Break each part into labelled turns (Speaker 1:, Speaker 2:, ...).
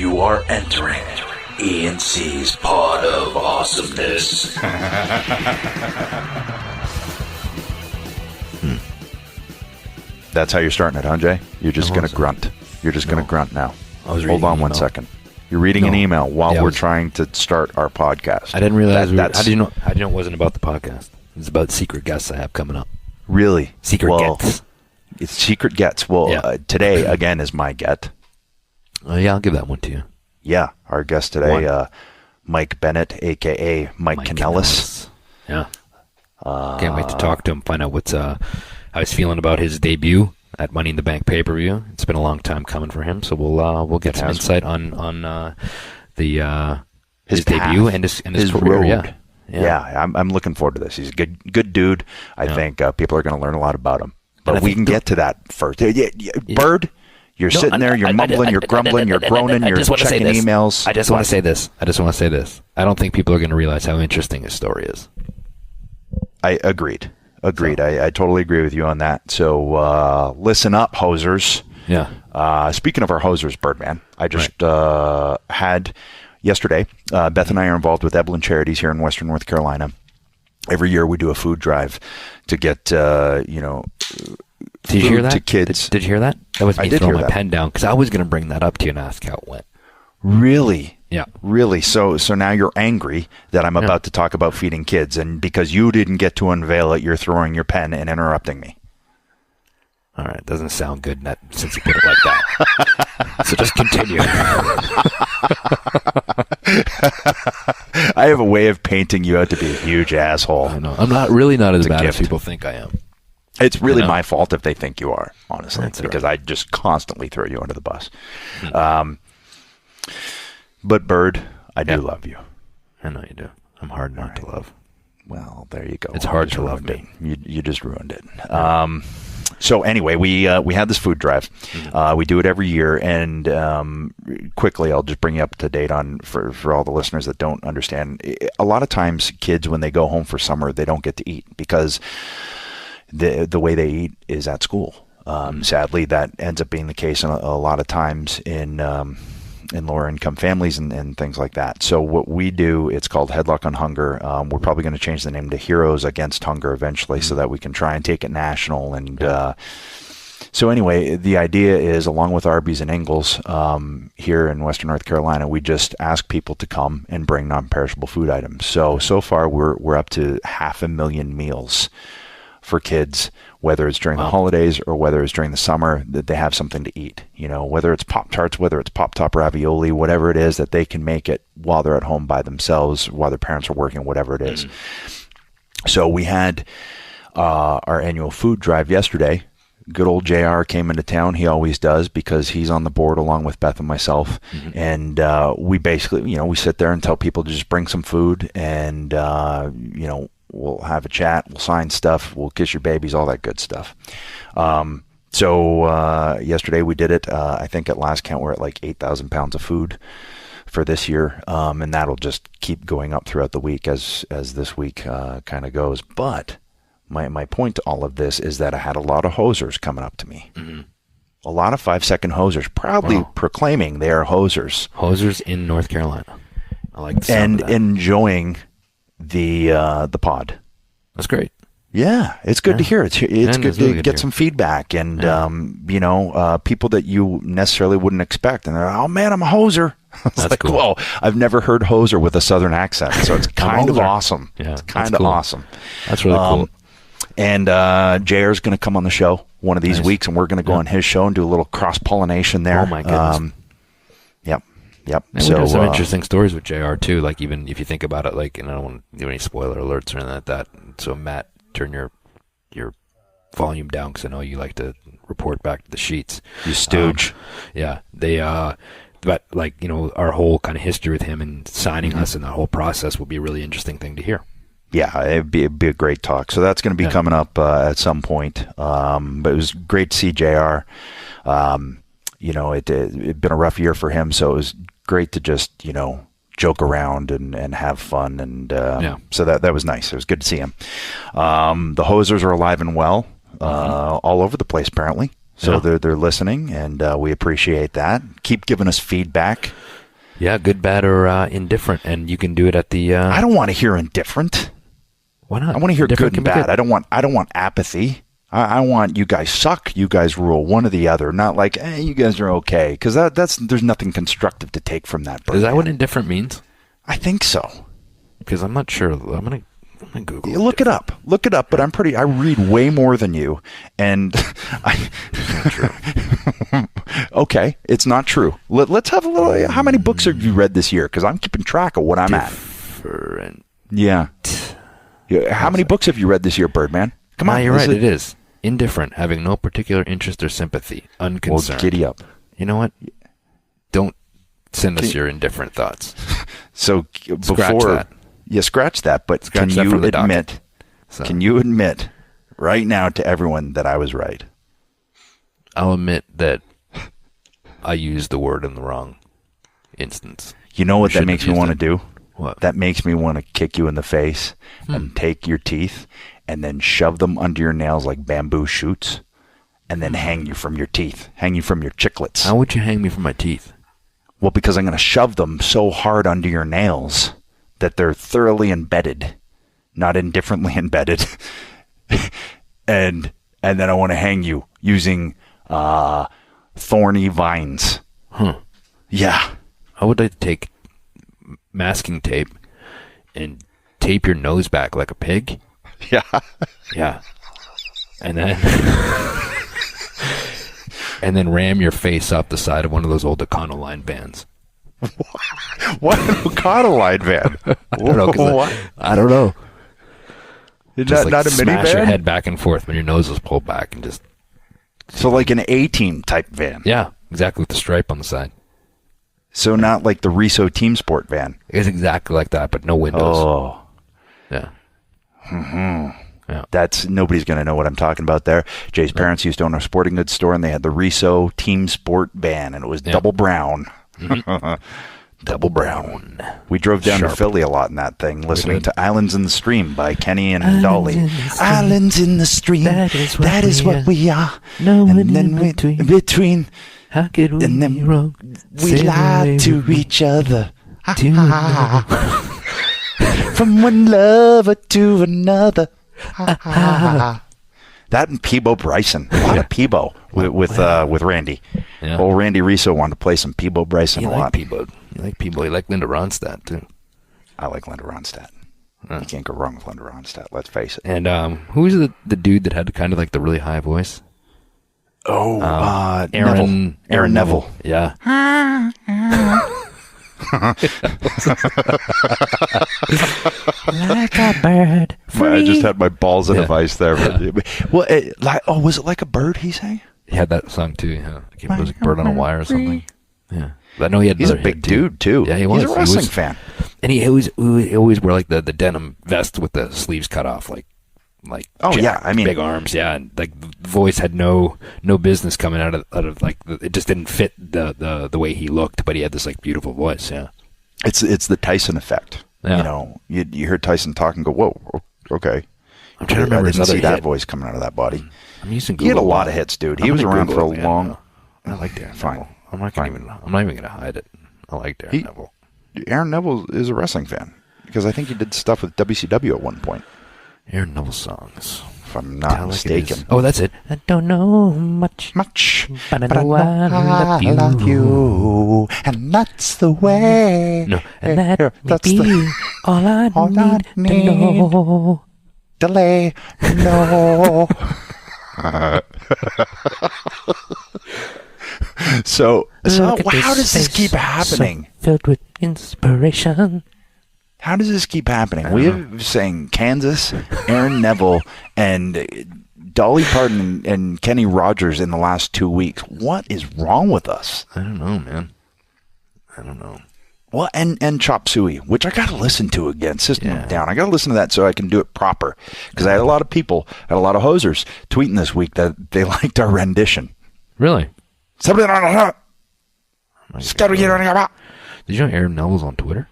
Speaker 1: You are entering E&C's Pod of Awesomeness.
Speaker 2: That's how you're starting it, huh, Jay? You're just going to grunt. You're just going to grunt now. Hold on one second. You're reading an email while we're trying to start our podcast.
Speaker 3: I didn't realize how do you know it wasn't about the podcast? It's about secret guests I have coming up.
Speaker 2: Really?
Speaker 3: Secret gets.
Speaker 2: It's secret gets. Well, today, again, is my get.
Speaker 3: Yeah, I'll give that one to you.
Speaker 2: Yeah, our guest today, Mike Bennett, a.k.a. Mike Kanellis.
Speaker 3: Yeah. Can't wait to talk to him, find out what's how he's feeling about his debut at Money in the Bank pay-per-view. It's been a long time coming for him, so we'll get some insight on his debut and his career.
Speaker 2: Road. Yeah, I'm looking forward to this. He's a good dude. I think people are going to learn a lot about him. But we can get to that first. Bird, you're sitting there, you're mumbling, you're grumbling, you're groaning, you're checking emails.
Speaker 3: I just want to say this. I don't think people are going to realize how interesting his story is.
Speaker 2: I agreed. I totally agree with you on that. So listen up, hosers.
Speaker 3: Yeah.
Speaker 2: Speaking of our hosers, Birdman, I just had yesterday, Beth and I are involved with Eblin Charities here in Western North Carolina. Every year we do a food drive to get,
Speaker 3: Did you hear that?
Speaker 2: To kids.
Speaker 3: Did you hear that? That was me throwing my pen down because I was going to bring that up to you and ask how it went.
Speaker 2: Really?
Speaker 3: Yeah.
Speaker 2: Really? So now you're angry that I'm about to talk about feeding kids, and because you didn't get to unveil it, you're throwing your pen and interrupting me.
Speaker 3: All right. Doesn't sound good since you put it like that. So just continue.
Speaker 2: I have a way of painting you out to be a huge asshole.
Speaker 3: I know. I'm not as bad as people think I am.
Speaker 2: It's really my fault if they think you are, honestly, because I just constantly throw you under the bus. But Bird, I do love you.
Speaker 3: I know you do. I'm hard not to love.
Speaker 2: Well, there you go.
Speaker 3: It's hard to love me.
Speaker 2: You just ruined it. So anyway, we had this food drive. We do it every year, and quickly, I'll just bring you up to date on for all the listeners that don't understand. A lot of times, kids when they go home for summer, they don't get to eat because the way they eat is at school. Sadly, that ends up being the case a lot of times in lower income families and things like that. So what we do, it's called Headlock on Hunger. We're probably going to change the name to Heroes Against Hunger eventually so that we can try and take it national. And so anyway, the idea is, along with Arby's and Ingles here in Western North Carolina, we just ask people to come and bring non-perishable food items. So far we're up to 500,000 meals for kids, whether it's during the holidays or whether it's during the summer, that they have something to eat. You know, whether it's Pop-Tarts, whether it's Pop-Top ravioli, whatever it is, that they can make it while they're at home by themselves, while their parents are working, whatever it is. So we had our annual food drive yesterday. Good old JR came into town. He always does because he's on the board along with Beth and myself. And we basically, we sit there and tell people to just bring some food and, we'll have a chat, we'll sign stuff, we'll kiss your babies, all that good stuff. So yesterday we did it. I think at last count we're at like 8,000 pounds of food for this year. And that'll just keep going up throughout the week as this week kind of goes. But my point to all of this is that I had a lot of hosers coming up to me. A lot of 5-second hosers proudly proclaiming they are hosers.
Speaker 3: Hosers in North Carolina. I like the
Speaker 2: and
Speaker 3: sound of that.
Speaker 2: enjoying the pod.
Speaker 3: That's great.
Speaker 2: Yeah, it's good to hear. It's good to get some feedback and people that you necessarily wouldn't expect, and they're oh man, I'm a hoser. It's
Speaker 3: That's
Speaker 2: like,
Speaker 3: cool.
Speaker 2: Whoa, I've never heard hoser with a southern accent, so it's kind of awesome.
Speaker 3: Yeah,
Speaker 2: it's kind of awesome.
Speaker 3: That's really cool.
Speaker 2: And JR's going to come on the show one of these weeks, and we're going to go on his show and do a little cross pollination there.
Speaker 3: Oh my goodness.
Speaker 2: Yep.
Speaker 3: And
Speaker 2: so
Speaker 3: there's some interesting stories with JR too. Like even if you think about it, like, and I don't want to do any spoiler alerts or anything like that. So Matt, turn your volume down because I know you like to report back to the sheets.
Speaker 2: You stooge.
Speaker 3: They but like our whole kind of history with him and signing us and the whole process will be a really interesting thing to hear.
Speaker 2: Yeah, it'd be a great talk. So that's going to be coming up at some point. But it was great to see JR. It'd been a rough year for him, so it was great to just, joke around and have fun. And so that was nice. It was good to see him. The hosers are alive and well all over the place, apparently. So they're listening, and we appreciate that. Keep giving us feedback.
Speaker 3: Yeah, good, bad, or indifferent, and you can do it at the.
Speaker 2: I don't want to hear indifferent.
Speaker 3: Why not?
Speaker 2: I want to hear
Speaker 3: Indifferent
Speaker 2: good and
Speaker 3: can be
Speaker 2: bad.
Speaker 3: good.
Speaker 2: I don't want apathy. I want you guys suck, you guys rule, one or the other. Not like, you guys are okay, because there's nothing constructive to take from that.
Speaker 3: Is that what indifferent means?
Speaker 2: I think so.
Speaker 3: Because I'm not sure. I'm gonna Google.
Speaker 2: Look it up. Look it up. But I read way more than you, and okay, it's not true. Let's have a little. How many books have you read this year? Because I'm keeping track of what I'm at. Yeah. How many books have you read this year, Birdman? Come on.
Speaker 3: You're right. It is indifferent, having no particular interest or sympathy, unconcerned.
Speaker 2: Well, giddy up.
Speaker 3: You know what? Don't send us your indifferent thoughts.
Speaker 2: So
Speaker 3: Scratch that.
Speaker 2: Yeah, scratch that. But
Speaker 3: Scratch that from the docket.
Speaker 2: Can you admit right now to everyone that I was right?
Speaker 3: I'll admit that I used the word in the wrong instance.
Speaker 2: You know what that makes me want to do?
Speaker 3: What?
Speaker 2: That makes me want to kick you in the face and take your teeth and then shove them under your nails like bamboo shoots and then hang you from your teeth, hang you from your chiclets.
Speaker 3: How would you hang me from my teeth?
Speaker 2: Well, because I'm going to shove them so hard under your nails that they're thoroughly embedded, not indifferently embedded. and then I want to hang you using thorny vines.
Speaker 3: Huh.
Speaker 2: Yeah.
Speaker 3: I would like to take masking tape and tape your nose back like a pig.
Speaker 2: Yeah.
Speaker 3: Yeah. And then and then ram your face up the side of one of those old Econoline vans.
Speaker 2: What an Econoline van?
Speaker 3: I don't know. Just
Speaker 2: Not a
Speaker 3: smash
Speaker 2: minivan?
Speaker 3: your head back and forth when your nose is pulled back and just.
Speaker 2: So like an A-Team type van.
Speaker 3: Yeah, exactly, with the stripe on the side.
Speaker 2: So not like the Riso Team Sport van.
Speaker 3: It's exactly like that, but no windows.
Speaker 2: Oh.
Speaker 3: Yeah.
Speaker 2: Mm-hmm.
Speaker 3: Yeah.
Speaker 2: Nobody's going to know what I'm talking about there. Jay's parents used to own a sporting goods store, and they had the Riso Team Sport van, and it was double brown.
Speaker 3: Mm-hmm.
Speaker 2: Double brown. We drove down to Philly a lot in that thing, listening to Islands in the Stream by Kenny and Dolly. Islands in the Stream, that is what we are.
Speaker 3: No
Speaker 2: and
Speaker 3: one
Speaker 2: then
Speaker 3: in
Speaker 2: between,
Speaker 3: how could we
Speaker 2: and then
Speaker 3: be wrong?
Speaker 2: we lied to each other. From one lover to another. That and Peebo Bryson. A lot of Peebo with Randy.
Speaker 3: Yeah.
Speaker 2: Old Randy Riso wanted to play some Peebo Bryson a lot.
Speaker 3: Peebo. You like Peebo. You like Linda Ronstadt, too.
Speaker 2: I like Linda Ronstadt. You can't go wrong with Linda Ronstadt, let's face it.
Speaker 3: And who was the dude that had kind of like the really high voice?
Speaker 2: Aaron Neville.
Speaker 3: Yeah. Like a bird.
Speaker 2: I just had my balls in a vice there.
Speaker 3: Yeah.
Speaker 2: Well, was it like a bird he sang?
Speaker 3: He had that song too. Yeah. It was like Bird on a Wire or something. Yeah. But I know
Speaker 2: He's a big dude too.
Speaker 3: Yeah, he was.
Speaker 2: He's a wrestling fan.
Speaker 3: And he always wear like the denim vest with the sleeves cut off, like
Speaker 2: I mean,
Speaker 3: big arms, yeah, and like the voice had no business coming out of like it just didn't fit the way he looked, but he had this like beautiful voice, yeah.
Speaker 2: It's the Tyson effect.
Speaker 3: Yeah.
Speaker 2: You know, you hear Tyson talk and go, whoa, okay.
Speaker 3: I'm trying to remember his other
Speaker 2: that
Speaker 3: hit.
Speaker 2: voice coming out of that body.
Speaker 3: I'm using Google.
Speaker 2: He had a lot of hits, dude. He was around for a long.
Speaker 3: I like Aaron
Speaker 2: Fine.
Speaker 3: Neville. I'm not even gonna hide it. I like Aaron Neville.
Speaker 2: Aaron Neville is a wrestling fan because I think he did stuff with WCW at one point.
Speaker 3: Aaron Neville songs,
Speaker 2: if I'm not mistaken.
Speaker 3: Oh, that's it. I don't know much, but I know I love you,
Speaker 2: and that's the way.
Speaker 3: No, and that's be all I need to know.
Speaker 2: Delay, no. So how does this keep happening?
Speaker 3: So filled with inspiration.
Speaker 2: How does this keep happening? We have saying Kansas, Aaron Neville, and Dolly Parton and Kenny Rogers in the last 2 weeks. What is wrong with us?
Speaker 3: I don't know, man. I don't know.
Speaker 2: Well, and Chop Suey, which I got to listen to again. System of a Down. I got to listen to that so I can do it proper. Because I had a lot of people, a lot of hosers tweeting this week that they liked our rendition.
Speaker 3: Really?
Speaker 2: Did you
Speaker 3: know Aaron Neville's on Twitter?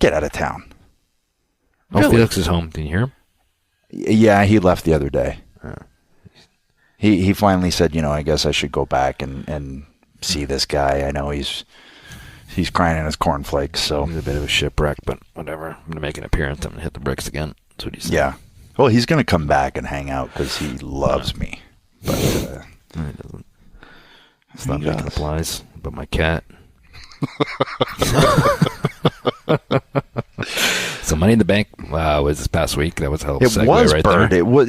Speaker 2: Get out of town.
Speaker 3: Oh, really? Felix is home. Did you hear him?
Speaker 2: Yeah, he left the other day. he finally said, I guess I should go back and see this guy. I know he's crying in his cornflakes, so
Speaker 3: he's a bit of a shipwreck, but whatever. I'm going to make an appearance. I'm going to hit the bricks again. That's what he said.
Speaker 2: Yeah. Well, he's going to come back and hang out because he loves me. But
Speaker 3: no, he doesn't. It's not making applies, but my cat. So Money in the Bank was this past week. That was a hell of a segue right
Speaker 2: Bird.
Speaker 3: there.
Speaker 2: It was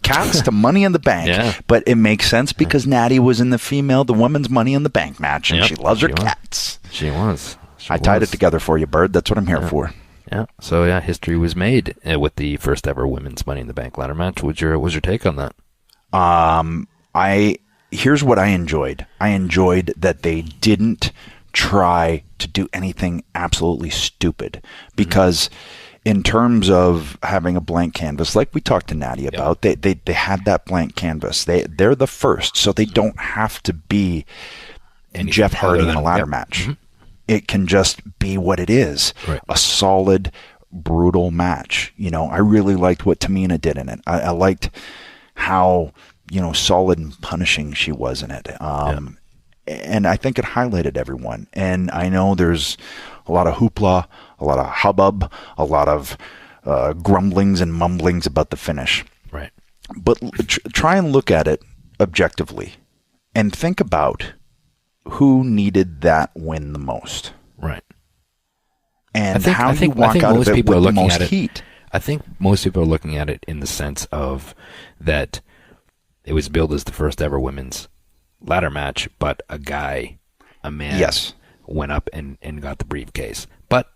Speaker 2: cats to Money in the Bank.
Speaker 3: Yeah.
Speaker 2: But it makes sense because Natty was in the women's Money in the Bank match, and she loves her cats.
Speaker 3: She was.
Speaker 2: I tied it together for you, Bird. That's what I'm here for.
Speaker 3: Yeah. So history was made with the first ever women's Money in the Bank ladder match. What's your take on that?
Speaker 2: Here's what I enjoyed. I enjoyed that they didn't try to do anything absolutely stupid, because in terms of having a blank canvas, like we talked to Natty about, they had that blank canvas. They're the first, so they don't have to be Jeff Hardy in a ladder match. Mm-hmm. It can just be what it is, a solid, brutal match. I really liked what Tamina did in it. I liked how solid and punishing she was in it. And I think it highlighted everyone. And I know there's a lot of hoopla, a lot of hubbub, a lot of grumblings and mumblings about the finish.
Speaker 3: Right.
Speaker 2: But try and look at it objectively and think about who needed that win the most.
Speaker 3: Right.
Speaker 2: And how you walk out of it with the most heat.
Speaker 3: I think most people are looking at it in the sense of that it was billed as the first ever women's ladder match, but a man went up and got the briefcase. But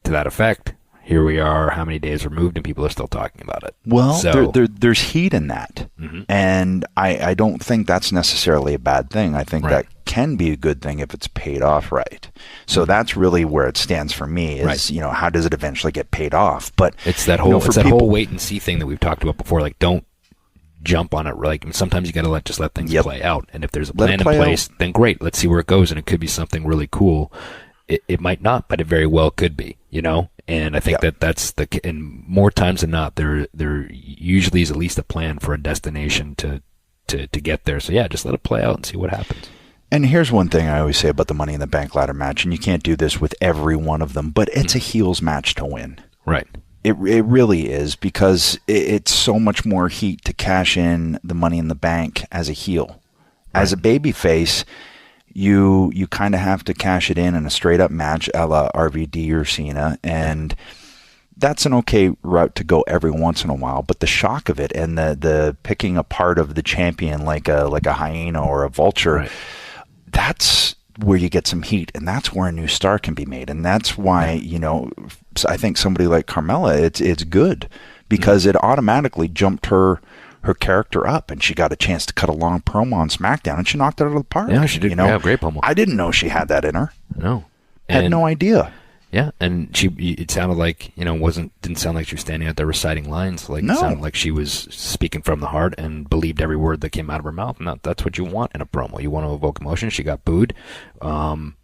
Speaker 3: to that effect, here we are, how many days removed, and people are still talking about it.
Speaker 2: Well, so, there's heat in that. Mm-hmm. And I don't think that's necessarily a bad thing. I think that can be a good thing if it's paid off right. So that's really where it stands for me is, how does it eventually get paid off? But
Speaker 3: it's that whole whole wait and see thing that we've talked about before. Like, don't jump on it. Like, sometimes you got to just let things play out. And if there's a plan in place, then great. Let's see where it goes. And it could be something really cool. It might not, but it very well could be, And I think that's and more times than not, there usually is at least a plan for a destination to get there. So just let it play out and see what happens.
Speaker 2: And here's one thing I always say about the Money in the Bank ladder match, and you can't do this with every one of them, but it's a heels match to win.
Speaker 3: Right.
Speaker 2: It really is, because it's so much more heat to cash in the Money in the Bank as a heel. Right. As a babyface, you kind of have to cash it in a straight up match a la RVD or Cena, and that's an okay route to go every once in a while. But the shock of it and the picking apart of the champion like a hyena or a vulture, that's where you get some heat, and that's where a new star can be made. And that's why, I think somebody like Carmella, it's good, because it automatically jumped her character up, and she got a chance to cut a long promo on SmackDown, and she knocked it out of the park.
Speaker 3: Yeah, she did. Great promo.
Speaker 2: I didn't know she had that in her.
Speaker 3: No.
Speaker 2: Had no idea.
Speaker 3: Yeah, and it sounded like, didn't sound like she was standing out there reciting lines. Like, it sounded like she was speaking from the heart and believed every word that came out of her mouth. And that's what you want in a promo. You want to evoke emotion. She got booed. And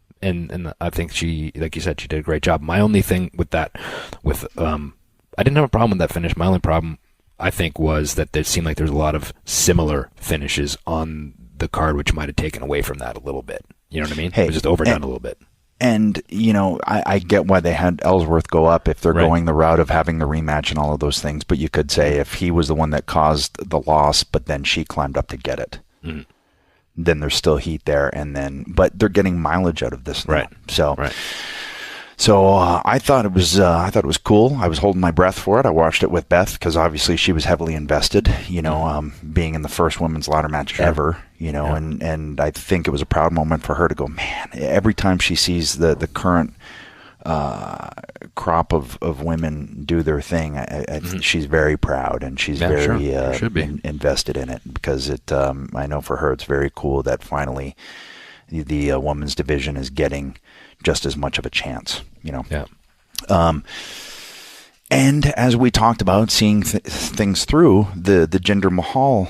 Speaker 3: I think she, like you said, she did a great job. My only thing with that, I didn't have a problem with that finish. My only problem, I think, was that it seemed like there's a lot of similar finishes on the card, which might have taken away from that a little bit. You know what I mean? It was just overdone a little bit.
Speaker 2: And, I get why they had Ellsworth go up if they're going the route of having the rematch and all of those things. But you could say if he was the one that caused the loss, but then she climbed up to get it, then there's still heat there. But they're getting mileage out of this now.
Speaker 3: Right.
Speaker 2: So I thought it was cool. I was holding my breath for it. I watched it with Beth because obviously she was heavily invested, being in the first women's ladder match ever, and I think it was a proud moment for her to go, man, every time she sees the current crop of women do their thing, she's very proud, and she's very invested in it, because I know for her it's very cool that finally the women's division is getting just as much of a chance, and as we talked about, seeing things through, the Jinder Mahal,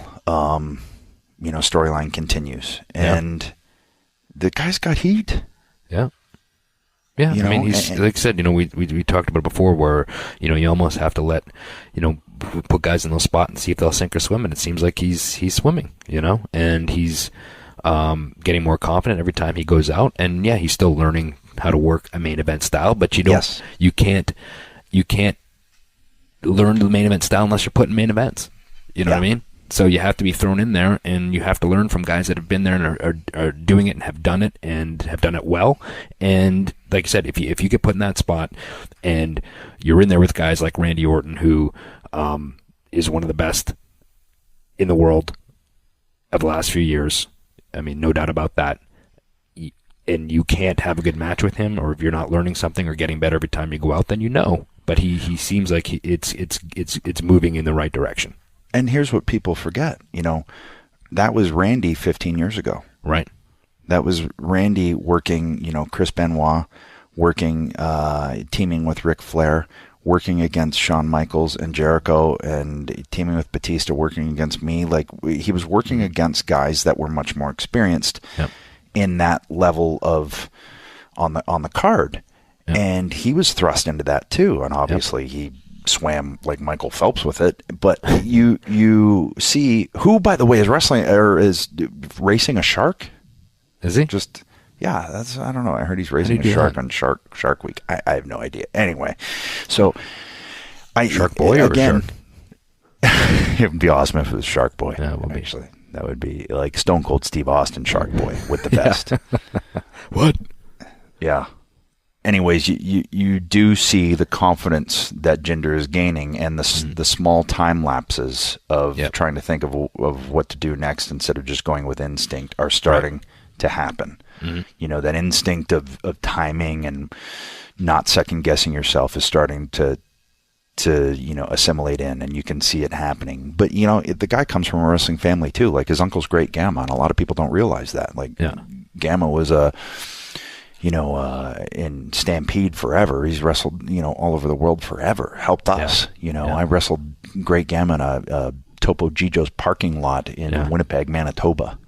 Speaker 2: storyline continues, and the guy's got heat.
Speaker 3: Yeah. I mean, he's like I said, we talked about it before, where you almost have to let put guys in those spots and see if they'll sink or swim. And it seems like he's swimming, and he's getting more confident every time he goes out. And yeah, he's still learning how to work a main event style, but you can't learn the main event style unless you're putting main events. You know what I mean? So you have to be thrown in there, and you have to learn from guys that have been there and are doing it and have done it well. And like I said, if you get put in that spot, and you're in there with guys like Randy Orton, who is one of the best in the world of the last few years, I mean, no doubt about that. And you can't have a good match with him, or if you're not learning something or getting better every time you go out, then But he seems like it's moving in the right direction.
Speaker 2: And here's what people forget, that was Randy 15 years ago.
Speaker 3: Right.
Speaker 2: That was Randy working, Chris Benoit, working, teaming with Ric Flair, working against Shawn Michaels and Jericho, and teaming with Batista, working against me. Like, he was working against guys that were much more experienced in that level of on the card. Yep. And he was thrust into that too. And obviously he swam like Michael Phelps with it, but you see who, by the way, is wrestling or is racing a shark.
Speaker 3: Is he?
Speaker 2: I don't know. I heard he's racing a shark on Shark Week. I have no idea. Anyway, so
Speaker 3: Shark Boy
Speaker 2: again, or Shark? It would be awesome if it was Shark Boy.
Speaker 3: Yeah,
Speaker 2: actually, that would be like Stone Cold Steve Austin Shark Boy with the vest.
Speaker 3: What?
Speaker 2: Yeah. Anyways, you do see the confidence that Jinder is gaining, and the small time lapses of trying to think of what to do next instead of just going with instinct are starting to happen. Mm-hmm. That instinct of timing and not second guessing yourself is starting to assimilate in, and you can see it happening. But the guy comes from a wrestling family too. Like, his uncle's great Gamma, and a lot of people don't realize that. Like, Gamma was in Stampede forever. He's wrestled, all over the world forever. Helped us, I wrestled Great Gamma in a Topo Gijo's parking lot in Winnipeg, Manitoba.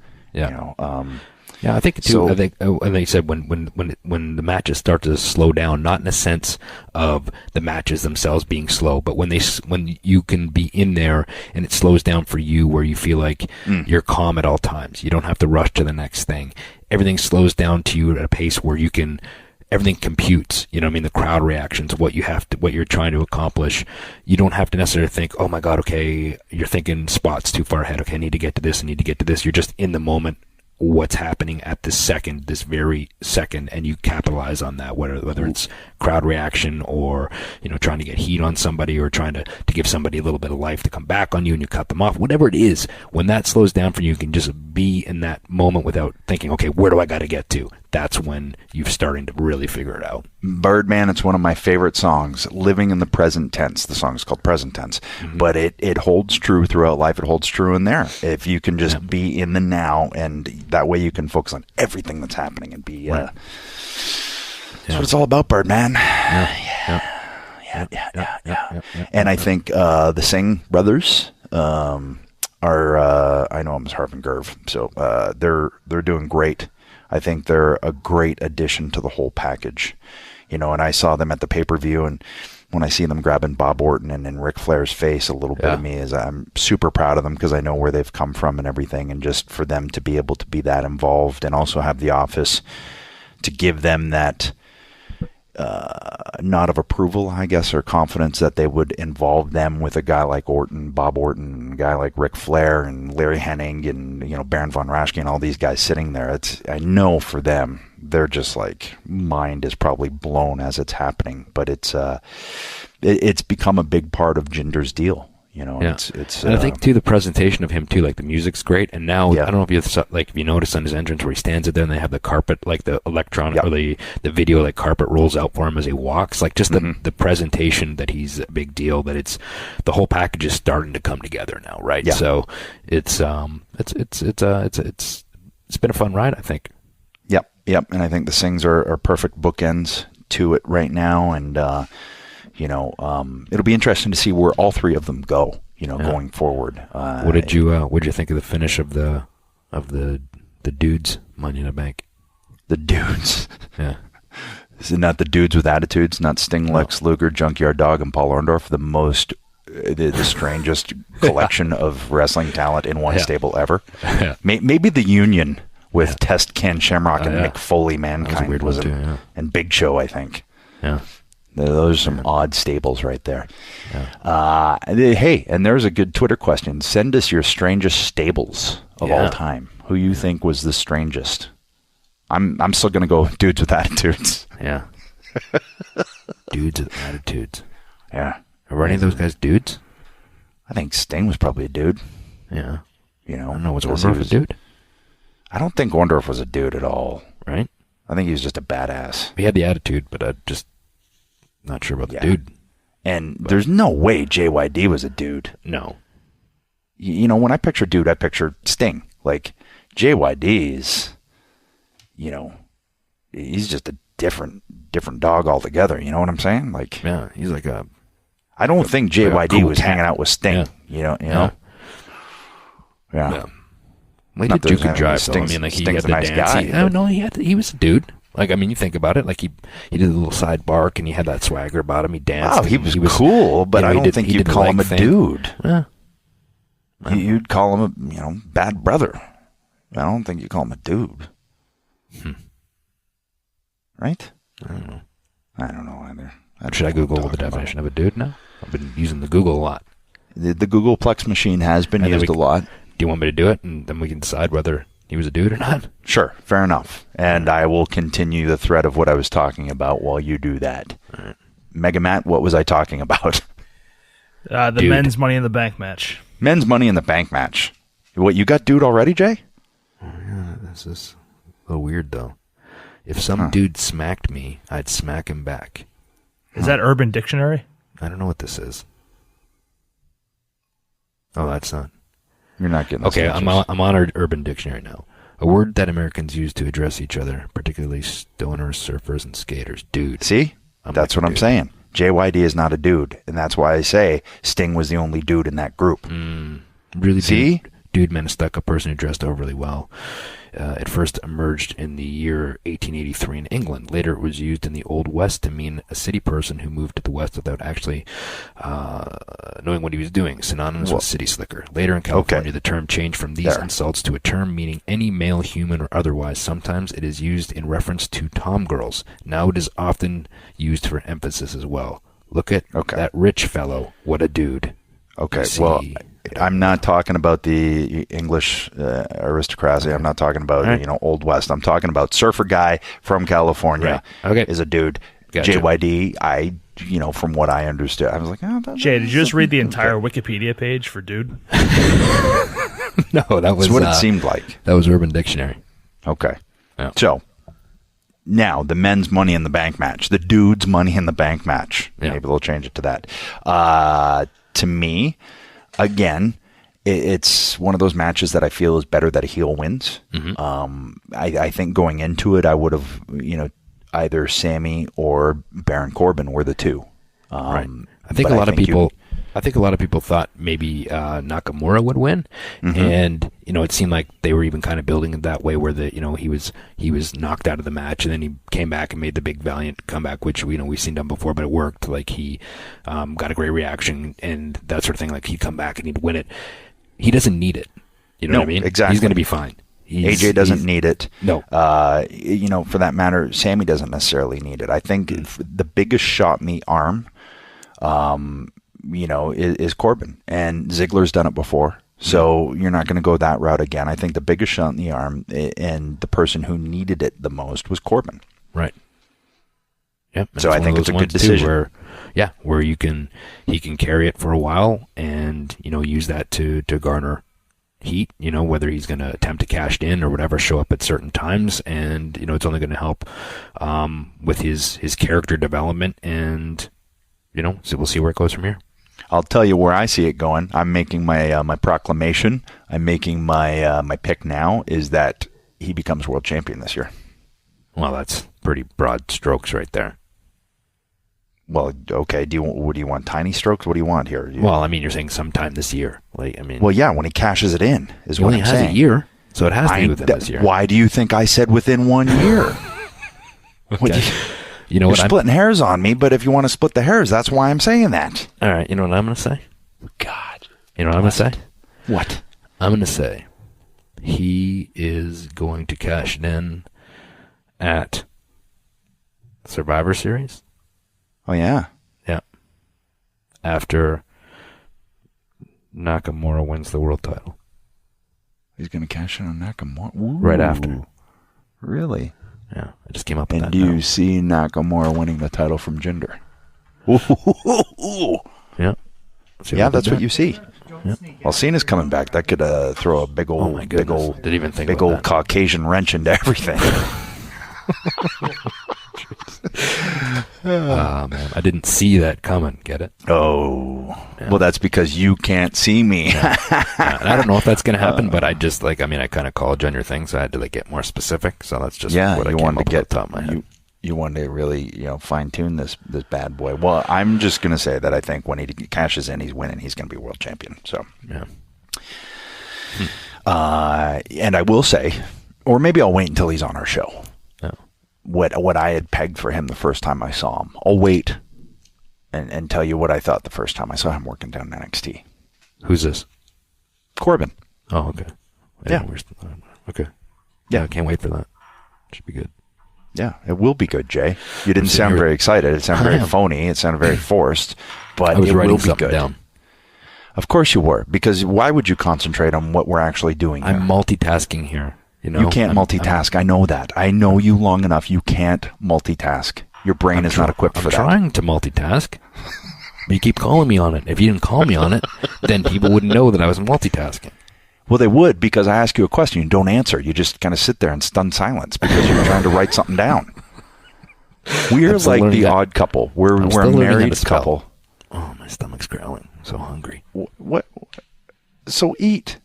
Speaker 2: I think too. So, I think you said when the matches start to slow down, not in a sense of the matches themselves being slow, but when you can be in there and it slows down for you, where you feel like you're calm at all times. You don't have to rush to the next thing. Everything slows down to you at a pace where everything computes. The crowd reactions, what you're trying to accomplish. You don't have to necessarily think, oh my God, okay, you're thinking spots too far ahead. Okay, I need to get to this. You're just in the moment. What's happening at this very second, and you capitalize on that, whether it's crowd reaction or, trying to get heat on somebody or trying to give somebody a little bit of life to come back on you and you cut them off. Whatever it is, when that slows down for you, you can just be in that moment without thinking, okay, where do I got to get to? That's when you're starting to really figure it out. Birdman, it's one of my favorite songs, living in the present tense. The song is called Present Tense, but it holds true throughout life. It holds true in there. If you can just be in the now, and that way you can focus on everything that's happening and be, that's what it's all about, Birdman. Yeah. And I think the Singh brothers are, I know him as Harvin Gerv, so they're doing great. I think they're a great addition to the whole package, and I saw them at the pay-per-view, and when I see them grabbing Bob Orton and in Ric Flair's face, a little bit of me is I'm super proud of them because I know where they've come from and everything, and just for them to be able to be that involved and also have the office to give them that nod of approval, I guess, or confidence that they would involve them with a guy like Orton, Bob Orton, a guy like Ric Flair and Larry Hennig and, Baron von Raschke and all these guys sitting there. I know for them, they're just like, mind is probably blown as it's happening, but it's become a big part of Jinder's deal. It's
Speaker 3: and I think too the presentation of him too, like the music's great, and now I don't know if you notice on his entrance where he stands there and they have the carpet, like the electronic or the video, like carpet rolls out for him as he walks, like just the presentation that he's a big deal, that it's the whole package is starting to come together now, right? Yeah. So it's been a fun ride, I think.
Speaker 2: Yep, and I think the Singhs are perfect bookends to it right now, and it'll be interesting to see where all three of them go, going forward.
Speaker 3: What did you think of the finish of the dudes Money in the Bank?
Speaker 2: The dudes.
Speaker 3: Yeah.
Speaker 2: Is it not the dudes with attitudes? Not Sting, Lex Luger, Junkyard Dog, and Paul Orndorff? The most the strangest collection of wrestling talent in one stable ever.
Speaker 3: Yeah.
Speaker 2: Maybe the union with Test Ken Shamrock and Mick Foley, Mankind
Speaker 3: was too,
Speaker 2: and Big Show, I think.
Speaker 3: Yeah.
Speaker 2: Those are some odd stables right there.
Speaker 3: Yeah.
Speaker 2: Hey, and there's a good Twitter question. Send us your strangest stables of all time. Who you think was the strangest? I'm still going to go dudes with attitudes.
Speaker 3: Yeah. Dudes with attitudes.
Speaker 2: Yeah.
Speaker 3: Are any of those guys dudes?
Speaker 2: I think Sting was probably a dude.
Speaker 3: Yeah.
Speaker 2: You know,
Speaker 3: I don't know. Was Orndorff a dude?
Speaker 2: I don't think Orndorff was a dude at all.
Speaker 3: Right?
Speaker 2: I think he was just a badass.
Speaker 3: He had the attitude, but I'm just not sure about the dude.
Speaker 2: And there's no way JYD was a dude.
Speaker 3: No.
Speaker 2: You know, when I picture dude, I picture Sting. Like, JYD's, you know, he's just a different dog altogether. You know what I'm saying? Like,
Speaker 3: yeah, he's like a...
Speaker 2: I don't think JYD
Speaker 3: cool
Speaker 2: was hanging out with Sting.
Speaker 3: Yeah.
Speaker 2: You know? Yeah.
Speaker 3: Well, he did juke and jive, though. I mean, like, he had the
Speaker 2: nice
Speaker 3: dance.
Speaker 2: guy,
Speaker 3: I don't know. He was a dude. Like, I mean, you think about it. Like, he did a little side bark, and he had that swagger about him. He danced.
Speaker 2: Oh, he was cool, but I don't think you'd call him a dude.
Speaker 3: Yeah.
Speaker 2: You'd call him a, bad brother. I don't think you call him a dude. Right?
Speaker 3: I don't know.
Speaker 2: I don't know either.
Speaker 3: Should I Google the definition of a dude now? I've been using the Google a lot.
Speaker 2: The Googleplex machine has been used a lot.
Speaker 3: Do you want me to do it, and then we can decide whether he was a dude or not?
Speaker 2: Sure, fair enough. And I will continue the thread of what I was talking about while you do that.
Speaker 3: All right.
Speaker 2: Mega Matt, what was I talking about?
Speaker 4: The
Speaker 3: Dude.
Speaker 4: men's Money in the Bank match.
Speaker 2: Men's Money in the Bank match. What, you got dude already, Jay?
Speaker 3: Oh, yeah, this is a little weird, though. If some dude smacked me, I'd smack him back.
Speaker 4: Is that Urban Dictionary?
Speaker 3: I don't know what this is. Oh, that's not.
Speaker 2: You're not getting
Speaker 3: Okay,
Speaker 2: this
Speaker 3: I'm on our Urban Dictionary now. A word that Americans use to address each other, particularly stoners, surfers, and skaters. Dude.
Speaker 2: See? That's
Speaker 3: like
Speaker 2: what I'm saying. JYD is not a dude, and that's why I say Sting was the only dude in that group.
Speaker 3: Really,
Speaker 2: See?
Speaker 3: Dude meant a stuck-up person who dressed overly well. It first emerged in the year 1883 in England. Later, it was used in the Old West to mean a city person who moved to the West without actually knowing what he was doing, synonymous with city slicker. Later in California, the term changed from these insults to a term meaning any male, human, or otherwise. Sometimes it is used in reference to tomgirls. Now it is often used for emphasis as well. Look at that rich fellow. What a dude.
Speaker 2: Okay, well, I'm not talking about the English aristocracy. I'm not talking about Old West. I'm talking about surfer guy from California. Is a dude.
Speaker 3: Gotcha.
Speaker 2: JYD. From what I understood, I was like,
Speaker 4: Jay, did you just read the entire Wikipedia page for dude?
Speaker 3: No, that was
Speaker 2: what it seemed like.
Speaker 3: That was Urban Dictionary.
Speaker 2: Okay,
Speaker 3: yeah.
Speaker 2: So now the men's Money in the Bank match, the dudes' Money in the Bank match.
Speaker 3: Yeah.
Speaker 2: Maybe they'll change it to that. To me, again, it's one of those matches that I feel is better that a heel wins. I think going into it, I would have, either Sammy or Baron Corbin were the two.
Speaker 3: Right. I think a lot of people thought maybe Nakamura would win, and it seemed like they were even kind of building it that way, where he was knocked out of the match, and then he came back and made the big valiant comeback, which we've seen done before, but it worked. Like he got a great reaction and that sort of thing. Like he'd come back and he'd win it. He doesn't need it. You know what I mean?
Speaker 2: Exactly.
Speaker 3: He's going to be fine.
Speaker 2: AJ doesn't need it.
Speaker 3: No.
Speaker 2: For that matter, Sammy doesn't necessarily need it. I think the biggest shot in the arm, is Corbin. And Ziggler's done it before. So you're not going to go that route again. I think the biggest shot in the arm and the person who needed it the most was Corbin.
Speaker 3: Right. Yep.
Speaker 2: So I think it's a good decision.
Speaker 3: Where he can carry it for a while and, use that to garner heat, whether he's going to attempt to cash in or whatever, show up at certain times, and it's only going to help with his character development, and so we'll see where it goes from here.
Speaker 2: I'll tell you where I see it going. I'm making my my proclamation. I'm making my my pick now is that he becomes world champion this year.
Speaker 3: Well, that's pretty broad strokes right there.
Speaker 2: Well, okay. What do you want? Tiny strokes? What do you want here?
Speaker 3: Well, I mean, you're saying sometime this year.
Speaker 2: Well, yeah, when he cashes it in is what I'm saying.
Speaker 3: He only has a year, so it has to be within this year.
Speaker 2: Why do you think I said within 1 year?
Speaker 3: Okay.
Speaker 2: You're splitting hairs on me, but if you want to split the hairs, that's why I'm saying that.
Speaker 3: All right, you know what I'm going to say?
Speaker 2: God.
Speaker 3: You know what I'm going to say?
Speaker 2: What?
Speaker 3: I'm going to say he is going to cash it in at Survivor Series.
Speaker 2: Oh, yeah.
Speaker 3: Yeah. After Nakamura wins the world title.
Speaker 2: He's going to cash in on Nakamura? Ooh.
Speaker 3: Right after.
Speaker 2: Really?
Speaker 3: Yeah. I just came up with
Speaker 2: And
Speaker 3: that.
Speaker 2: do you see Nakamura winning the title from Jinder? Ooh.
Speaker 3: Yeah.
Speaker 2: Yeah, that's what you see. Yeah. Well, Cena's coming back. That could throw a big old,
Speaker 3: Didn't even think
Speaker 2: big
Speaker 3: about
Speaker 2: old
Speaker 3: that.
Speaker 2: Caucasian wrench into everything.
Speaker 3: Man, I didn't see that coming. Get it?
Speaker 2: Oh,
Speaker 3: Yeah.
Speaker 2: Well, that's because you can't see me.
Speaker 3: And I don't know if that's going to happen, but I just I kind of called you on your thing, so I had to get more specific. So that's just what I
Speaker 2: you
Speaker 3: came
Speaker 2: wanted
Speaker 3: up
Speaker 2: to get
Speaker 3: with off the top of my head.
Speaker 2: You wanted to really fine tune this bad boy. Well, I'm just going to say that I think when he cashes in, he's winning. He's going to be world champion. So
Speaker 3: Yeah.
Speaker 2: And I will say, or maybe I'll wait until he's on our show.
Speaker 3: Yeah.
Speaker 2: What I had pegged for him the first time I saw him. I'll wait and tell you what I thought the first time I saw him working down in NXT.
Speaker 3: Who's this?
Speaker 2: Corbin.
Speaker 3: Oh, okay.
Speaker 2: Yeah.
Speaker 3: Okay.
Speaker 2: Yeah.
Speaker 3: I can't wait for that. Should be good.
Speaker 2: Yeah, it will be good, Jay. You didn't
Speaker 3: sitting
Speaker 2: sound
Speaker 3: here-
Speaker 2: very excited. It sounded
Speaker 3: I
Speaker 2: very
Speaker 3: am.
Speaker 2: phony. It sounded very forced. But
Speaker 3: I was
Speaker 2: it
Speaker 3: writing
Speaker 2: will be
Speaker 3: something
Speaker 2: good.
Speaker 3: down.
Speaker 2: Of course you were, because why would you concentrate on what we're actually doing here?
Speaker 3: I'm multitasking here. You
Speaker 2: can't multitask. I know that. I know you long enough. You can't multitask. Your brain is not equipped for
Speaker 3: I'm
Speaker 2: that.
Speaker 3: trying to multitask. But you keep calling me on it. If you didn't call me on it, then people wouldn't know that I was multitasking.
Speaker 2: Well, they would, because I ask you a question. You don't answer. You just kind of sit there in stunned silence because you're trying to write something down. We're
Speaker 3: I'm still
Speaker 2: like
Speaker 3: learning
Speaker 2: the
Speaker 3: that.
Speaker 2: odd couple. We're
Speaker 3: I'm
Speaker 2: a
Speaker 3: still learning how to
Speaker 2: married
Speaker 3: spell.
Speaker 2: couple.
Speaker 3: Oh, my stomach's growling. I'm so hungry.
Speaker 2: What? So eat.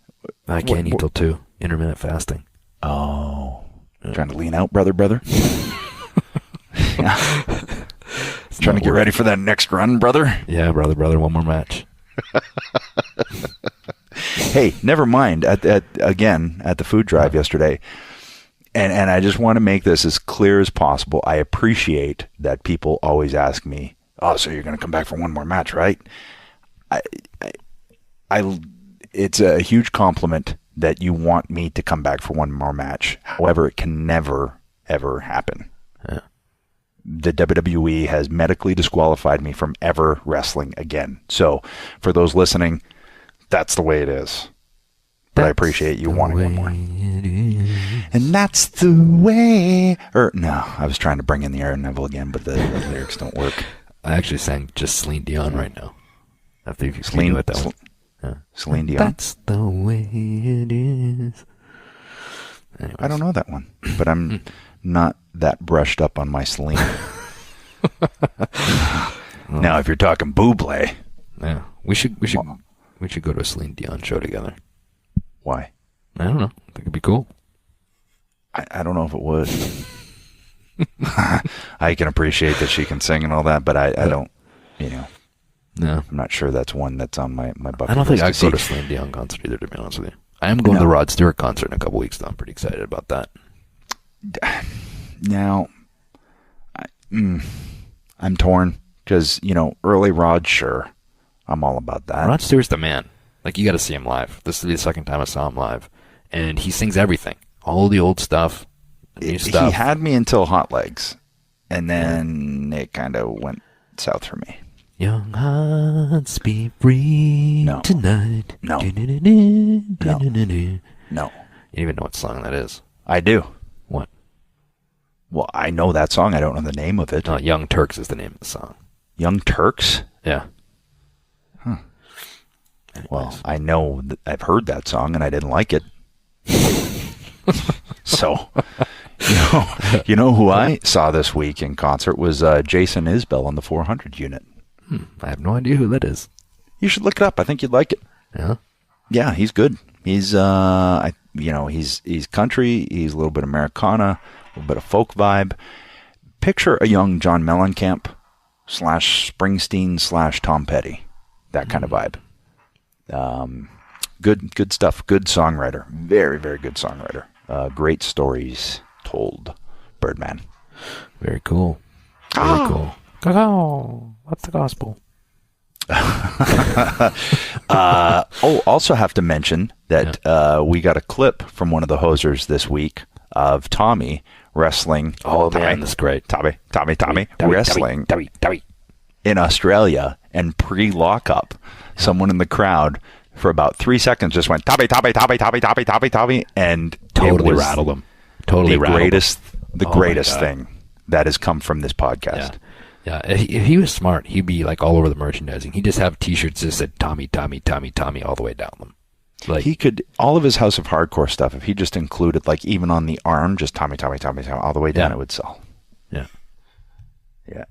Speaker 3: I can't eat till 2. Intermittent fasting.
Speaker 2: Oh. Trying to lean out, brother? Yeah. Trying to get ready for that next run, brother?
Speaker 3: Yeah, brother, one more match.
Speaker 2: Hey, never mind. At the food drive yesterday, and I just want to make this as clear as possible. I appreciate that people always ask me, "Oh, so you're going to come back for one more match, right?" It's a huge compliment that you want me to come back for one more match. However, it can never, ever happen.
Speaker 3: Yeah.
Speaker 2: The WWE has medically disqualified me from ever wrestling again. So, for those listening, that's the way it is. But I appreciate you wanting one more. And that's the way. No, I was trying to bring in the Aaron Neville again, but the lyrics don't work.
Speaker 3: I actually sang just Celine Dion right now. After you
Speaker 2: Celine-
Speaker 3: do it that way. Yeah.
Speaker 2: Celine Dion.
Speaker 3: That's the way it is. Anyways.
Speaker 2: I don't know that one, but I'm not that brushed up on my Celine. Now, if you're talking Bublé,
Speaker 3: Yeah, we should go to a Celine Dion show together.
Speaker 2: why?
Speaker 3: I don't know. I think it'd be cool.
Speaker 2: I don't know if it would. I can appreciate that she can sing and all that, but I don't,
Speaker 3: No,
Speaker 2: I'm not sure that's one that's on my bucket
Speaker 3: I don't think
Speaker 2: list
Speaker 3: I'd go
Speaker 2: to
Speaker 3: to
Speaker 2: see.
Speaker 3: Celine Dion concert either. To be honest with you, I am going to the Rod Stewart concert in a couple weeks, though. I'm pretty excited about that.
Speaker 2: Now, I'm torn because, early Rod, sure, I'm all about that.
Speaker 3: Rod Stewart's the man. Like, you got to see him live. This will be the second time I saw him live, and he sings everything, all the old stuff, the new stuff.
Speaker 2: He had me until Hot Legs, and then it kind of went south for me.
Speaker 3: Young hearts be free
Speaker 2: No.
Speaker 3: tonight.
Speaker 2: No.
Speaker 3: You
Speaker 2: No.
Speaker 3: don't even know what song that is.
Speaker 2: I do.
Speaker 3: What?
Speaker 2: Well, I know that song. I don't know the name of it.
Speaker 3: Young Turks is the name of the song.
Speaker 2: Young Turks?
Speaker 3: Yeah.
Speaker 2: Well, I know that I've heard that song and I didn't like it. So, you know who I saw this week in concert was Jason Isbell on the 400 unit.
Speaker 3: I have no idea who that is.
Speaker 2: You should look it up. I think you'd like it.
Speaker 3: Yeah.
Speaker 2: Yeah, he's good. He's he's country. He's a little bit Americana, a little bit of folk vibe. Picture a young John Mellencamp / Springsteen / Tom Petty, that kind of vibe. Good stuff. Good songwriter. Very, very good songwriter. Great stories told. Birdman.
Speaker 3: Very cool. Very cool. Cacao. What's the gospel?
Speaker 2: Also have to mention that we got a clip from one of the hosers this week of Tommy wrestling.
Speaker 3: Oh, man, that's great.
Speaker 2: Tommy wrestling in Australia, and pre-lockup, someone in the crowd for about 3 seconds just went Tommy, and
Speaker 3: Totally
Speaker 2: it was
Speaker 3: rattled him. Totally rattled him.
Speaker 2: The greatest thing that has come from this podcast.
Speaker 3: Yeah, if he was smart, he'd be like all over the merchandising. He'd just have T-shirts that said Tommy all the way down them. Like
Speaker 2: He could, all of his House of Hardcore stuff, if he just included, like, even on the arm, just Tommy, all the way down, it would sell.
Speaker 3: Yeah.
Speaker 2: Yeah.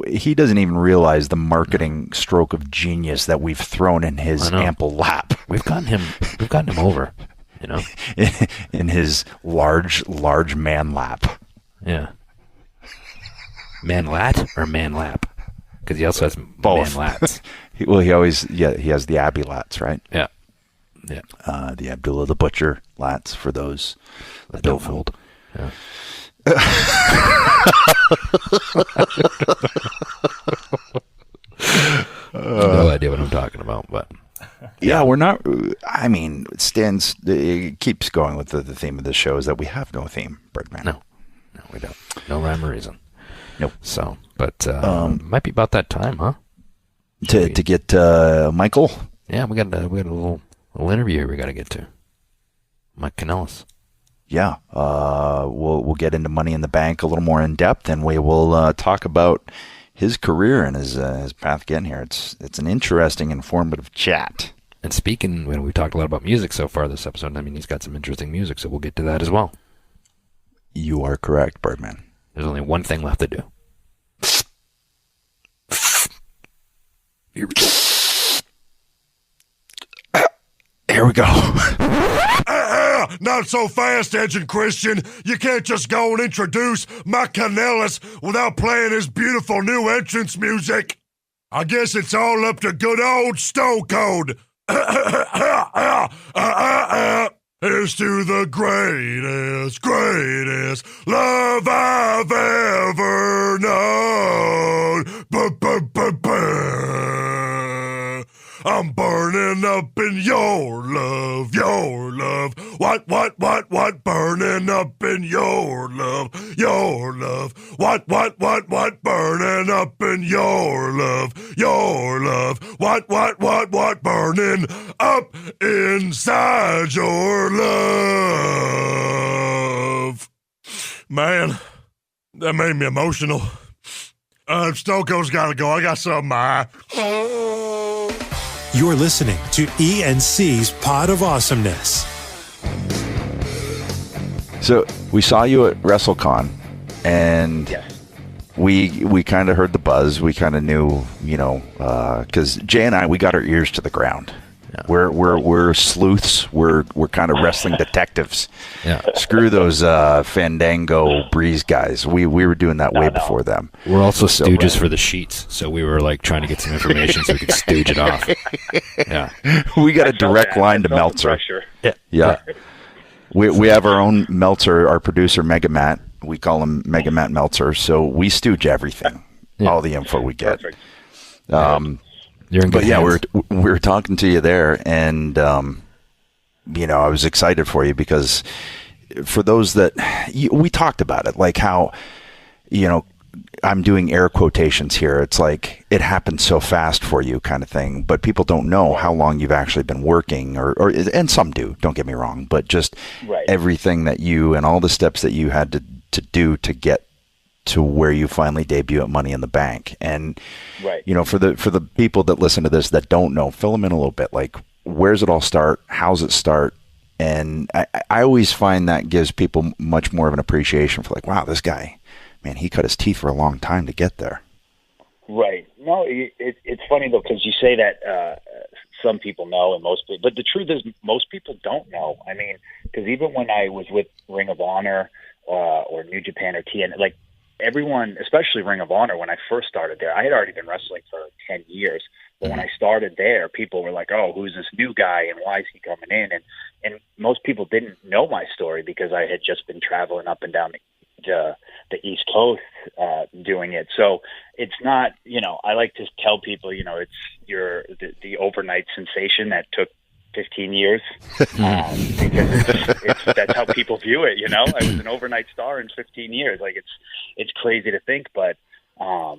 Speaker 2: He doesn't even realize the marketing stroke of genius that we've thrown in his ample lap.
Speaker 3: We've gotten him over, you know,
Speaker 2: in his large man lap.
Speaker 3: Yeah. Man lat or man lap? Because he also has
Speaker 2: Both.
Speaker 3: man lats.
Speaker 2: He has the Abbey lats, right?
Speaker 3: Yeah. Yeah.
Speaker 2: The Abdullah the Butcher lats, for those that don't fold.
Speaker 3: Yeah. No idea what I'm talking about, but
Speaker 2: yeah, we're not. I mean, it keeps going with the theme of the show is that we have no theme, Birdman.
Speaker 3: No, we don't. No rhyme or reason.
Speaker 2: Nope.
Speaker 3: So, but might be about that time, huh?
Speaker 2: To get Michael.
Speaker 3: Yeah, we got a little interview here we got to get to. Mike Kanellis.
Speaker 2: Yeah, we'll get into Money in the Bank a little more in depth, and we will talk about his career and his path getting here. It's an interesting, informative chat.
Speaker 3: And speaking, when we talked a lot about music so far this episode, I mean, he's got some interesting music, so we'll get to that as well.
Speaker 2: You are correct, Birdman.
Speaker 3: There's only one thing left to do.
Speaker 2: Here we go. Here we go.
Speaker 5: Not so fast, Edge and Christian. You can't just go and introduce Mike Kanellis without playing his beautiful new entrance music. I guess it's all up to good old Stone Cold. Here's to the greatest love I've ever known. I'm burning up in your love. What, burning up in your love. What, burning up in your love. What, burning up inside your love. Man, that made me emotional. Stone Cold's gotta go. I got something in my eye.
Speaker 6: You're listening to E&C's Pod of Awesomeness.
Speaker 2: So we saw you at WrestleCon, and we kind of heard the buzz. We kind of knew, because Jay and I, we got our ears to the ground. Yeah. We're sleuths. We're kind of wrestling detectives.
Speaker 3: Yeah.
Speaker 2: Screw those Fandango Breeze guys. We were doing that way before them.
Speaker 3: We're also stooges for the sheets, so we were like trying to get some information so we could stooge it off. Yeah.
Speaker 2: We got a direct line to Meltzer. Yeah. We have our own Meltzer, our producer Mega Matt. We call him Mega Matt Meltzer. So we stooge everything, all the info we get.
Speaker 5: Perfect.
Speaker 3: You're in good hands.
Speaker 2: We were talking to you there, and I was excited for you because for those that we talked about it, like how I'm doing air quotations here. It's like it happened so fast for you, kind of thing. But people don't know how long you've actually been working, and some do. Don't get me wrong, but just everything that you and all the steps that you had to do to get to where you finally debut at Money in the Bank. And for the people that listen to this that don't know, fill them in a little bit. Like, where's it all start? How's it start? And I always find that gives people much more of an appreciation for, like, wow, this guy, man, he cut his teeth for a long time to get there.
Speaker 7: Right. No, it's funny though, because you say that some people know and most people, but the truth is most people don't know. I mean, because even when I was with Ring of Honor or New Japan or TN, like, everyone, especially Ring of Honor, when I first started there, I had already been wrestling for 10 years. But when I started there, people were like, oh, who's this new guy and why is he coming in? And most people didn't know my story because I had just been traveling up and down the East Coast doing it. So it's not, I like to tell people, it's the overnight sensation that took 15 years because that's how people view it. I was an overnight star in 15 years. Like it's crazy to think, but I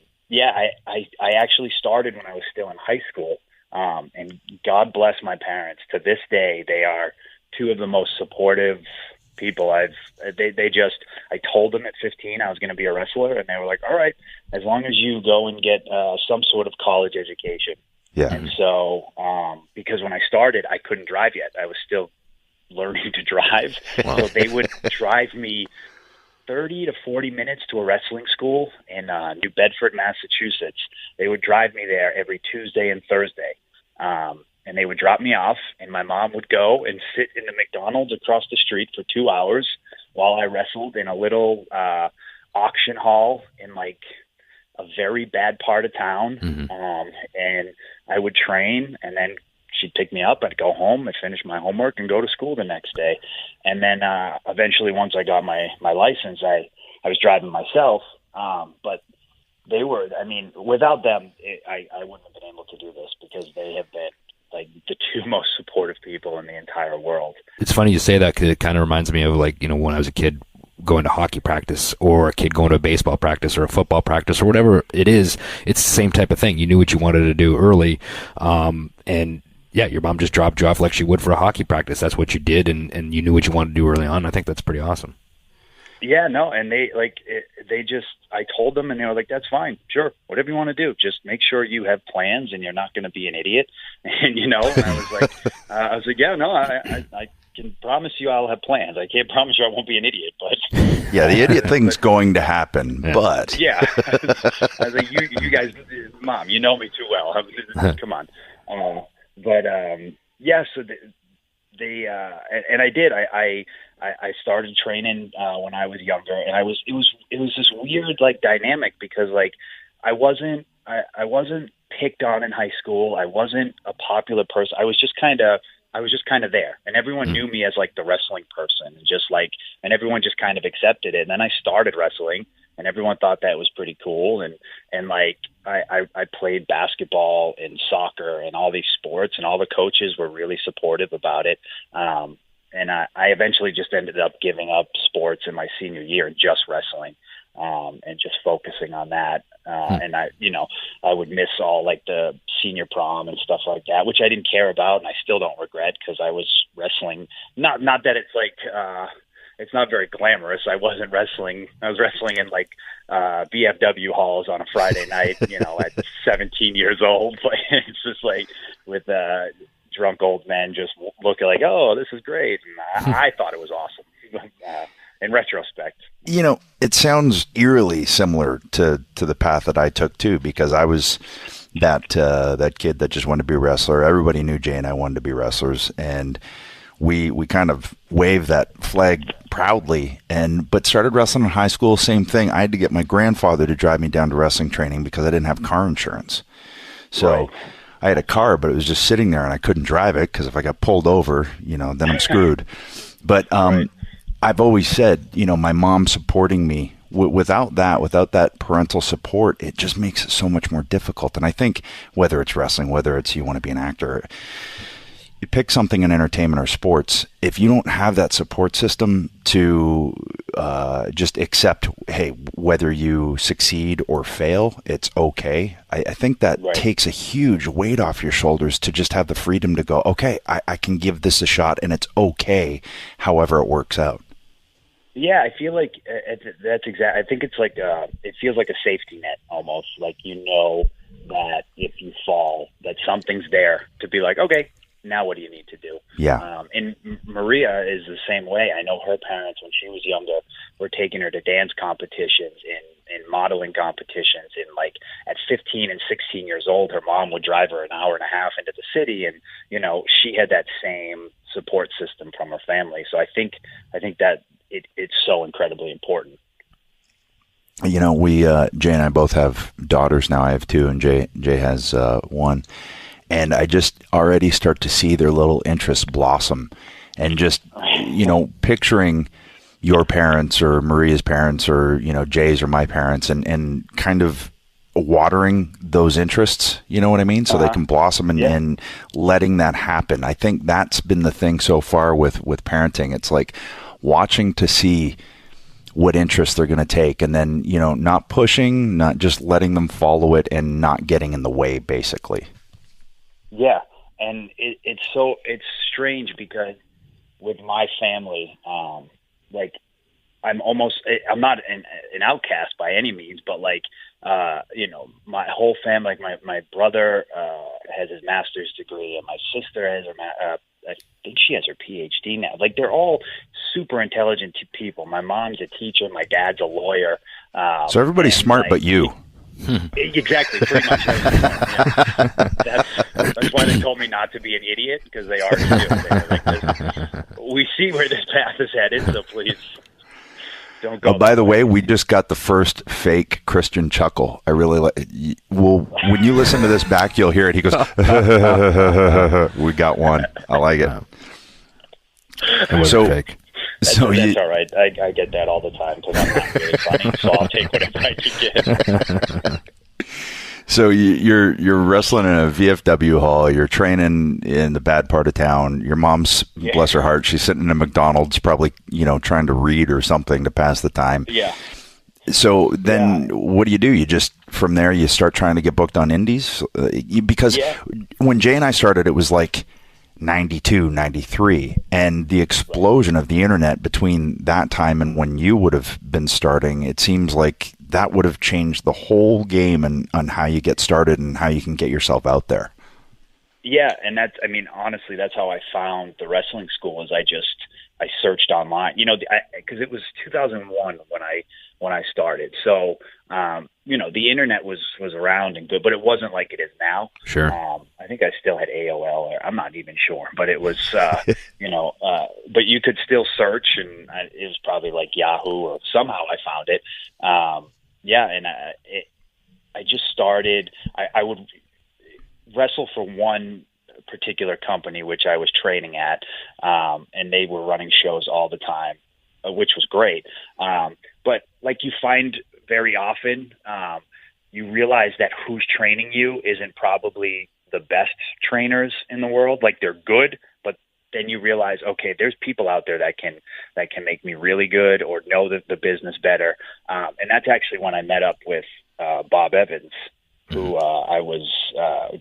Speaker 7: actually started when I was still in high school, and God bless my parents. To this day, they are two of the most supportive people I told them at 15 I was going to be a wrestler, and they were like, all right, as long as you go and get some sort of college education.
Speaker 2: Yeah.
Speaker 7: And so, because when I started, I couldn't drive yet. I was still learning to drive. Wow. So they would drive me 30 to 40 minutes to a wrestling school in New Bedford, Massachusetts. They would drive me there every Tuesday and Thursday. And they would drop me off, and my mom would go and sit in the McDonald's across the street for 2 hours while I wrestled in a little auction hall in like a very bad part of town. Mm-hmm. And I would train, and then she'd pick me up. I'd go home, I'd finish my homework, and go to school the next day. And then eventually, once I got my license, I was driving myself. But they were, without them, I wouldn't have been able to do this, because they have been like the two most supportive people in the entire world. It's
Speaker 3: funny you say that, because it kind of reminds me of when I was a kid going to hockey practice, or a kid going to a baseball practice or a football practice or whatever it is. It's the same type of thing. You knew what you wanted to do early. And yeah, your mom just dropped you off like she would for a hockey practice. That's what you did. And you knew what you wanted to do early on. I think that's pretty awesome.
Speaker 7: Yeah, no. And I told them, and they were like, that's fine. Sure. Whatever you want to do. Just make sure you have plans and you're not going to be an idiot. And, and I was like, yeah, no, I can promise you I'll have plans. I can't promise you I won't be an idiot, but
Speaker 2: yeah, the idiot thing's going to happen, but
Speaker 7: yeah. I was like, you guys, Mom, you know me too well. Come on. Yeah, so they and I did. I started training when I was younger, and it was this weird dynamic, because I wasn't picked on in high school. I wasn't a popular person. I was just kind of there, and everyone knew me as the wrestling person, and everyone just kind of accepted it. And then I started wrestling, and everyone thought that was pretty cool. And I played basketball and soccer and all these sports, and all the coaches were really supportive about it. And I eventually just ended up giving up sports in my senior year and just wrestling, and just focusing on that. And I would miss all the senior prom and stuff like that, which I didn't care about, and I still don't regret, because I was wrestling. Not that it's it's not very glamorous. I wasn't wrestling. I was wrestling in BFW halls on a Friday night, at 17 years old. It's just with drunk old men just looking oh, this is great. And I thought it was awesome. In retrospect,
Speaker 2: it sounds eerily similar to the path that I took too, because I was that kid that just wanted to be a wrestler. Everybody knew Jay and I wanted to be wrestlers, and we kind of waved that flag proudly, but started wrestling in high school. Same thing. I had to get my grandfather to drive me down to wrestling training because I didn't have car insurance. So right. I had a car, but it was just sitting there, and I couldn't drive it, because if I got pulled over, then I'm screwed. But right. I've always said, my mom supporting me, without that parental support, it just makes it so much more difficult. And I think whether it's wrestling, whether it's you want to be an actor, you pick something in entertainment or sports, if you don't have that support system to just accept, hey, whether you succeed or fail, it's okay. I think that right. takes a huge weight off your shoulders to just have the freedom to go, okay, I can give this a shot, and it's okay however it works out.
Speaker 7: Yeah, I feel like that's exactly. I think it's it feels like a safety net almost. That if you fall, that something's there to be okay, now what do you need to do?
Speaker 2: Yeah.
Speaker 7: And Maria is the same way. I know her parents, when she was younger, were taking her to dance competitions and modeling competitions. And at 15 and 16 years old, her mom would drive her an hour and a half into the city, and she had that same support system from her family. So I think that it's so incredibly important.
Speaker 2: We Jay and I both have daughters now. I have two, and Jay has one. And I just already start to see their little interests blossom, and just, picturing, your parents or Maria's parents or, Jay's or my parents, and kind of watering those interests, you know what I mean? So they can blossom and letting that happen. I think that's been the thing so far with parenting. It's like watching to see what interest they're going to take, and then, not pushing, not just letting them follow it and not getting in the way, basically.
Speaker 7: Yeah. And it's strange because with my family, I'm not an outcast by any means, but my whole family, like my brother has his master's degree, and my sister has I think she has her PhD now. Like, they're all super intelligent people. My mom's a teacher, my dad's a lawyer.
Speaker 2: So everybody's smart, but you.
Speaker 7: Exactly, pretty much. Yeah. That's why they told me not to be an idiot, because they already do. They're like, we see where this path is headed, so please don't go.
Speaker 2: Oh, by the way, we just got the first fake Christian chuckle. I really like. Well, when you listen to this back, you'll hear it. He goes, "We got one." I like it.
Speaker 3: It wasn't fake.
Speaker 7: That's all right. I get that all the time because I'm not really funny, so I'll take whatever I can get.
Speaker 2: So you're wrestling in a VFW hall. You're training in the bad part of town. Your mom's, bless her heart, she's sitting in a McDonald's, probably trying to read or something to pass the time.
Speaker 7: Yeah.
Speaker 2: So then, what do? You just from there you start trying to get booked on indies because when Jay and I started, it was like 92, 93, and the explosion of the internet between that time and when you would have been starting, it seems like that would have changed the whole game on how you get started and how you can get yourself out there.
Speaker 7: Yeah, and honestly, that's how I found the wrestling school. Is I searched online, because it was 2001 when I started. So, the internet was around and good, but it wasn't like it is now.
Speaker 3: Sure.
Speaker 7: I think I still had AOL, or I'm not even sure, but it was, but you could still search, and it was probably like Yahoo, or somehow I found it. I just started. I would wrestle for one particular company, which I was training at, and they were running shows all the time, which was great. But like you find very often, you realize that who's training you isn't probably the best trainers in the world. Like, they're good, but then you realize, okay, there's people out there that can make me really good or know the business better. And that's actually when I met up with Bob Evans, who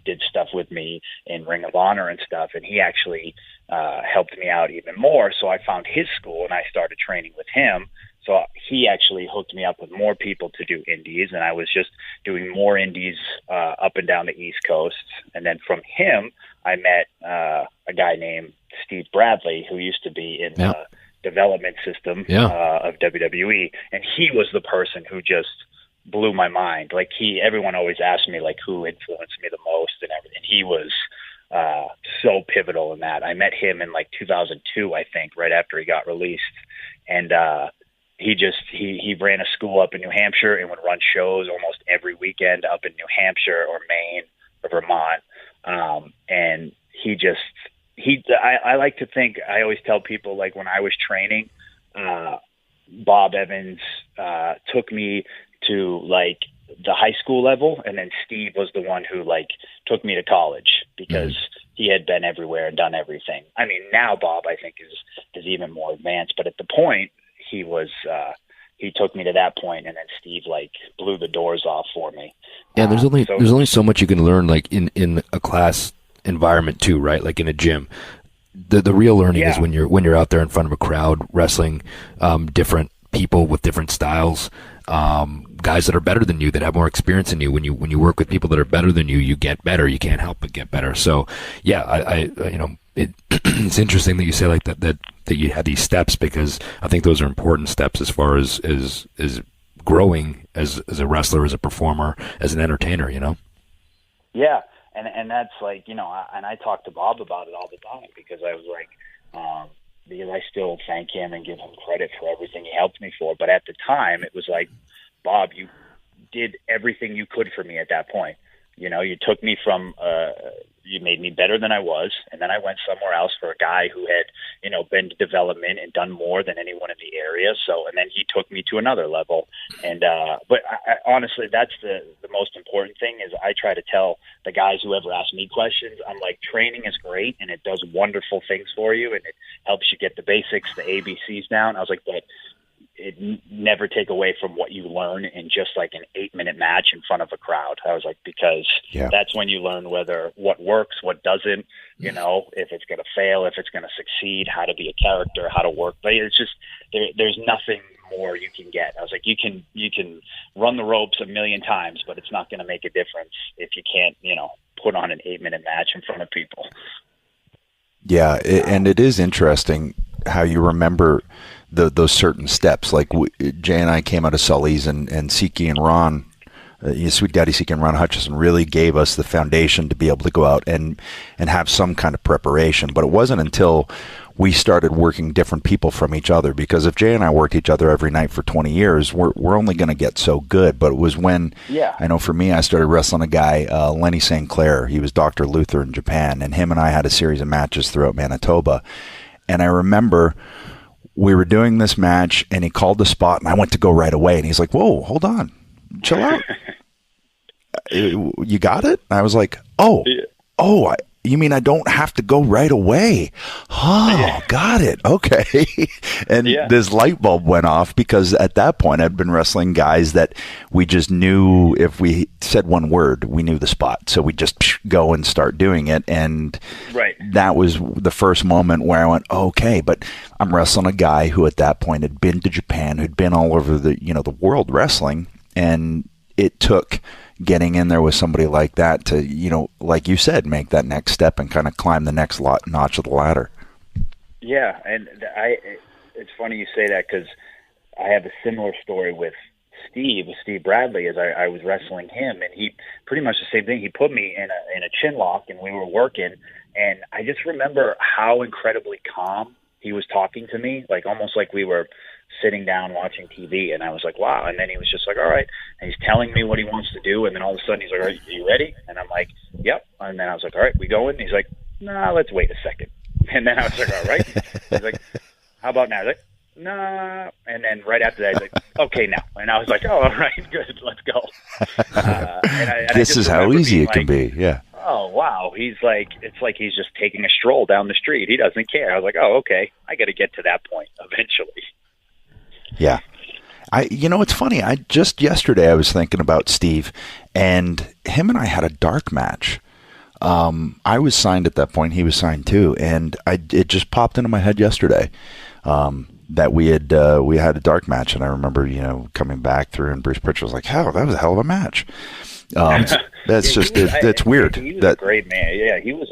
Speaker 7: did stuff with me in Ring of Honor and stuff, and he actually helped me out even more. So I found his school, and I started training with him. So he actually hooked me up with more people to do indies, and I was just doing more indies up and down the East Coast. And then from him, I met a guy named Steve Bradley, who used to be in the development system of WWE, and he was the person who just blew my mind. Like, everyone always asked me like who influenced me the most and everything. He was so pivotal in that. I met him in like 2002, I think, right after he got released, and he ran a school up in New Hampshire and would run shows almost every weekend up in New Hampshire or Maine or Vermont. And I like to think, I always tell people, like, when I was training, Bob Evans took me to like the high school level, and then Steve was the one who like took me to college because he had been everywhere and done everything. I mean, now Bob, I think, is even more advanced, but at the point he was, he took me to that point, and then Steve like blew the doors off for me.
Speaker 3: Yeah, there's only so much you can learn, like in a class environment too, right? Like in a gym. The real learning is when you're out there in front of a crowd wrestling different people with different styles, guys that are better than you, that have more experience than you. When you work with people that are better than you, you get better. You can't help but get better. So yeah, it's interesting that you say like that you had these steps, because I think those are important steps as far as growing as a wrestler, as a performer, as an entertainer.
Speaker 7: Yeah. And that's like, and I talk to Bob about it all the time, because I was like, because I still thank him and give him credit for everything he helped me for. But at the time, it was like, Bob, you did everything you could for me at that point. You took me from you made me better than I was. And then I went somewhere else for a guy who had, been to development and done more than anyone in the area. So, and then he took me to another level. And, but I, honestly, that's the most important thing is I try to tell the guys who ever ask me questions, I'm like, training is great and it does wonderful things for you and it helps you get the basics, the ABCs down. I was like, but it never take away from what you learn in just like an 8-minute match in front of a crowd. I was like, because that's when you learn what works, what doesn't, if it's going to fail, if it's going to succeed, how to be a character, how to work. But it's just, there's nothing more you can get. I was like, you can run the ropes a million times, but it's not going to make a difference if you can't, put on an 8-minute match in front of people.
Speaker 2: Yeah. And it is interesting how you remember those certain steps. Like Jay and I came out of Sully's and Siki and Ron, Sweet Daddy Siki and Ron Hutchison really gave us the foundation to be able to go out and have some kind of preparation. But it wasn't until we started working different people from each other, because if Jay and I worked each other every night for 20 years, we're only going to get so good. But it was when, I know for me, I started wrestling a guy, Lenny St. Clair. He was Dr. Luther in Japan, and him and I had a series of matches throughout Manitoba. And I remember we were doing this match, and he called the spot, and I went to go right away. And he's like, whoa, hold on. Chill out. You got it? And I was like, you mean I don't have to go right away? Oh, got it. Okay. And this light bulb went off, because at that point I'd been wrestling guys that we just knew if we said one word, we knew the spot. So we just go and start doing it. And that was the first moment where I went, okay, but I'm wrestling a guy who at that point had been to Japan, who'd been all over the world wrestling. And it took getting in there with somebody like that to, like you said, make that next step and kind of climb the next notch of the ladder. Yeah,
Speaker 7: and it's funny you say that, because I have a similar story with Steve Bradley. As I was wrestling him, and he pretty much the same thing. He put me in a chin lock, and we were working, and I just remember how incredibly calm he was talking to me, like almost like we were sitting down watching TV, and I was like, wow. And then he was just like, all right. And he's telling me what he wants to do. And then all of a sudden he's like, are you ready? And I'm like, yep. And then I was like, all right, we going? And he's like, nah, let's wait a second. And then I was like, all right. He's like, how about now? I was like, nah. And then right after that, he's like, okay, now. And I was like, oh, all right, good. Let's go.
Speaker 2: This is how easy it can be. Yeah.
Speaker 7: Oh, wow. It's like he's just taking a stroll down the street. He doesn't care. I was like, oh, okay. I got to get to that point eventually.
Speaker 2: Yeah. It's funny. Just yesterday I was thinking about Steve, and him and I had a dark match. I was signed at that point. He was signed too. And it just popped into my head yesterday, that we had a dark match. And I remember, coming back through, and Bruce Pritchard was like, that was a hell of a match. That's it's weird.
Speaker 7: He was a great man. Yeah, he was.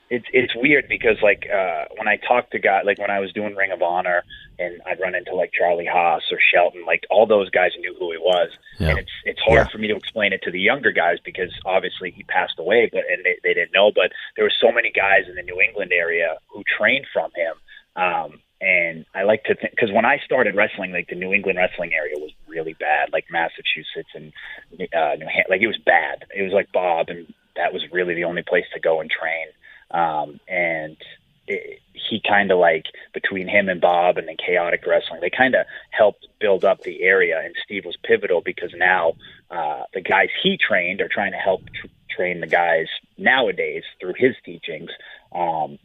Speaker 7: It's weird because when I talk to guys, like when I was doing Ring of Honor, and I'd run into like Charlie Haas or Shelton, like all those guys knew who he was. And it's hard for me to explain it to the younger guys, because obviously he passed away, and they didn't know. But there were so many guys in the New England area who trained from him. And I like to think, because when I started wrestling, like the New England wrestling area was really bad, like Massachusetts and New Hampshire. Like it was bad. It was like Bob, and that was really the only place to go and train. He kind of like, between him and Bob and the Chaotic Wrestling, they kind of helped build up the area. And Steve was pivotal, because now the guys he trained are trying to help train the guys nowadays through his teachings. I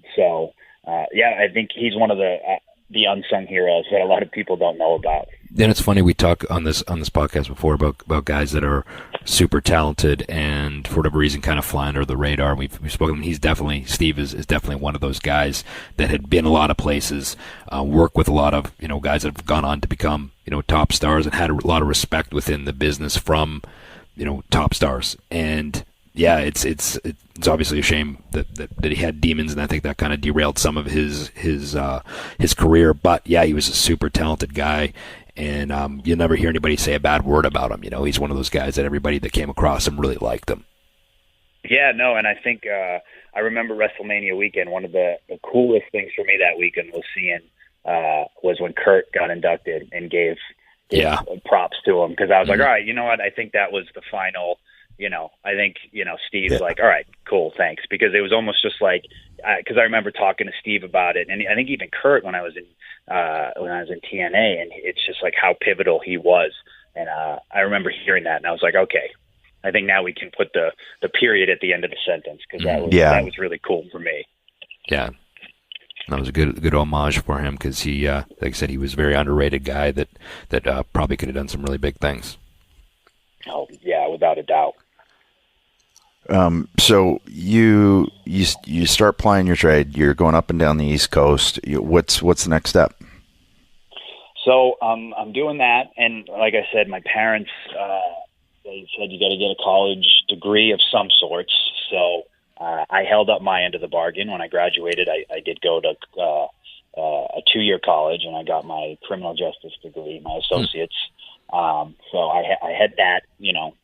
Speaker 7: think he's one of the unsung heroes that a lot of people don't know about.
Speaker 3: Then it's funny, we talk on this podcast before about guys that are super talented and for whatever reason kind of fly under the radar. We've spoken. Steve is definitely one of those guys that had been a lot of places, worked with a lot of guys that have gone on to become top stars, and had a lot of respect within the business from top stars. And yeah, it's obviously a shame that he had demons, and I think that kind of derailed some of his career. But yeah, he was a super talented guy, and you'll never hear anybody say a bad word about him. He's one of those guys that everybody that came across him really liked him.
Speaker 7: Yeah, no, and I think I remember WrestleMania weekend. One of the coolest things for me that weekend was when Kurt got inducted and gave props to him, because I was like, all right, you know what? I think that was the final I think, Steve's like, all right, cool, thanks. Because it was almost just like, because I remember talking to Steve about it, and I think even Kurt when I was in TNA, and it's just like how pivotal he was. And I remember hearing that, and I was like, okay, I think now we can put the period at the end of the sentence, because that was really cool for me.
Speaker 3: Yeah. That was a good homage for him, because he, like I said, he was a very underrated guy that probably could have done some really big things.
Speaker 7: Oh, yeah, without a doubt.
Speaker 2: So you start plying your trade. You're going up and down the East Coast. What's the next step?
Speaker 7: So I'm doing that, and like I said, my parents they said you got to get a college degree of some sorts. So I held up my end of the bargain. When I graduated, I did go to a 2-year college, and I got my criminal justice degree, my associates. So I had that,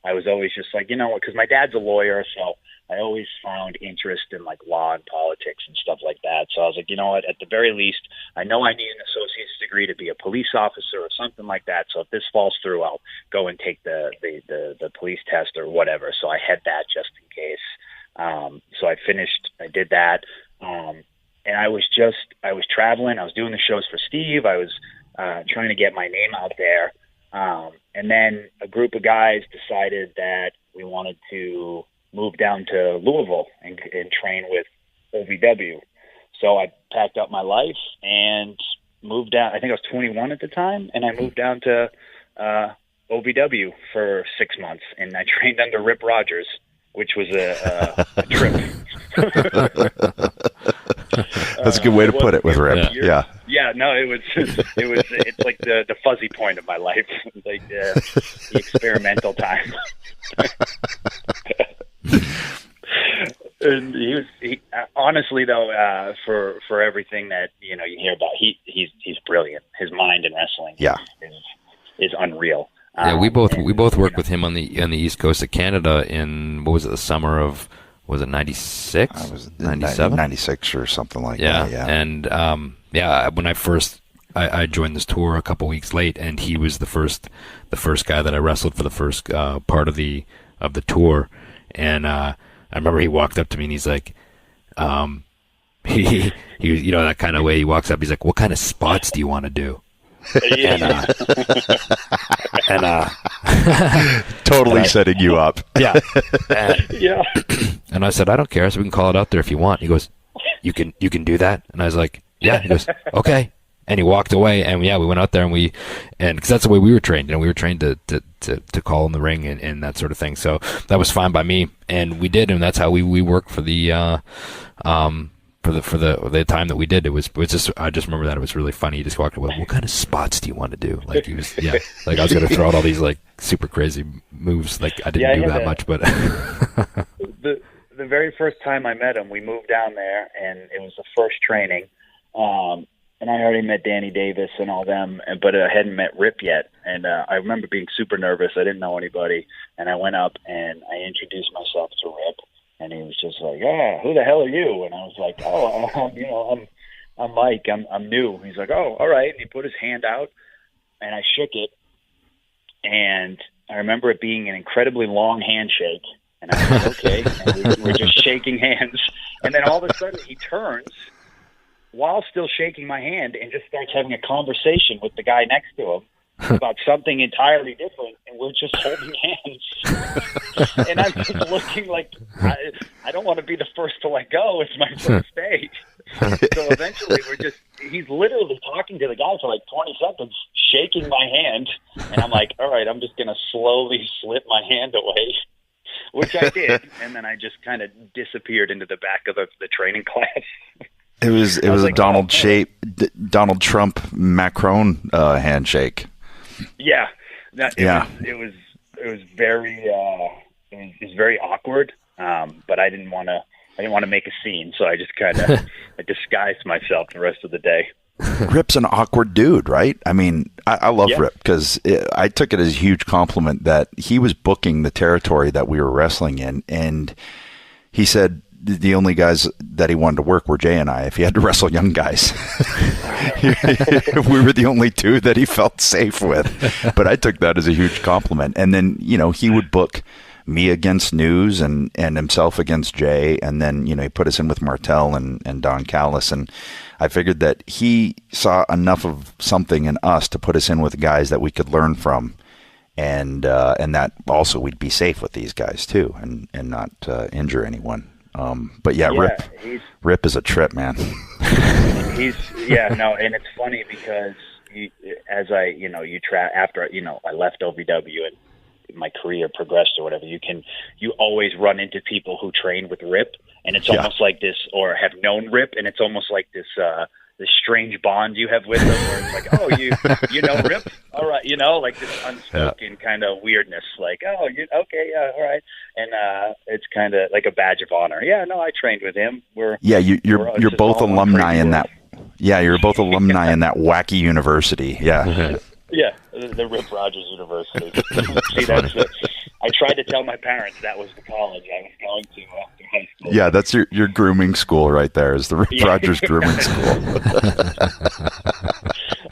Speaker 7: I was always just like, because my dad's a lawyer, so I always found interest in like law and politics and stuff like that. So I was like, what, at the very least, I know I need an associate's degree to be a police officer or something like that. So if this falls through, I'll go and take the police test or whatever. So I had that just in case. So I did that. And I was traveling, I was doing the shows for Steve. I was trying to get my name out there. And then a group of guys decided that we wanted to move down to Louisville and train with OVW. So I packed up my life and moved down. I think I was 21 at the time, and I moved down to OVW for 6 months, and I trained under Rip Rogers, which was a trip.
Speaker 2: That's a good way to put it with Rip. Yeah.
Speaker 7: Yeah, no, it's like the fuzzy point of my life, like the experimental time. And he honestly though, for everything that you hear about, he's brilliant. His mind in wrestling, is unreal.
Speaker 3: Yeah, we both worked with him on the East Coast of Canada in, what was it, the summer of, was it 96? 97?
Speaker 2: 96 or something like that. Yeah.
Speaker 3: And when I joined this tour a couple weeks late, and he was the first guy that I wrestled for the first part of the tour. And I remember he walked up to me and he's like, he that kind of way he walks up, he's like, "What kind of spots do you want to do?"
Speaker 2: Totally setting you up.
Speaker 3: Yeah. And I said, "I don't care, so we can call it out there if you want." He goes, you can do that?" And I was like, "Yeah." He goes, "Okay." And he walked away, and we went out there, and because that's the way we were trained. We were trained to call in the ring and that sort of thing. So that was fine by me, and we did, and that's how we worked for the for the time that we did. It was just, I just remember that it was really funny. He just walked away, "What kind of spots do you want to do?" Like he was, like I was going to throw out all these like super crazy moves. Like I didn't do that much, but
Speaker 7: the very first time I met him, we moved down there, and it was the first training. And I already met Danny Davis and all them, but I hadn't met Rip yet. And I remember being super nervous. I didn't know anybody. And I went up and I introduced myself to Rip. And he was just like, "Who the hell are you?" And I was like, I'm Mike. I'm new. He's like, "Oh, all right." And he put his hand out, and I shook it. And I remember it being an incredibly long handshake. And I was like, "Okay." And we're just shaking hands. And then all of a sudden he turns, while still shaking my hand, and just starts having a conversation with the guy next to him about something entirely different, and we're just holding hands. And I'm just looking like, I don't want to be the first to let go. It's my first day. So eventually he's literally talking to the guy for like 20 seconds, shaking my hand, and I'm like, all right, I'm just going to slowly slip my hand away, which I did, and then I just kind of disappeared into the back of the training class.
Speaker 2: It was a like, Donald Trump Macron handshake.
Speaker 7: Yeah, it was very awkward. But I didn't want to make a scene, so I just kind of I disguised myself the rest of the day.
Speaker 2: Rip's an awkward dude, right? I mean, I love Rip because I took it as a huge compliment that he was booking the territory that we were wrestling in, and he said the only guys that he wanted to work were Jay and I. If he had to wrestle young guys, we were the only two that he felt safe with. But I took that as a huge compliment. And then, he would book me against News and himself against Jay, and then he put us in with Martel and Don Callis, and I figured that he saw enough of something in us to put us in with guys that we could learn from, and that also we'd be safe with these guys too, and not injure anyone. But yeah, Rip is a trip, man.
Speaker 7: And it's funny because after I left OVW and my career progressed or whatever, you always run into people who train with Rip, and it's almost like this, or have known Rip, and it's almost like this strange bond you have with him, where it's like, oh, you know Rip, all right, like this unspoken kind of weirdness, like, oh, okay, yeah, all right, and it's kind of like a badge of honor. Yeah, no, I trained with him.
Speaker 2: You're both alumni in that. Yeah, you're both alumni in that wacky university. Yeah.
Speaker 7: Yeah, the Rip Rogers University. See, I tried to tell my parents that was the college I was going to after high school.
Speaker 2: Yeah, that's your grooming school right there, is the Rip Rogers grooming school.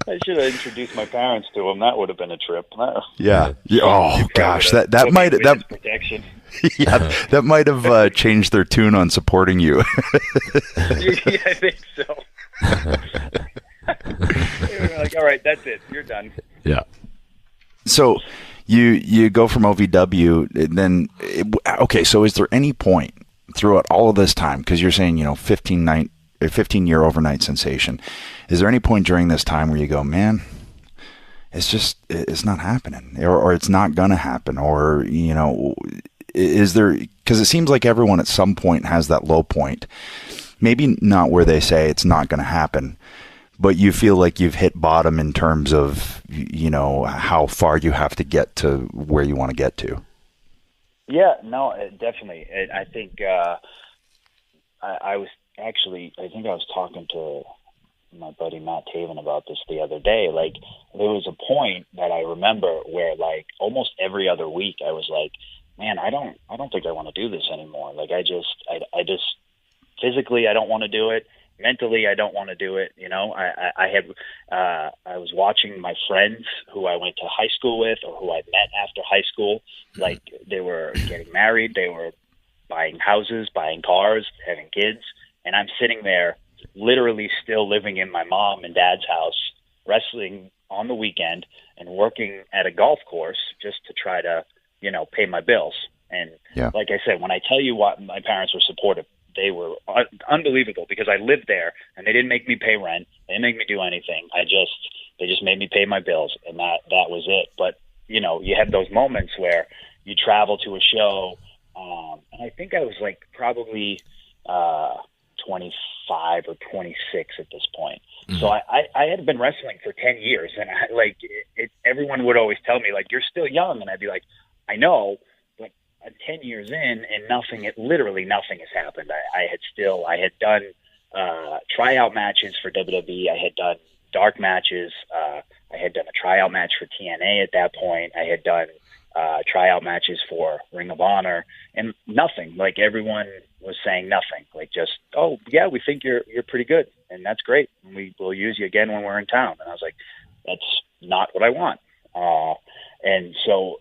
Speaker 7: I should have introduced my parents to him. That would have been a trip.
Speaker 2: Yeah. Oh gosh, that might
Speaker 7: protection.
Speaker 2: Yeah, that might have changed their tune on supporting you.
Speaker 7: Yeah, I think so. They were like, all right, that's it. You're done.
Speaker 3: Yeah.
Speaker 2: So you go from OVW, then okay. So is there any point throughout all of this time, because you're saying 15-year overnight sensation? Is there any point during this time where you go, man, it's not happening, or it's not gonna happen, or is there? Because it seems like everyone at some point has that low point. Maybe not where they say it's not going to happen, but you feel like you've hit bottom in terms of, how far you have to get to where you want to get to.
Speaker 7: Yeah, no, definitely. I think I was talking to my buddy Matt Taven about this the other day. Like, there was a point that I remember where, like, almost every other week I was like, man, I don't think I want to do this anymore. Like, I just physically, I don't want to do it. Mentally, I don't want to do it. I was watching my friends who I went to high school with, or who I met after high school. Like, they were getting married, they were buying houses, buying cars, having kids, and I'm sitting there, literally still living in my mom and dad's house, wrestling on the weekend, and working at a golf course just to try to, pay my bills. And like I said, when I tell you what, my parents were supportive. They were unbelievable, because I lived there and they didn't make me pay rent. They didn't make me do anything. They just made me pay my bills, and that was it. But, you have those moments where you travel to a show. And I think I was like probably 25 or 26 at this point. Mm-hmm. So I had been wrestling for 10 years, and everyone would always tell me, like, you're still young. And I'd be like, I know. 10 years in, and literally nothing has happened. I had done tryout matches for WWE. I had done dark matches. I had done a tryout match for TNA at that point. I had done tryout matches for Ring of Honor, and nothing. Like, everyone was saying nothing. Like, just, oh yeah, we think you're pretty good, and that's great. And we'll use you again when we're in town. And I was like, that's not what I want. And so,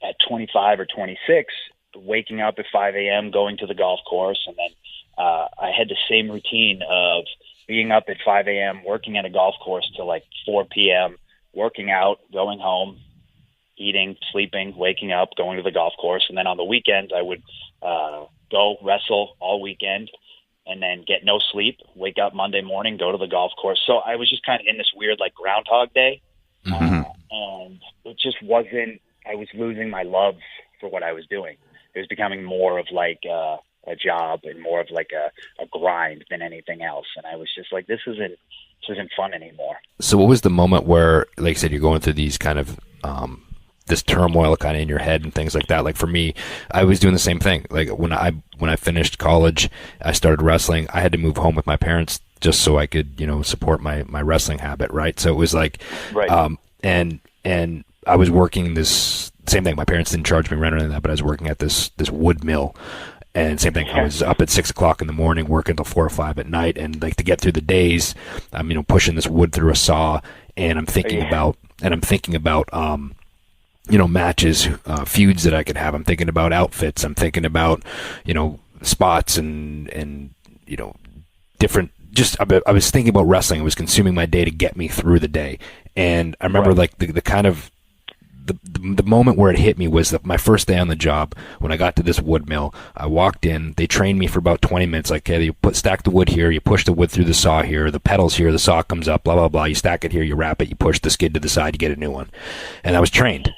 Speaker 7: at 25 or 26, waking up at 5 a.m., going to the golf course, and then I had the same routine of being up at 5 a.m., working at a golf course till like 4 p.m., working out, going home, eating, sleeping, waking up, going to the golf course. And then on the weekends, I would go wrestle all weekend, and then get no sleep, wake up Monday morning, go to the golf course. So I was just kind of in this weird, like, Groundhog Day.
Speaker 2: Mm-hmm.
Speaker 7: And it just wasn't, I was losing my love for what I was doing. It was becoming more of like a job and more of like a grind than anything else. And I was just like, this isn't fun anymore.
Speaker 3: So what was the moment where, like I said, you're going through these kind of, this turmoil kind of in your head and things like that? Like, for me, I was doing the same thing. Like, when I finished college, I started wrestling. I had to move home with my parents just so I could, support my wrestling habit. Right. So it was like,
Speaker 7: right.
Speaker 3: And I was working this same thing. My parents didn't charge me rent or anything like that, but I was working at this wood mill, and same thing. I was up at 6 o'clock in the morning, working till 4 or 5 at night. And like, to get through the days, I'm, pushing this wood through a saw, and I'm thinking about, matches, feuds that I could have. I'm thinking about outfits. I'm thinking about, spots and different. Just I was thinking about wrestling. It was consuming my day to get me through the day. And I remember like the kind of the moment where it hit me was my first day on the job. When I got to this wood mill, I walked in. They trained me for about 20 minutes. Like, hey, you stack the wood here, you push the wood through the saw here, the pedals here, the saw comes up, blah blah blah. You stack it here, you wrap it, you push the skid to the side, you get a new one. And I was trained,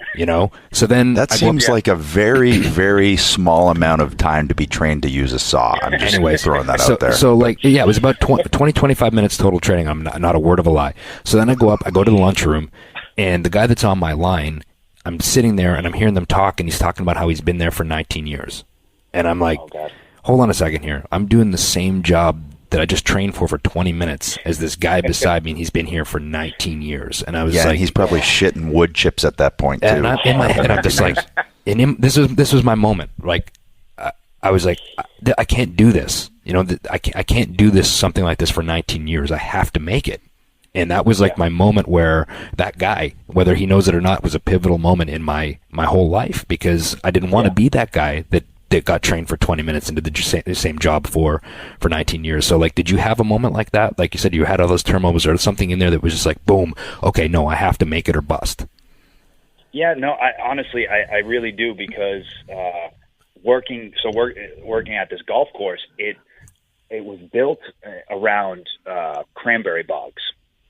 Speaker 3: So then
Speaker 2: that seems like a very very small amount of time to be trained to use a saw. I'm just throwing that out there.
Speaker 3: So it was about 25 minutes total training. I'm not a word of a lie. So then I go to the lunchroom, and the guy that's on my line, I'm sitting there and I'm hearing them talk, and he's talking about how he's been there for 19 years. And I'm like, hold on a second here. I'm doing the same job that I just trained for 20 minutes as this guy beside me, and he's been here for 19 years. And I was like,
Speaker 2: he's probably shitting wood chips at that point too.
Speaker 3: And in my head, I'm just like, this was my moment. Like, I was like, I can't do this. I can't do this, something like this for 19 years. I have to make it. And that was like my moment where that guy, whether he knows it or not, was a pivotal moment in my whole life, because I didn't want to be that guy that got trained for 20 minutes and did the same job for 19 years. So, like, did you have a moment like that? Like you said, you had all those turmoils, or something in there that was just like, boom, okay, no, I have to make it or bust.
Speaker 7: Yeah, no, I really do, because working at this golf course, it was built around cranberry bogs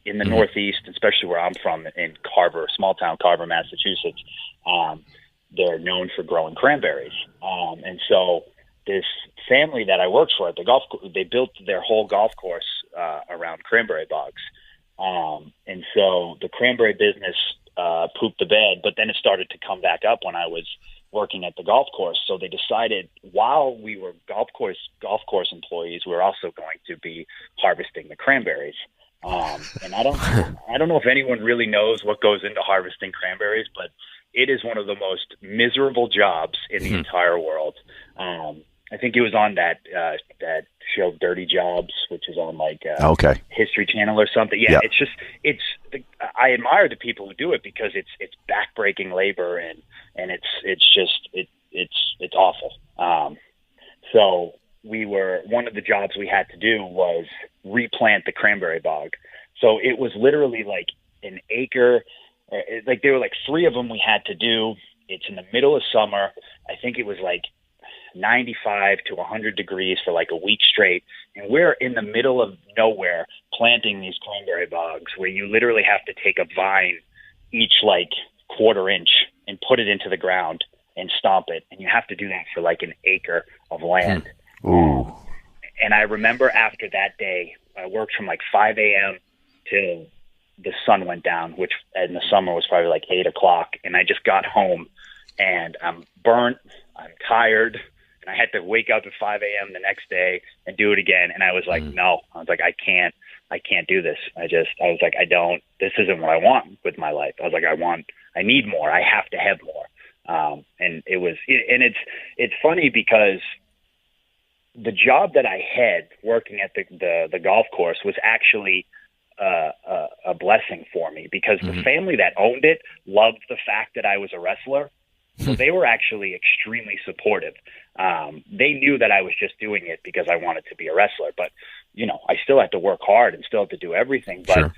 Speaker 7: in the Northeast, especially where I'm from, in Carver, small town Carver, Massachusetts. They're known for growing cranberries. And so this family that I worked for at the golf, they built their whole golf course around cranberry bogs. And so the cranberry business pooped the bed, but then it started to come back up when I was working at the golf course. So they decided, while we were golf course employees, we were also going to be harvesting the cranberries. And I don't know if anyone really knows what goes into harvesting cranberries, but it is one of the most miserable jobs in the entire world. I think it was on that show Dirty Jobs, which is on like History Channel or something. Yeah, it's I admire the people who do it, because it's backbreaking labor, and it's awful. So one of the jobs we had to do was replant the cranberry bog. So it was literally like an acre. Like, there were like 3 of them we had to do. It's in the middle of summer. I think it was like 95 to 100 degrees for like a week straight. And we're in the middle of nowhere planting these cranberry bogs, where you literally have to take a vine each like quarter inch and put it into the ground and stomp it. And you have to do that for like an acre of land.
Speaker 2: Ooh.
Speaker 7: And I remember after that day, I worked from like 5 a.m. till the sun went down, which in the summer was probably like 8 o'clock. And I just got home, and I'm burnt, I'm tired, and I had to wake up at 5 a.m. the next day and do it again. And I was like, no, I was like, I can't do this. I was like, this isn't what I want with my life. I was like, I need more. I have to have more. And it's funny, because the job that I had working at the golf course was actually a blessing for me, because the family that owned it loved the fact that I was a wrestler. So they were actually extremely supportive. They knew that I was just doing it because I wanted to be a wrestler, but I still had to work hard and still had to do everything. But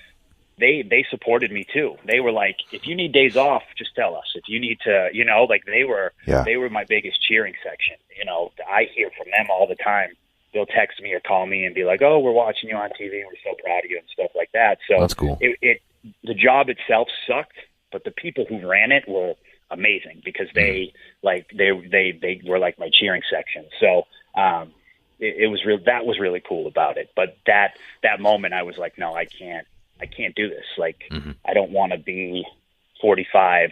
Speaker 7: they supported me too. They were like, if you need days off, just tell us. If you need to, like they were my biggest cheering section. I hear from them all the time. They'll text me or call me and be like, "Oh, we're watching you on TV. We're so proud of you," and stuff like that. So
Speaker 3: that's cool.
Speaker 7: The job itself sucked, but the people who ran it were amazing, because they were like my cheering section. So it was real. That was really cool about it. But that moment, I was like, no, I can't do this. Like, I don't want to be 45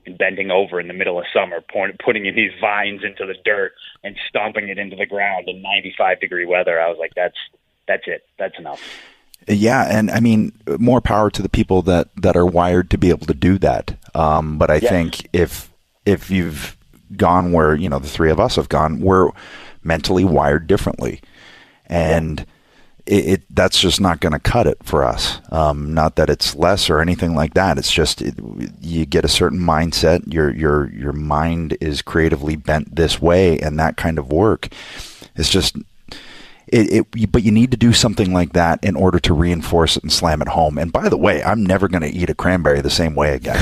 Speaker 7: and bending over in the middle of summer, putting in these vines into the dirt and stomping it into the ground in 95-degree weather. I was like, that's it. That's enough.
Speaker 2: Yeah, and I mean, more power to the people that are wired to be able to do that. But I think if you've gone where, the 3 of us have gone, we're mentally wired differently. And that's just not going to cut it for us. Not that it's less or anything like that. It's just you get a certain mindset. Your mind is creatively bent this way, and that kind of work. It's just but you need to do something like that in order to reinforce it and slam it home. And by the way, I'm never going to eat a cranberry the same way again.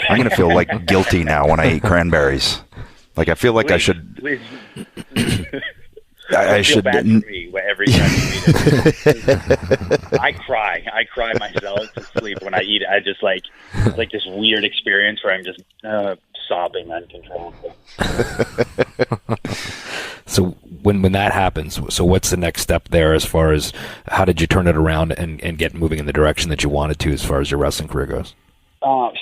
Speaker 2: I'm going to feel like guilty now when I eat cranberries. Like I feel like I should. I
Speaker 7: feel
Speaker 2: should.
Speaker 7: Bad for me every time you eat it. I cry myself to sleep when I eat it. I just it's like this weird experience where I'm just sobbing uncontrollably.
Speaker 3: So when that happens, so what's the next step there as far as how did you turn it around and get moving in the direction that you wanted to as far as your wrestling career goes?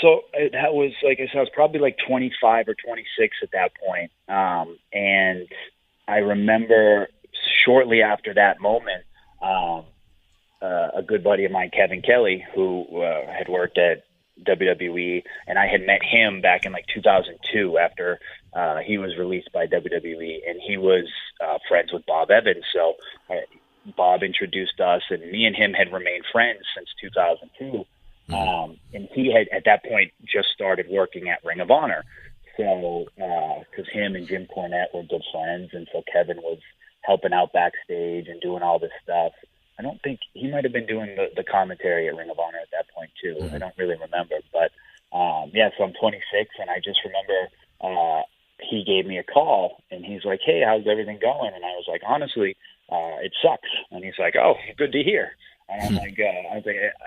Speaker 7: So that was, like I said, I was probably like 25 or 26 at that point. And I remember shortly after that moment, a good buddy of mine, Kevin Kelly, who had worked at WWE, and I had met him back in like 2002 after he was released by WWE, and he was friends with Bob Evans. So Bob introduced us, and me and him had remained friends since 2002. And he had at that point just started working at Ring of Honor. So, because him and Jim Cornette were good friends, and so Kevin was helping out backstage and doing all this stuff. I don't think he might have been doing the commentary at Ring of Honor at that point too. I don't really remember, but so I'm 26, and I just remember he gave me a call, and he's like, "Hey, how's everything going?" And I was like, "Honestly, it sucks." And he's like, "Oh, good to hear." And I'm like,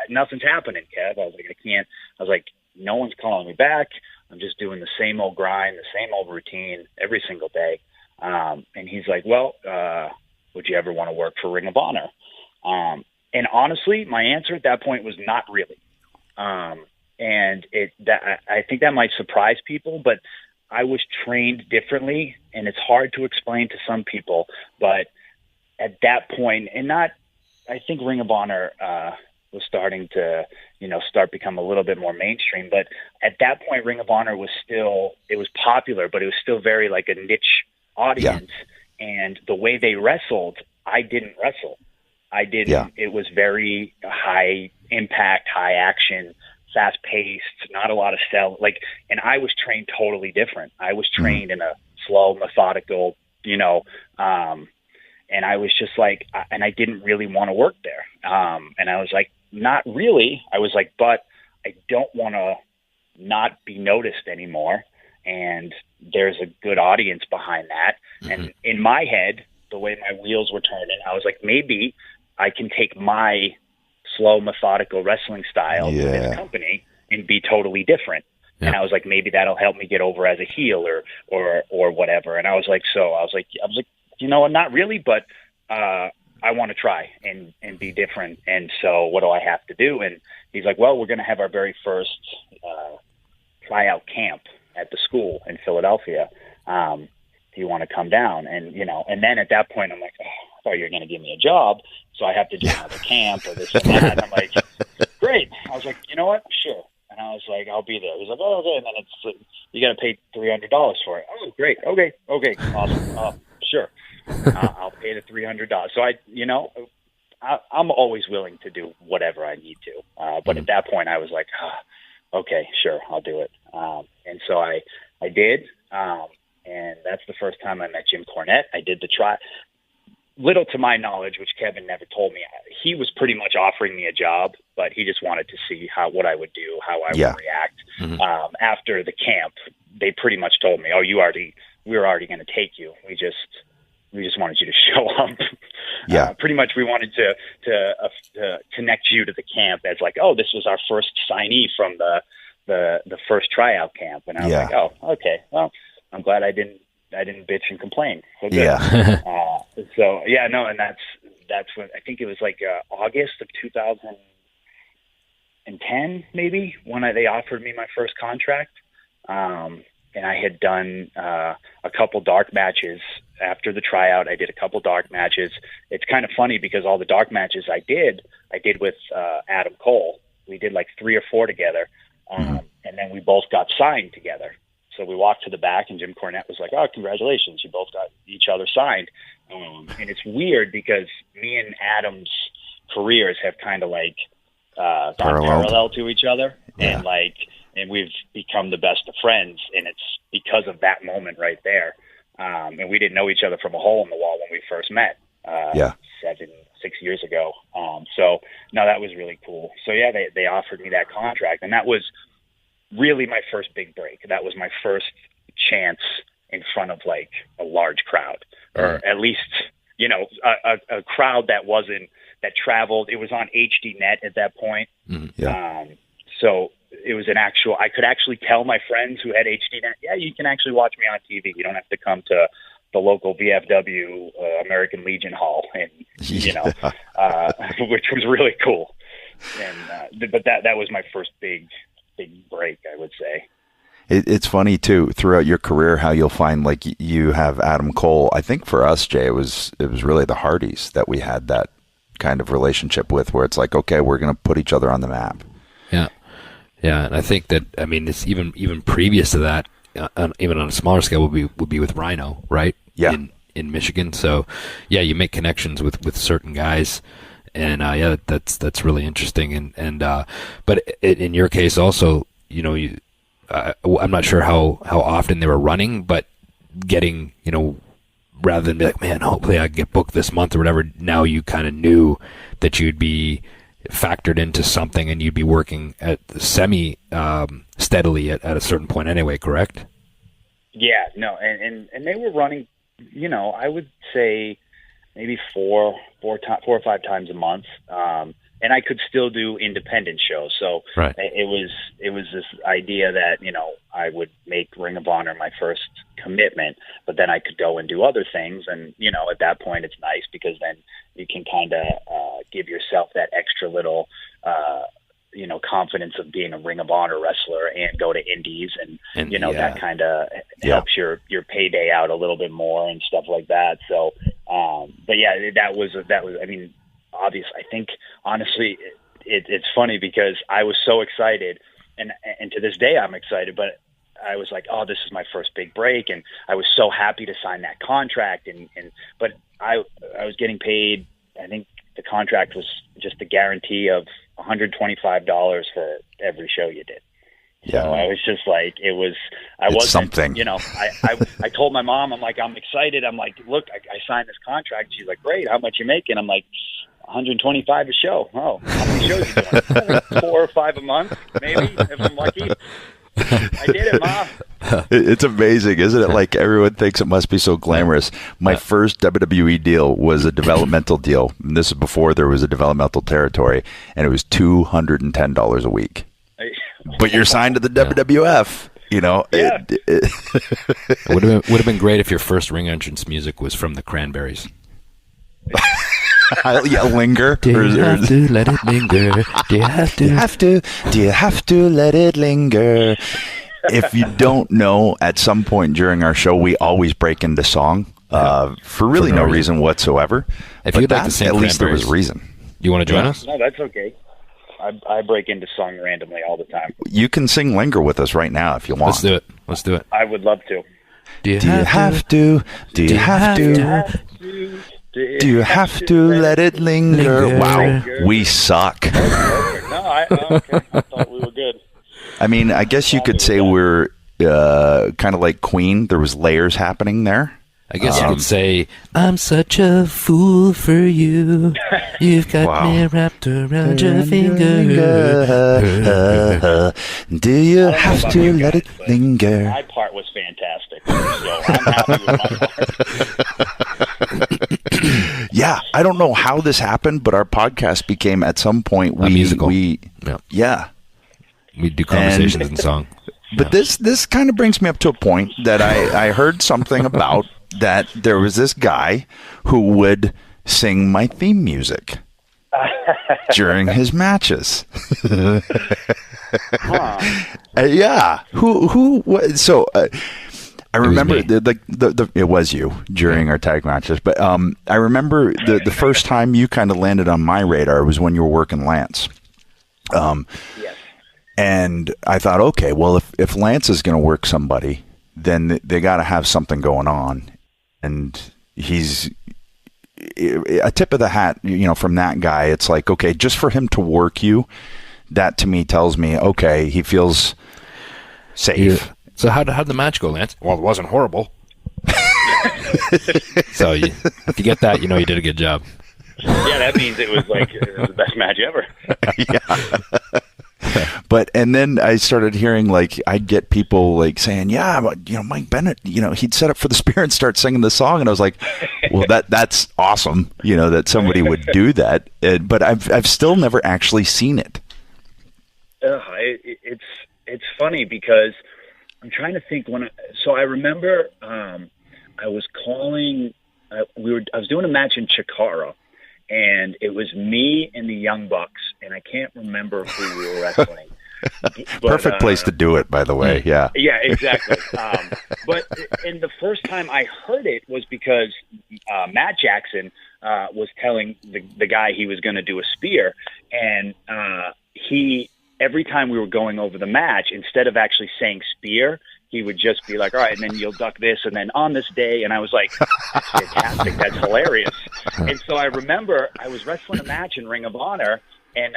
Speaker 7: "Nothing's happening, Kev." I was like, "I can't." I was like, "No one's calling me back. I'm just doing the same old grind, the same old routine every single day." And he's like, "Well, would you ever want to work for Ring of Honor?" And honestly, my answer at that point was not really. And I think that might surprise people, but I was trained differently, and it's hard to explain to some people. But at that point, I think Ring of Honor was starting to, start become a little bit more mainstream. But at that point, Ring of Honor was it was popular, but it was still very like a niche audience. Yeah. And the way they wrestled, I didn't wrestle. I didn't. Yeah. It was very high impact, high action, fast paced, not a lot of and I was trained totally different. I was trained in a slow, methodical, and I was just like, and I didn't really want to work there. And I was like, not really. I was like, but I don't want to not be noticed anymore. And there's a good audience behind that. Mm-hmm. And in my head, the way my wheels were turning, I was like, maybe I can take my slow, methodical wrestling style to this company and be totally different. Yeah. And I was like, maybe that'll help me get over as a heel or whatever. And I was like, you know what, not really, but I want to try and be different. And so what do I have to do? And he's like, well, we're going to have our very first tryout camp at the school in Philadelphia. Do you want to come down? And, and then at that point, I'm like, oh, I thought you were going to give me a job, so I have to do another camp or this and that. And I'm like, great. I was like, you know what? Sure. And I was like, I'll be there. He's like, oh, okay. And then it's you got to pay $300 for it. Oh, great. Okay. Awesome. Sure. I'll pay the $300. So I'm always willing to do whatever I need to. But at that point, I was like, okay, sure, I'll do it. And so I did. And that's the first time I met Jim Cornette. I did the try. Little to my knowledge, which Kevin never told me, he was pretty much offering me a job, but he just wanted to see what I would do, how I would react. Mm-hmm. After the camp, they pretty much told me, "Oh, we were already going to take you. We just wanted you to show up." Yeah. Pretty much, we wanted to connect you to the camp as like, "Oh, this was our first signee from the first tryout camp," and I was like, "Oh, okay. Well, I'm glad I didn't bitch and complain." So good. Yeah. And that's when I think it was like August of 2010, maybe, when they offered me my first contract. And I had done a couple dark matches after the tryout. I did a couple dark matches. It's kind of funny because all the dark matches I did with Adam Cole. We did like 3 or 4 together, and then we both got signed together. So we walked to the back, and Jim Cornette was like, "Oh, congratulations! You both got each other signed." And it's weird because me and Adam's careers have kind of like gone parallel to each other, and we've become the best of friends, and it's because of that moment right there. And we didn't know each other from a hole in the wall when we first met 6 years ago. So no, that was really cool. So yeah, they offered me that contract, and that was really my first big break. That was my first chance in front of like a large crowd, or at least, you know, a crowd that traveled. It was on HDNet at that point. So it was I could actually tell my friends who had HDNet, yeah, you can actually watch me on TV. You don't have to come to the local VFW American Legion Hall, and you know, which was really cool. And but that was my first big break, I would say.
Speaker 2: It's funny too, throughout your career, how you'll find like you have Adam Cole. I think for us, Jay, it was really the Hardys that we had that kind of relationship with, where it's like, okay, we're going to put each other on the map.
Speaker 3: Yeah, and I think that, I mean, it's even previous to that, even on a smaller scale, would be with Rhino, right?
Speaker 2: Yeah.
Speaker 3: In Michigan. So yeah, you make connections with certain guys, and yeah, that's really interesting. And but in your case also, you know, I'm not sure how often they were running, but getting, you know, rather than be like, man, hopefully I get booked this month or whatever, now you kind of knew that you'd be factored into something and you'd be working at semi steadily at a certain point anyway, correct?
Speaker 7: Yeah, no, and they were running, you know, I would say maybe four or five times a month. And I could still do independent shows. So
Speaker 3: right.
Speaker 7: it was this idea that, you know, I would make Ring of Honor my first commitment, but then I could go and do other things. And, you know, at that point it's nice because then you can kind of give yourself that extra little, you know, confidence of being a Ring of Honor wrestler and go to indies and you know, that kind of helps your payday out a little bit more and stuff like that. So, but yeah, that was, I mean, obvious. I think honestly, it's funny because I was so excited, and to this day I'm excited. But I was like, oh, this is my first big break, and I was so happy to sign that contract. But I was getting paid. I think the contract was just a guarantee of $125 for every show you did.
Speaker 2: Yeah.
Speaker 7: So I was just like, it's wasn't something, you know, I told my mom, I'm like, I'm excited. I'm like, look, I signed this contract. She's like, great. How much you making? I'm like, 125 a show. Oh, how many shows you doing? 4 or 5 a month, maybe, if I'm lucky. I did it, Ma.
Speaker 2: It's amazing, isn't it? Like, everyone thinks it must be so glamorous. My first WWE deal was a developmental deal. And this is before there was a developmental territory, and it was $210 a week. But you're signed to the WWF. You know,
Speaker 7: yeah.
Speaker 3: It would have been great if your first ring entrance music was from the Cranberries.
Speaker 2: Yeah, linger.
Speaker 3: Do you have to let it linger? Do you have to?
Speaker 2: Do you have to let it linger? If you don't know, at some point during our show, we always break into song for really no reason whatsoever.
Speaker 3: If you'd like to sing,
Speaker 2: at least there was reason.
Speaker 3: You want to join us?
Speaker 7: No, that's okay. I break into song randomly all the time.
Speaker 2: You can sing Linger with us right now if you want.
Speaker 3: Let's do it.
Speaker 7: I would love to.
Speaker 2: Do you have to? Do you have to? Do you have to let it linger? Wow, we suck.
Speaker 7: Okay. I thought we were good.
Speaker 2: I mean, I guess you could say we're kind of like Queen. There was layers happening there.
Speaker 3: I guess you could say, I'm such a fool for you. You've got me wrapped around your finger.
Speaker 2: Do you have to let it linger?
Speaker 7: My part was fantastic. So I'm happy with my part.
Speaker 2: Yeah, I don't know how this happened, but our podcast became at some point
Speaker 3: a musical.
Speaker 2: Yeah.
Speaker 3: We do conversations in song.
Speaker 2: But this kind of brings me up to a point that I heard something about, that there was this guy who would sing my theme music during his matches. Yeah. So I remember it was you during our tag matches, but I remember the first time you kind of landed on my radar was when you were working Lance.
Speaker 7: Yes.
Speaker 2: And I thought, okay, well, if Lance is going to work somebody, then they got to have something going on. And he's a tip of the hat, from that guy. It's like, okay, just for him to work you, that to me tells me, okay, he feels safe.
Speaker 3: Yeah. So how'd the match go, Lance? Well, it wasn't horrible. So if you get that, you did a good job.
Speaker 7: Yeah, that means it was the best match ever.
Speaker 2: Yeah. But and then I started hearing I'd get people saying, yeah, Mike Bennett, he'd set up for the Spear and start singing the song, and I was like, well, that's awesome, that somebody would do that. But I've still never actually seen it.
Speaker 7: It's funny because I'm trying to think I remember I was calling. I was doing a match in Chikara, and it was me and the Young Bucks, and I can't remember who we were wrestling.
Speaker 2: Perfect place to do it, by the way. Yeah.
Speaker 7: Yeah, exactly. And the first time I heard it was because Matt Jackson was telling the guy he was going to do a spear, and every time we were going over the match, instead of actually saying spear, he would just be like, all right, and then you'll duck this, and then on this day. And I was like, that's fantastic. That's hilarious. And so I remember I was wrestling a match in Ring of Honor, and,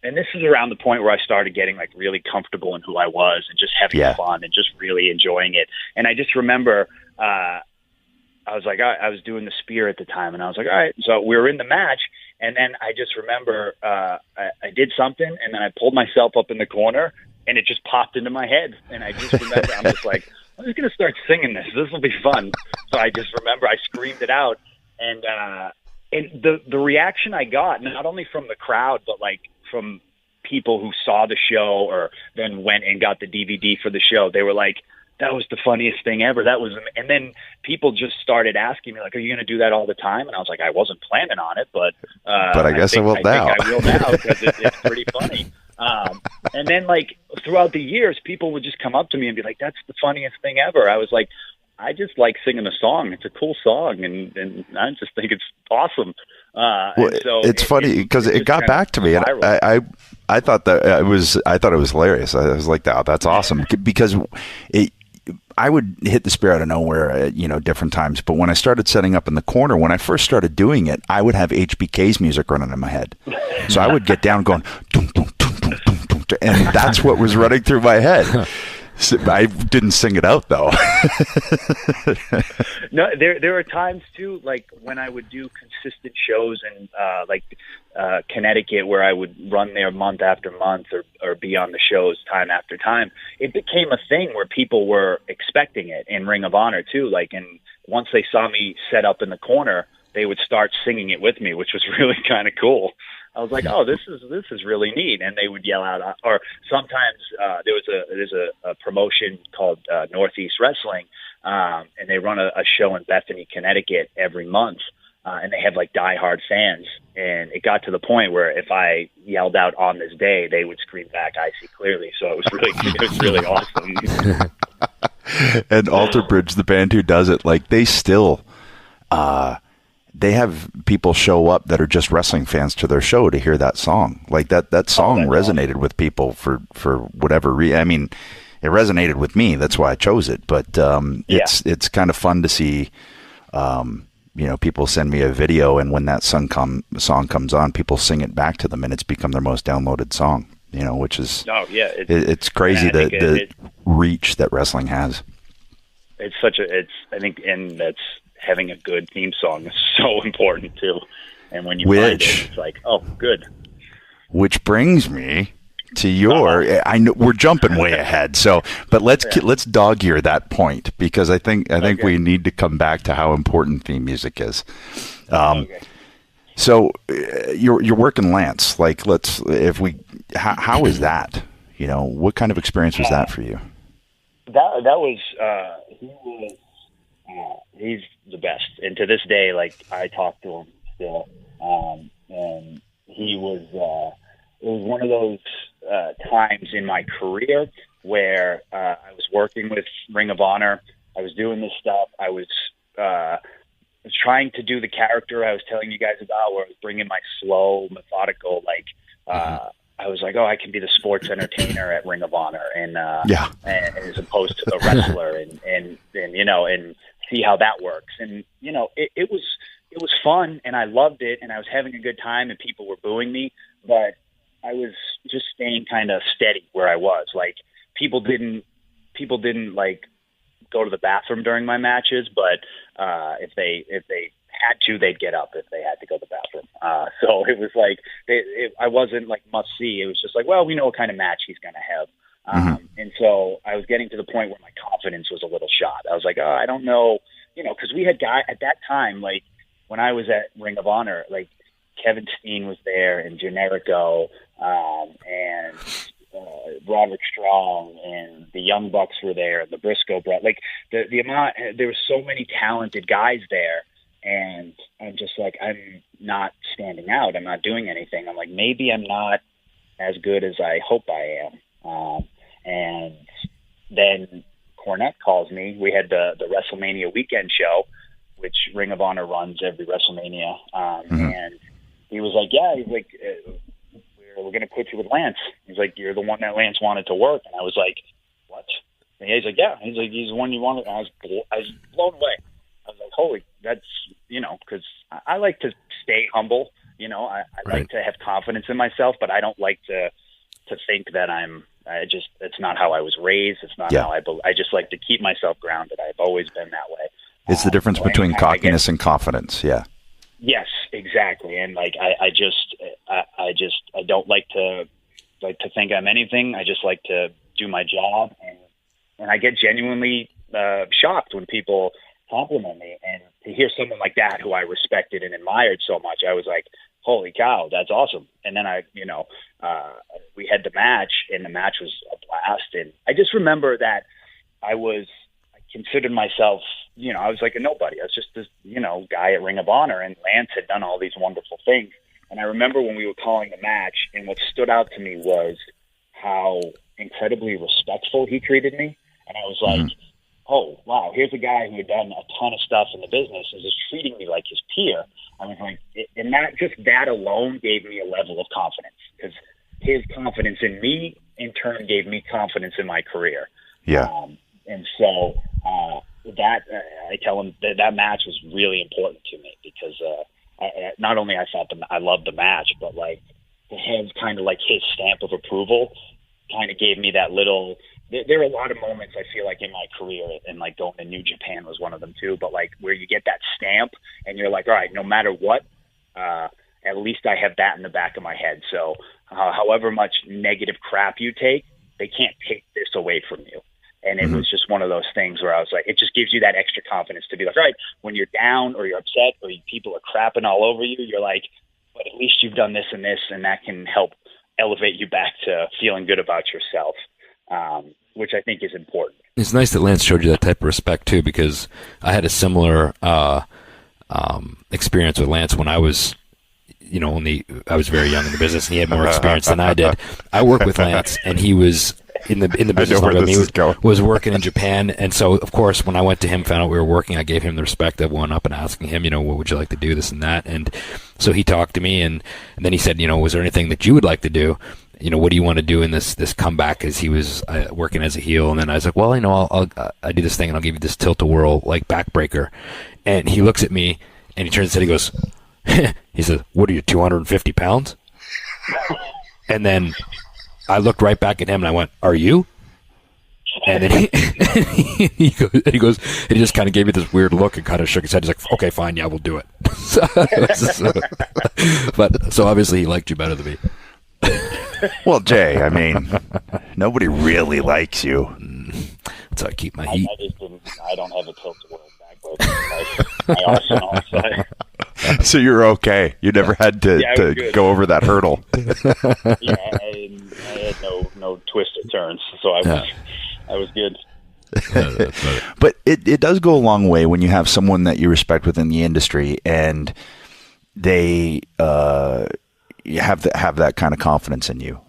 Speaker 7: and this is around the point where I started getting really comfortable in who I was and just having fun and just really enjoying it. And I just remember, I was like, I was doing the spear at the time, and I was like, all right. So we were in the match. And then I just remember I did something, and then I pulled myself up in the corner, and it just popped into my head. And I just remember, I'm just like, I'm just going to start singing this. This will be fun. So I just remember I screamed it out. And the reaction I got, not only from the crowd, but from people who saw the show or then went and got the DVD for the show, they were like, that was the funniest thing ever. And then people just started asking me, are you going to do that all the time? And I was like, I wasn't planning on it, but
Speaker 2: I guess I will now.
Speaker 7: I think I will now because it's pretty funny. And then throughout the years, people would just come up to me and be like, that's the funniest thing ever. I was like, I just like singing the song. It's a cool song, and I just think it's awesome. So
Speaker 2: it's funny because it got back to me, and I thought that I thought it was hilarious. I was like, oh, that's awesome, because I would hit the spear out of nowhere at different times. But when I started setting up in the corner, when I first started doing it, I would have HBK's music running in my head. So I would get down going, dum, dum, dum, dum, dum, dum, dum, and that's what was running through my head. So I didn't sing it out though.
Speaker 7: No, there are times too, when I would do consistent shows in Connecticut, where I would run there month after month or be on the shows time after time. It became a thing where people were expecting it in Ring of Honor too. And once they saw me set up in the corner, they would start singing it with me, which was really kind of cool. I was like, oh, this is really neat. And they would yell out, or sometimes there's a promotion called Northeast Wrestling, and they run a show in Bethany, Connecticut every month. And they have diehard fans. And it got to the point where if I yelled out on this day, they would scream back, I see clearly. So it was really awesome.
Speaker 2: And Alter Bridge, the band who does it, they still, they have people show up that are just wrestling fans to their show to hear that song. That song resonated with people for whatever reason. I mean, it resonated with me. That's why I chose it. But it's kind of fun to see. People send me a video, and when that song comes on, people sing it back to them, and it's become their most downloaded song. Which is it's crazy the reach that wrestling has.
Speaker 7: I think, and that's having a good theme song is so important too. And when you find it, it's like, oh, good.
Speaker 2: Which brings me to your. I know we're jumping way ahead, but let's dog ear that point, because I think we need to come back to how important theme music is. So you're working Lance. How is that? What kind of experience was that for you?
Speaker 7: That was he's the best, and to this day, I talk to him still, and he was. It was one of those times in my career where I was working with Ring of Honor. I was doing this stuff. I was trying to do the character I was telling you guys about, where I was bringing my slow, methodical, I was like, oh, I can be the sports entertainer at Ring of Honor, and as opposed to the wrestler, and see how that works. And it was fun, and I loved it, and I was having a good time, and people were booing me, but I was just staying kind of steady where I was. Like people didn't like go to the bathroom during my matches, but if they had to, they'd get up if they had to go to the bathroom. So it was like I wasn't like must see. It was just like, well, we know what kind of match he's going to have. And so I was getting to the point where my confidence was a little shot. I was like, oh, I don't know, because we had guys at that time, like when I was at Ring of Honor, like Kevin Steen was there, and Generico, and Roderick Strong, and the Young Bucks were there, and the Briscoe Brett. Like the amount, there were so many talented guys there. And I'm just like, I'm not standing out. I'm not doing anything. I'm like, maybe I'm not as good as I hope I am. And then Cornette calls me. We had the WrestleMania weekend show, which Ring of Honor runs every WrestleMania. And he was like, yeah, he's like, we're going to put you with Lance. He's like, you're the one that Lance wanted to work. And I was like, what? And he's like, yeah. He's like, he's the one you wanted. And I was blown away. I was like, holy, that's, because I like to stay humble. I like to have confidence in myself, but I don't like to think that it's not how I was raised. It's not how I just like to keep myself grounded. I've always been that way.
Speaker 2: It's the difference between cockiness and confidence. Yeah.
Speaker 7: Yes, exactly. And like, I don't like to think I'm anything. I just like to do my job. And I get genuinely shocked when people compliment me, and to hear someone like that who I respected and admired so much, I was like, holy cow, that's awesome. And then we had the match, and the match was a blast. And I just remember that I considered myself, I was like a nobody. I was just this, guy at Ring of Honor, and Lance had done all these wonderful things. And I remember when we were calling the match, and what stood out to me was how incredibly respectful he treated me. And I was like, oh, wow, here's a guy who had done a ton of stuff in the business and is treating me like his peer. I was like, and that alone gave me a level of confidence, because his confidence in me, in turn, gave me confidence in my career.
Speaker 2: Yeah.
Speaker 7: And so I tell him that match was really important to me, because not only I thought I loved the match, but like to have kind of like his stamp of approval kind of gave me that little. There are a lot of moments I feel like in my career, and like going to New Japan was one of them too, but like where you get that stamp and you're like, all right, no matter what, at least I have that in the back of my head. So however much negative crap you take, they can't take this away from you. And it was just one of those things where I was like, it just gives you that extra confidence to be like, all right, when you're down or you're upset or people are crapping all over you, you're like, but at least you've done this, and that can help elevate you back to feeling good about yourself. Which I think is important.
Speaker 3: It's nice that Lance showed you that type of respect too, because I had a similar experience with Lance when I was, I was very young in the business, and he had more experience than I did. I worked with Lance, and he was in the business longer than me, was working in Japan, and so of course when I went to him, found out we were working, I gave him the respect of going up and asking him, what would you like to do, this and that, and so he talked to me, and then he said, was there anything that you would like to do? What do you want to do in this comeback? Because he was working as a heel, and then I was like, well, I'll do this thing, and I'll give you this tilt-a-whirl like backbreaker. And he looks at me, and he turns his head, he goes, he says, what are you, 250 pounds? And then I looked right back at him, and I went, are you? And then he goes, and he just kind of gave me this weird look and kind of shook his head. He's like, okay, fine, yeah, we'll do it. But so obviously he liked you better than me.
Speaker 2: Well, Jay, I mean, nobody really likes you.
Speaker 3: That's how I keep my heat.
Speaker 7: I don't have a tilt-a-whirl backwards in my arsenal.
Speaker 2: So you're okay. You never had to go over that hurdle.
Speaker 7: Yeah, I had no twists or turns, so I was good.
Speaker 2: But it does go a long way when you have someone that you respect within the industry, and they you have that kind of confidence in you,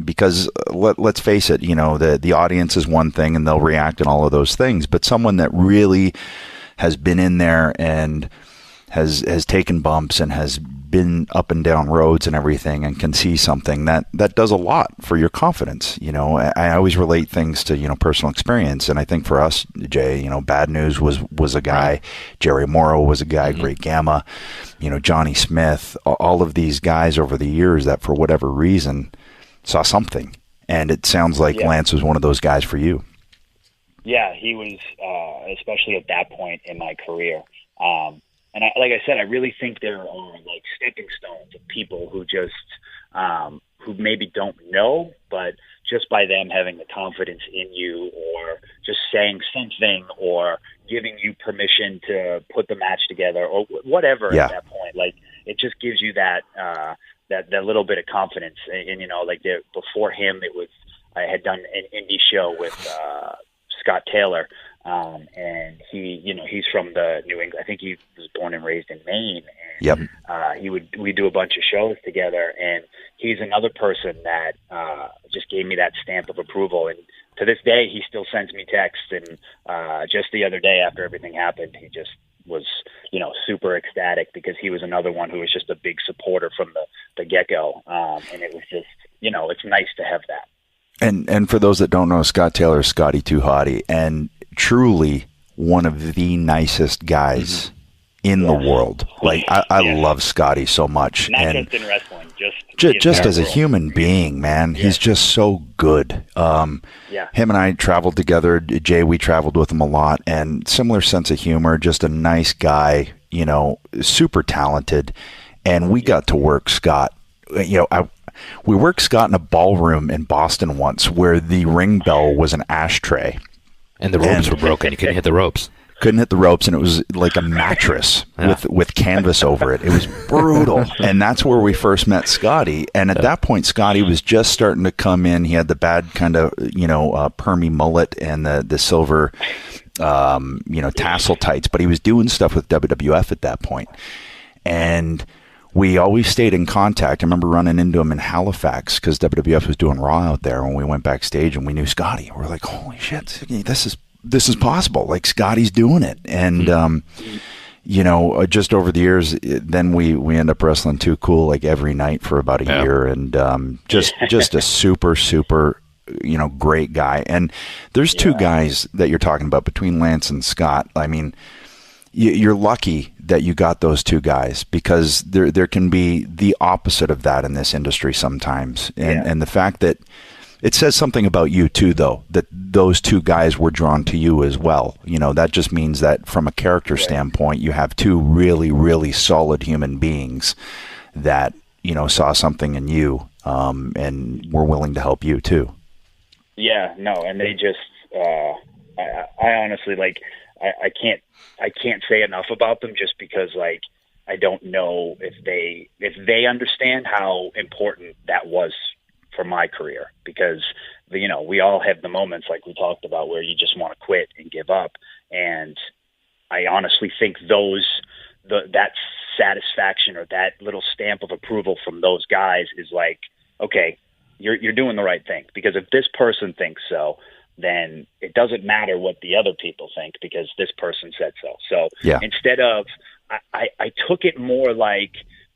Speaker 2: because let's face it, the audience is one thing and they'll react and all of those things, but someone that really has been in there and has taken bumps and has been up and down roads and everything and can see something, that does a lot for your confidence. I always relate things to, personal experience. And I think for us, Jay, Bad News was a guy, Jerry Morrow was a guy, Great Gamma, Johnny Smith, all of these guys over the years that for whatever reason saw something. And it sounds like Lance was one of those guys for you.
Speaker 7: Yeah, he was, especially at that point in my career. And like I said, I really think there are like stepping stones of people who just, who maybe don't know, but just by them having the confidence in you or just saying something or giving you permission to put the match together or whatever at that point, like it just gives you that little bit of confidence. And before him, I had done an indie show with Scott Taylor. And he's from the New England. I think he was born and raised in Maine. And, we do a bunch of shows together, and he's another person that just gave me that stamp of approval. And to this day, he still sends me texts. And just the other day, after everything happened, he just was super ecstatic because he was another one who was just a big supporter from the get-go. And it was just it's nice to have that.
Speaker 2: And for those that don't know, Scott Taylor is Scotty Too Hottie, and truly one of the nicest guys in the world. Like I love Scotty so much.
Speaker 7: Not just in wrestling,
Speaker 2: just as a human being, man. He's just so good. Him and I traveled together. Jay, we traveled with him a lot, and similar sense of humor, just a nice guy, super talented. And we got to work Scott. We worked Scott in a ballroom in Boston once where the ring bell was an ashtray.
Speaker 3: And the ropes were broken. You couldn't hit the ropes.
Speaker 2: Couldn't hit the ropes, and it was like a mattress with canvas over it. It was brutal. And that's where we first met Scotty. And at that point, Scotty was just starting to come in. He had the bad kind of, permy mullet and the silver, tassel tights. But he was doing stuff with WWF at that point. And we always stayed in contact. I remember running into him in Halifax because WWF was doing Raw out there. When we went backstage and we knew Scotty, we're like, holy shit, this is possible. Like Scotty's doing it. And, just over the years, then we end up wrestling Too Cool like every night for about a year. And just a super, super, great guy. And there's two guys that you're talking about between Lance and Scott. I mean, you're lucky that you got those two guys because there can be the opposite of that in this industry sometimes. And the fact that it says something about you too, though, that those two guys were drawn to you as well. That just means that from a character standpoint, you have two really, really solid human beings that, saw something in you and were willing to help you too. Yeah, no. And they just, I honestly, I can't say enough about them just because I don't know if they understand how important that was for my career because we all have the moments like we talked about where you just want to quit and give up, and I honestly think that satisfaction or that little stamp of approval from those guys is like, okay, you're doing the right thing, because if this person thinks so, then it doesn't matter what the other people think because this person said so. So instead of, I took it more like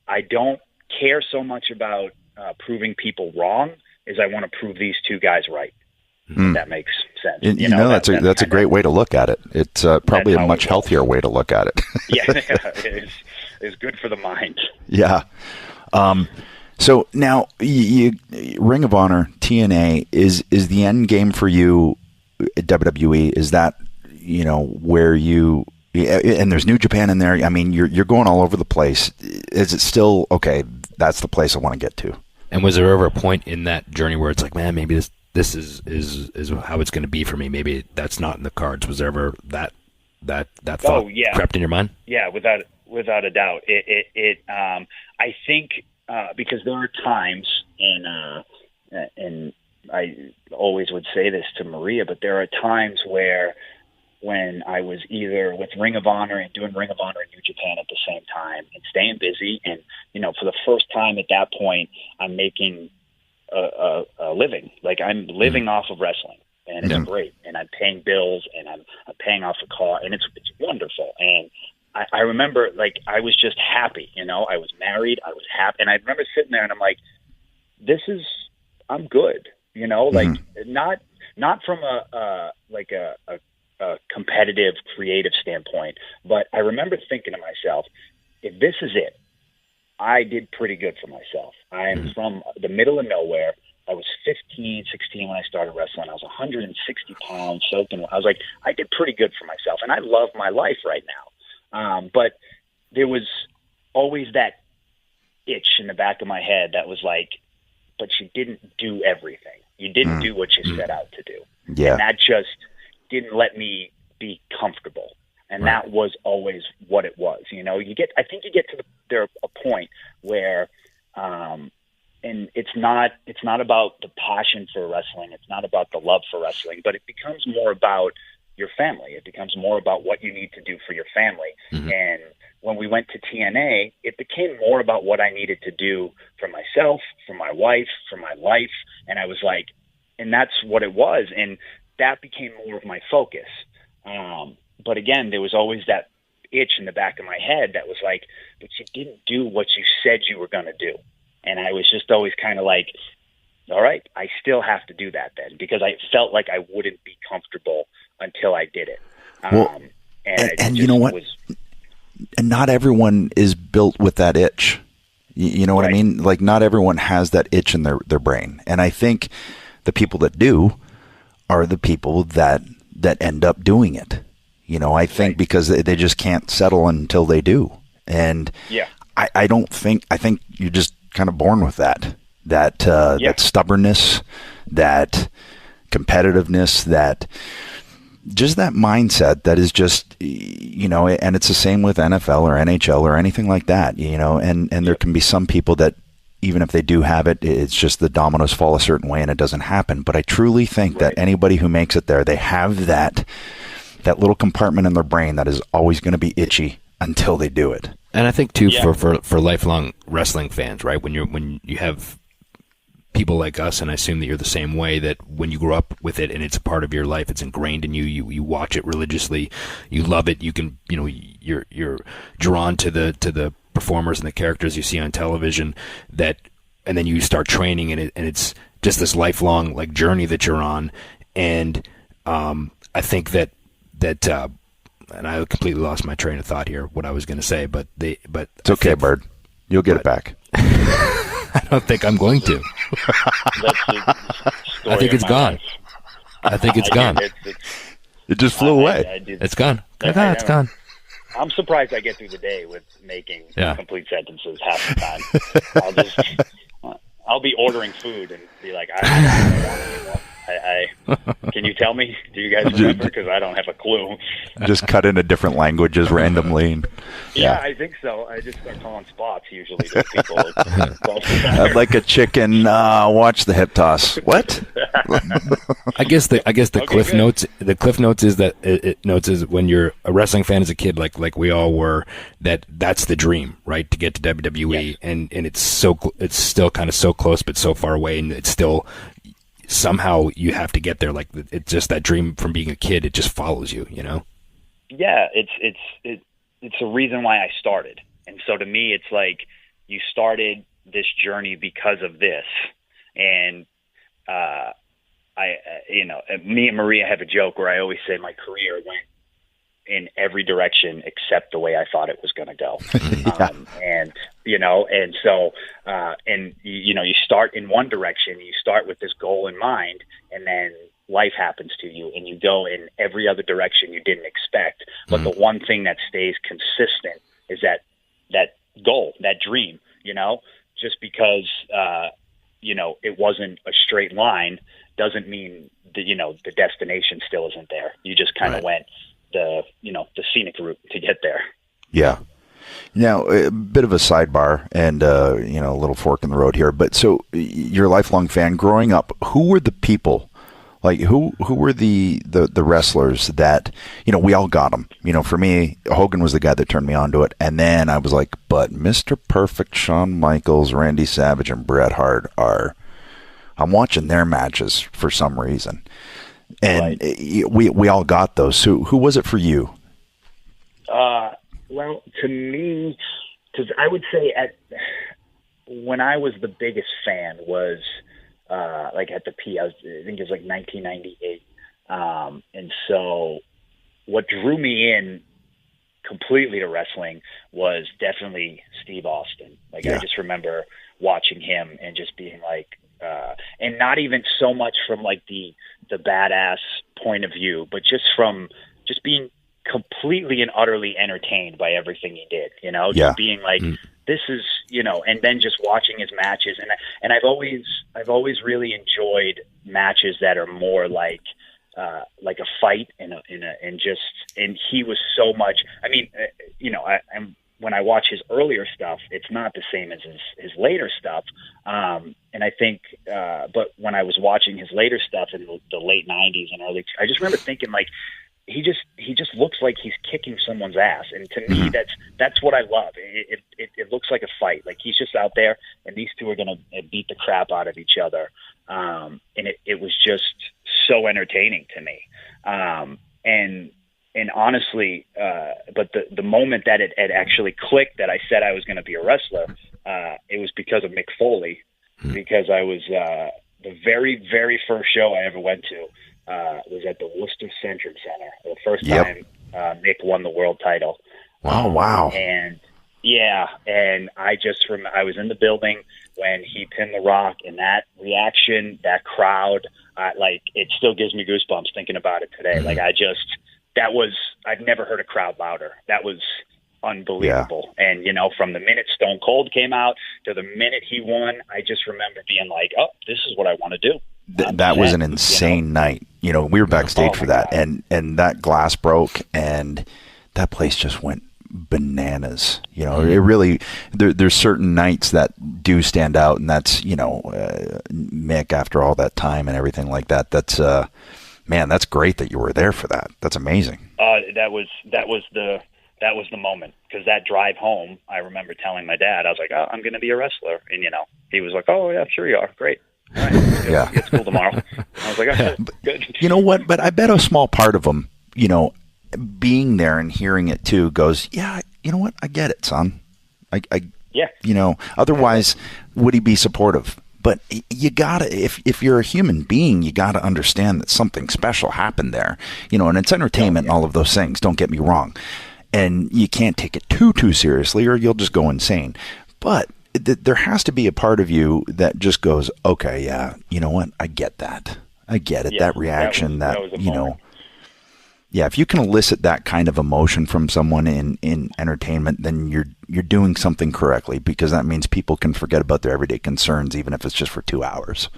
Speaker 2: I don't care so much about proving people wrong as I want to prove these two guys right. If that makes sense. That's a great way to look at it. It's probably a much healthier way to look at it. It's good for the mind. Yeah. So now, Ring of Honor, TNA, is the end game for you at WWE? Is that, where you, and there's New Japan in there. I mean, you're going all over the place. Is it still, okay, that's the place I want to get to?
Speaker 3: And was there ever a point in that journey where it's like, man, maybe this is how it's going to be for me? Maybe that's not in the cards. Was there ever that thought crept in your mind? Yeah, without a doubt. I think, because there are times, and I always would say this to Maria, but there are times when I was either with Ring of Honor and doing Ring of Honor and New Japan at the same time and staying busy, and for the first time at that point, I'm making a living. Like I'm living off of wrestling, and it's great, and I'm paying bills, and I'm paying off a car, and it's wonderful, and
Speaker 7: I remember, like, I was just happy, you know. I was married, I was happy, and I remember sitting there and I'm like, I'm good, you know, like not from a competitive, creative standpoint, but I remember thinking to myself, if this is it, I did pretty good for myself. I am from the middle of nowhere. I was 15, 16 when I started wrestling. I was 160 pounds, soaking. I was like, I did pretty good for myself, and I love my life right now. But there was always that itch in the back of my head that was like, but you didn't do everything. You didn't do what you set out to do.
Speaker 2: Yeah.
Speaker 7: And that just didn't let me be comfortable. And that was always what it was. You know, I think you get to a point where, and it's not about the passion for wrestling. It's not about the love for wrestling, but it becomes more about your family. It becomes more about what you need to do for your family. And when we went to TNA, it became more about what I needed to do for myself, for my wife, for my life. And I was like, and that's what it was. And that became more of my focus. But again, there was always that itch in the back of my head that was like, but you didn't do what you said you were going to do. And I was just always kind of like, all right, I still have to do that then, because I felt like I wouldn't be comfortable until I did it.
Speaker 2: Well, and you know what? And not everyone is built with that itch. You know what I mean? Like, not everyone has that itch in their brain. And I think the people that do are the people that end up doing it. You know, I think because they just can't settle until they do. And I think you're just kind of born with that stubbornness, that competitiveness, that mindset that is just, you know, and it's the same with NFL or NHL or anything like that, you know, and there can be some people that even if they do have it, it's just the dominoes fall a certain way and it doesn't happen. But I truly think that anybody who makes it there, they have that little compartment in their brain that is always going to be itchy until they do it.
Speaker 3: And I think too, for lifelong wrestling fans, right? When you have people like us, and I assume that you're the same way, that when you grow up with it and it's a part of your life, it's ingrained in you. You watch it religiously, you love it. You can, you know, you're drawn to the performers and the characters you see on television. And then you start training in it, and it's just this lifelong like journey that you're on. And I think that and I completely lost my train of thought here, what I was going to say, but
Speaker 2: it's okay, Bird. You'll get it back.
Speaker 3: I don't think I'm going to. I think it's gone. I think it's gone.
Speaker 2: It just flew away.
Speaker 3: It's gone. It's gone.
Speaker 7: I'm surprised I get through the day with making complete sentences half the time. I'll be ordering food and be like, I don't want it anymore. Can you tell me? Do you guys remember? Because I don't have a clue.
Speaker 2: Just cut into different languages randomly.
Speaker 7: Yeah, I think so. I just start calling spots usually to people.
Speaker 2: I'd like a chicken. Watch the hip toss. What?
Speaker 3: I guess the cliff notes. The cliff notes is that it notes is when you're a wrestling fan as a kid, like we all were. That's the dream, right? To get to WWE, and it's still kind of so close, but so far away, and it's still. Somehow you have to get there. Like, it's just that dream from being a kid. It just follows you, you know? Yeah.
Speaker 7: It's a reason why I started. And so to me, it's like you started this journey because of this. And, me and Maria have a joke where I always say my career went in every direction except the way I thought it was going to go. You start in one direction, you start with this goal in mind, and then life happens to you and you go in every other direction you didn't expect. But the one thing that stays consistent is that goal, that dream, you know, just because, it wasn't a straight line doesn't mean that, the destination still isn't there. You just kind of went the scenic route to get there.
Speaker 2: Yeah. Now, a bit of a sidebar and, a little fork in the road here. But so you're a lifelong fan. Growing up, who were the people, like who were the wrestlers that, we all got them. For me, Hogan was the guy that turned me on to it. And then I was like, but Mr. Perfect, Shawn Michaels, Randy Savage, and Bret Hart I'm watching their matches for some reason. And we all got those. So who was it for you?
Speaker 7: Well, to me, because I would say when I was the biggest fan was like at the P. I think it was like 1998, and so what drew me in completely to wrestling was definitely Steve Austin. Like I just remember watching him and just being like, and not even so much from like the badass point of view, but just from just being completely and utterly entertained by everything he did, just being like, this is, and then just watching his matches. And I've always really enjoyed matches that are more like a fight and he was so much, I mean, when I watch his earlier stuff, it's not the same as his later stuff. And I think, but when I was watching his later stuff in the late 90s and early, I just remember thinking like, he just looks like he's kicking someone's ass. And to me, that's what I love. It looks like a fight. Like he's just out there and these two are going to beat the crap out of each other. And it was just so entertaining to me. And honestly, but the moment that it actually clicked that I said I was going to be a wrestler, it was because of Mick Foley, because I was, the very, very first show I ever went to, was at the Worcester Centrum Center. The first time Mick won the world title.
Speaker 2: Wow.
Speaker 7: And and I was in the building when he pinned The Rock, and that reaction, that crowd, like it still gives me goosebumps thinking about it today. Like I've never heard a crowd louder. That was unbelievable.
Speaker 2: Yeah.
Speaker 7: And, from the minute Stone Cold came out to the minute he won, I just remember being like, oh, this is what I want to do.
Speaker 2: That was an insane night. We were backstage for that, and that glass broke, and that place just went bananas. It really, there's certain nights that do stand out, and that's, Mick after all that time and everything like that. That's, man, that's great that you were there for that. That's amazing.
Speaker 7: That was the moment, because that drive home, I remember telling my dad, I was like, oh, I'm going to be a wrestler. And, he was like, oh, yeah, sure you are. Great. All right.
Speaker 2: Yeah.
Speaker 7: Get to school tomorrow. I was like, okay, good.
Speaker 2: You know what? But I bet a small part of them, being there and hearing it too goes, yeah, you know what? I get it, son. Otherwise, would he be supportive? But you gotta, if you're a human being, you gotta understand that something special happened there, and it's entertainment and all of those things. Don't get me wrong. And you can't take it too seriously or you'll just go insane. But there has to be a part of you that just goes, okay, yeah, you know what? I get that. I get it.
Speaker 7: Yeah,
Speaker 2: that reaction, that
Speaker 7: was a moment.
Speaker 2: Yeah, if you can elicit that kind of emotion from someone in entertainment, then you're doing something correctly, because that means people can forget about their everyday concerns, even if it's just for 2 hours.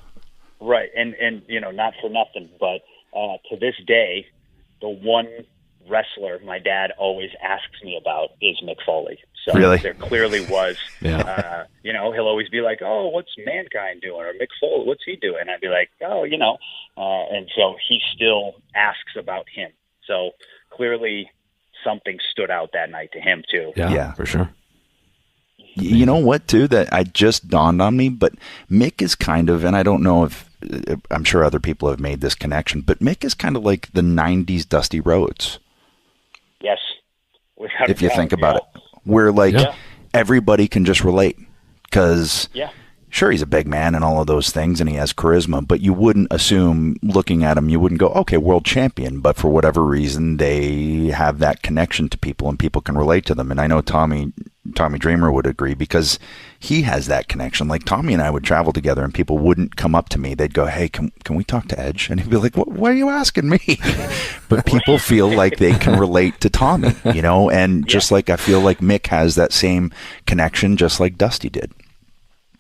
Speaker 7: Right. And not for nothing, but to this day, the one wrestler my dad always asks me about is Mick Foley. So
Speaker 2: really?
Speaker 7: There clearly was, he'll always be like, oh, what's Mankind doing? Or Mick Foley, what's he doing? I'd be like, oh, and so he still asks about him. So clearly something stood out that night to him too.
Speaker 3: Yeah, for sure.
Speaker 2: You know what, too, that I just dawned on me, but Mick is kind of, and I don't know if, I'm sure other people have made this connection, but Mick is kind of like the 90s Dusty Rhodes.
Speaker 7: Yes.
Speaker 2: If you think about it, where everybody can just relate, because sure, he's a big man and all of those things, and he has charisma, but you wouldn't assume, looking at him, you wouldn't go, okay, world champion, but for whatever reason, they have that connection to people and people can relate to them. And I know Tommy Dreamer would agree, because he has that connection. Like Tommy and I would travel together and people wouldn't come up to me. They'd go, hey, can we talk to Edge? And he'd be like, why are you asking me? But people feel like they can relate to Tommy, and just like I feel like Mick has that same connection, just like Dusty did.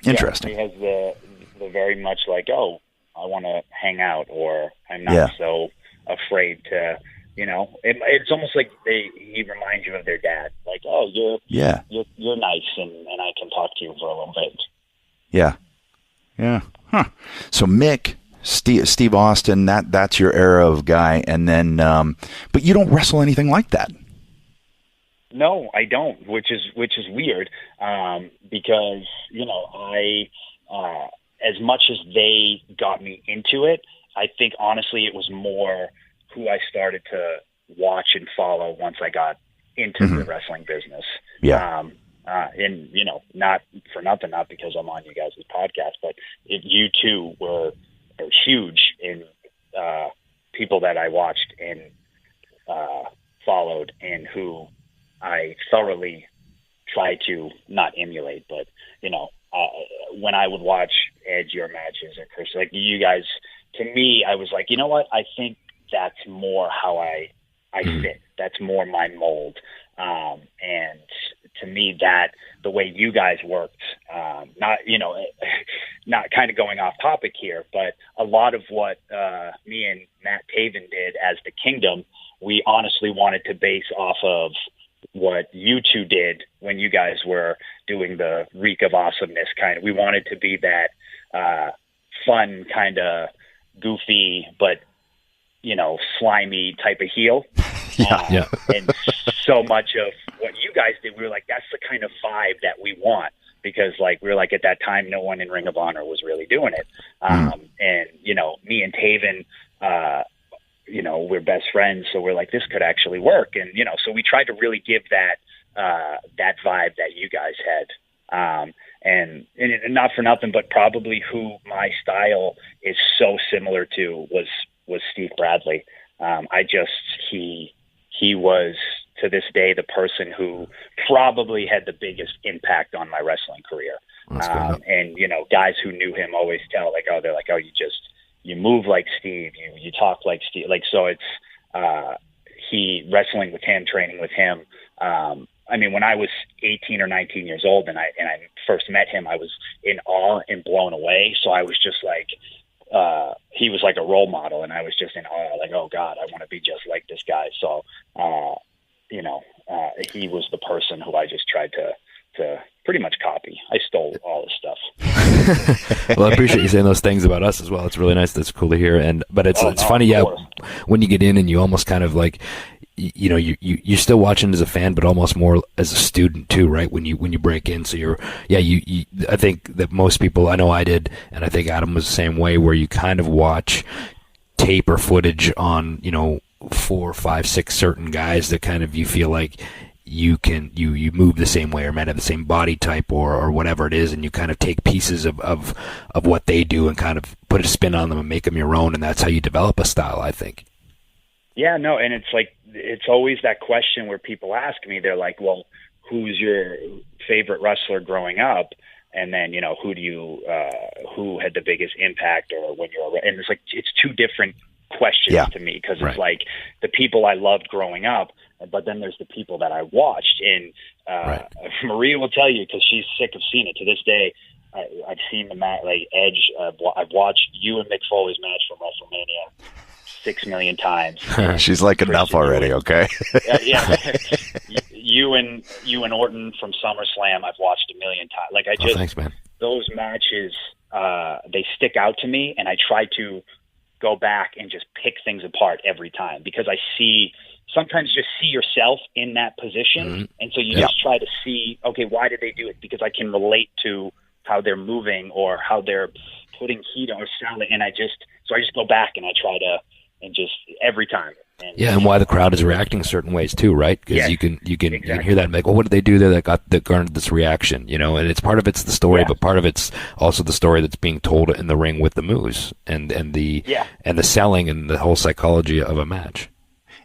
Speaker 2: Interesting.
Speaker 7: Yeah, he has the very much like, oh, I want to hang out, or I'm not so afraid to, it's almost like he reminds you of their dad. Like, oh, you're nice, and I can talk to you for a little bit. Yeah.
Speaker 2: Yeah. Huh. So Mick, Steve Austin, that's your era of guy, and then, but you don't wrestle anything like that.
Speaker 7: No, I don't, which is weird, because, I, as much as they got me into it, I think honestly it was more who I started to watch and follow once I got into the wrestling business.
Speaker 2: Yeah.
Speaker 7: And not for nothing, not because I'm on you guys' podcast, but you two were huge in people that I watched and followed, and who I thoroughly try to not emulate, but when I would watch Edge, your matches, or Chris, like you guys, to me, I was like, you know what? I think that's more how I fit. That's more my mold. And to me, that the way you guys worked, not kind of going off topic here, but a lot of what me and Matt Taven did as the Kingdom, we honestly wanted to base off of what you two did when you guys were doing the Reek of Awesomeness kind of. We wanted to be that fun, kind of goofy, but slimy type of heel.
Speaker 2: Yeah.
Speaker 7: And so much of what you guys did, we were like, that's the kind of vibe that we want, because like we were like, at that time, no one in Ring of Honor was really doing it. And me and Taven, we're best friends, so we're like, this could actually work. And so we tried to really give that vibe that you guys had. And not for nothing, but probably who my style is so similar to was Steve Bradley. He was, to this day, the person who probably had the biggest impact on my wrestling career. And guys who knew him always tell, like, oh, they're like, oh, you move like Steve, you talk like Steve. Like, so it's wrestling with him, training with him. When I was 18 or 19 years old and I first met him, I was in awe and blown away. So I was just like, he was like a role model, and I was just in awe, like, oh God, I want to be just like this guy. So, he was the person who I just tried to pretty much copy. I stole all his stuff.
Speaker 3: Well, I appreciate you saying those things about us as well. It's really nice. That's cool to hear. But it's funny, yeah, when you get in and you almost kind of like, you're still watching as a fan, but almost more as a student too, right? When you break in, so I think that most people, I know I did, and I think Adam was the same way, where you kind of watch tape or footage on, 4, 5, 6 certain guys that kind of you feel like you move the same way or might have the same body type or whatever it is, and you kind of take pieces of what they do and kind of put a spin on them and make them your own, and that's how you develop a style, I think.
Speaker 7: Yeah, no, and it's like, it's always that question where people ask me, they're like, well, who's your favorite wrestler growing up? And then, who had the biggest impact, or when and it's like, it's two different questions to me, because it's like the people I loved growing up, but then there's the people that I watched. And Maria will tell you, because she's sick of seeing it to this day. I've seen the match, like Edge. I've watched you and Mick Foley's match from WrestleMania 6 million times.
Speaker 2: She's like, enough already, okay?
Speaker 7: Yeah. You and Orton from SummerSlam, I've watched 1 million times. Like,
Speaker 3: thanks, man.
Speaker 7: Those matches, they stick out to me, and I try to go back and just pick things apart every time, because I sometimes just see yourself in that position, and so you just try to see, okay, why did they do it? Because I can relate to how they're moving or how they're putting heat or selling, and I just go back and I try to, and just every time.
Speaker 3: And why the crowd is reacting certain ways too, right? Because you can hear that and be like, well, what did they do there that garnered this reaction? And it's part of it's the story, but part of it's also the story that's being told in the ring with the moves and the selling and the whole psychology of a match.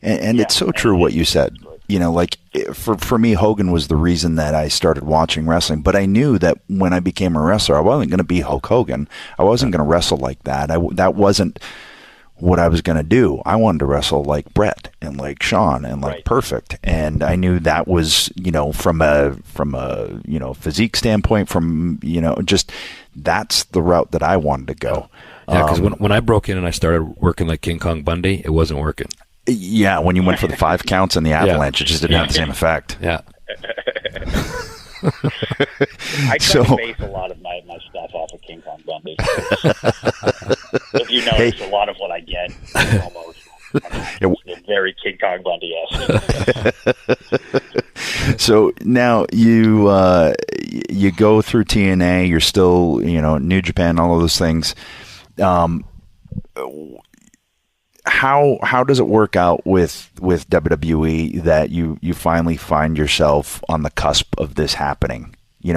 Speaker 2: And it's so true what you said. Like for me, Hogan was the reason that I started watching wrestling. But I knew that when I became a wrestler, I wasn't going to be Hulk Hogan. I wasn't going to wrestle like that. That wasn't what I was going to do. I wanted to wrestle like Brett and like Shawn and like Perfect. And I knew that was, from a physique standpoint, from, just that's the route that I wanted to go.
Speaker 3: Yeah, because when I broke in and I started working like King Kong Bundy, it wasn't working.
Speaker 2: Yeah, when you went for the 5 counts and the avalanche, it just didn't have the same effect.
Speaker 3: Yeah.
Speaker 7: I try to base a lot of my stuff off of King Kong Bundy. If you notice, a lot of what I get is almost very King Kong Bundy-esque.
Speaker 2: So now you go through TNA, you're still, how does it work out with WWE that you finally find yourself on the cusp of this happening?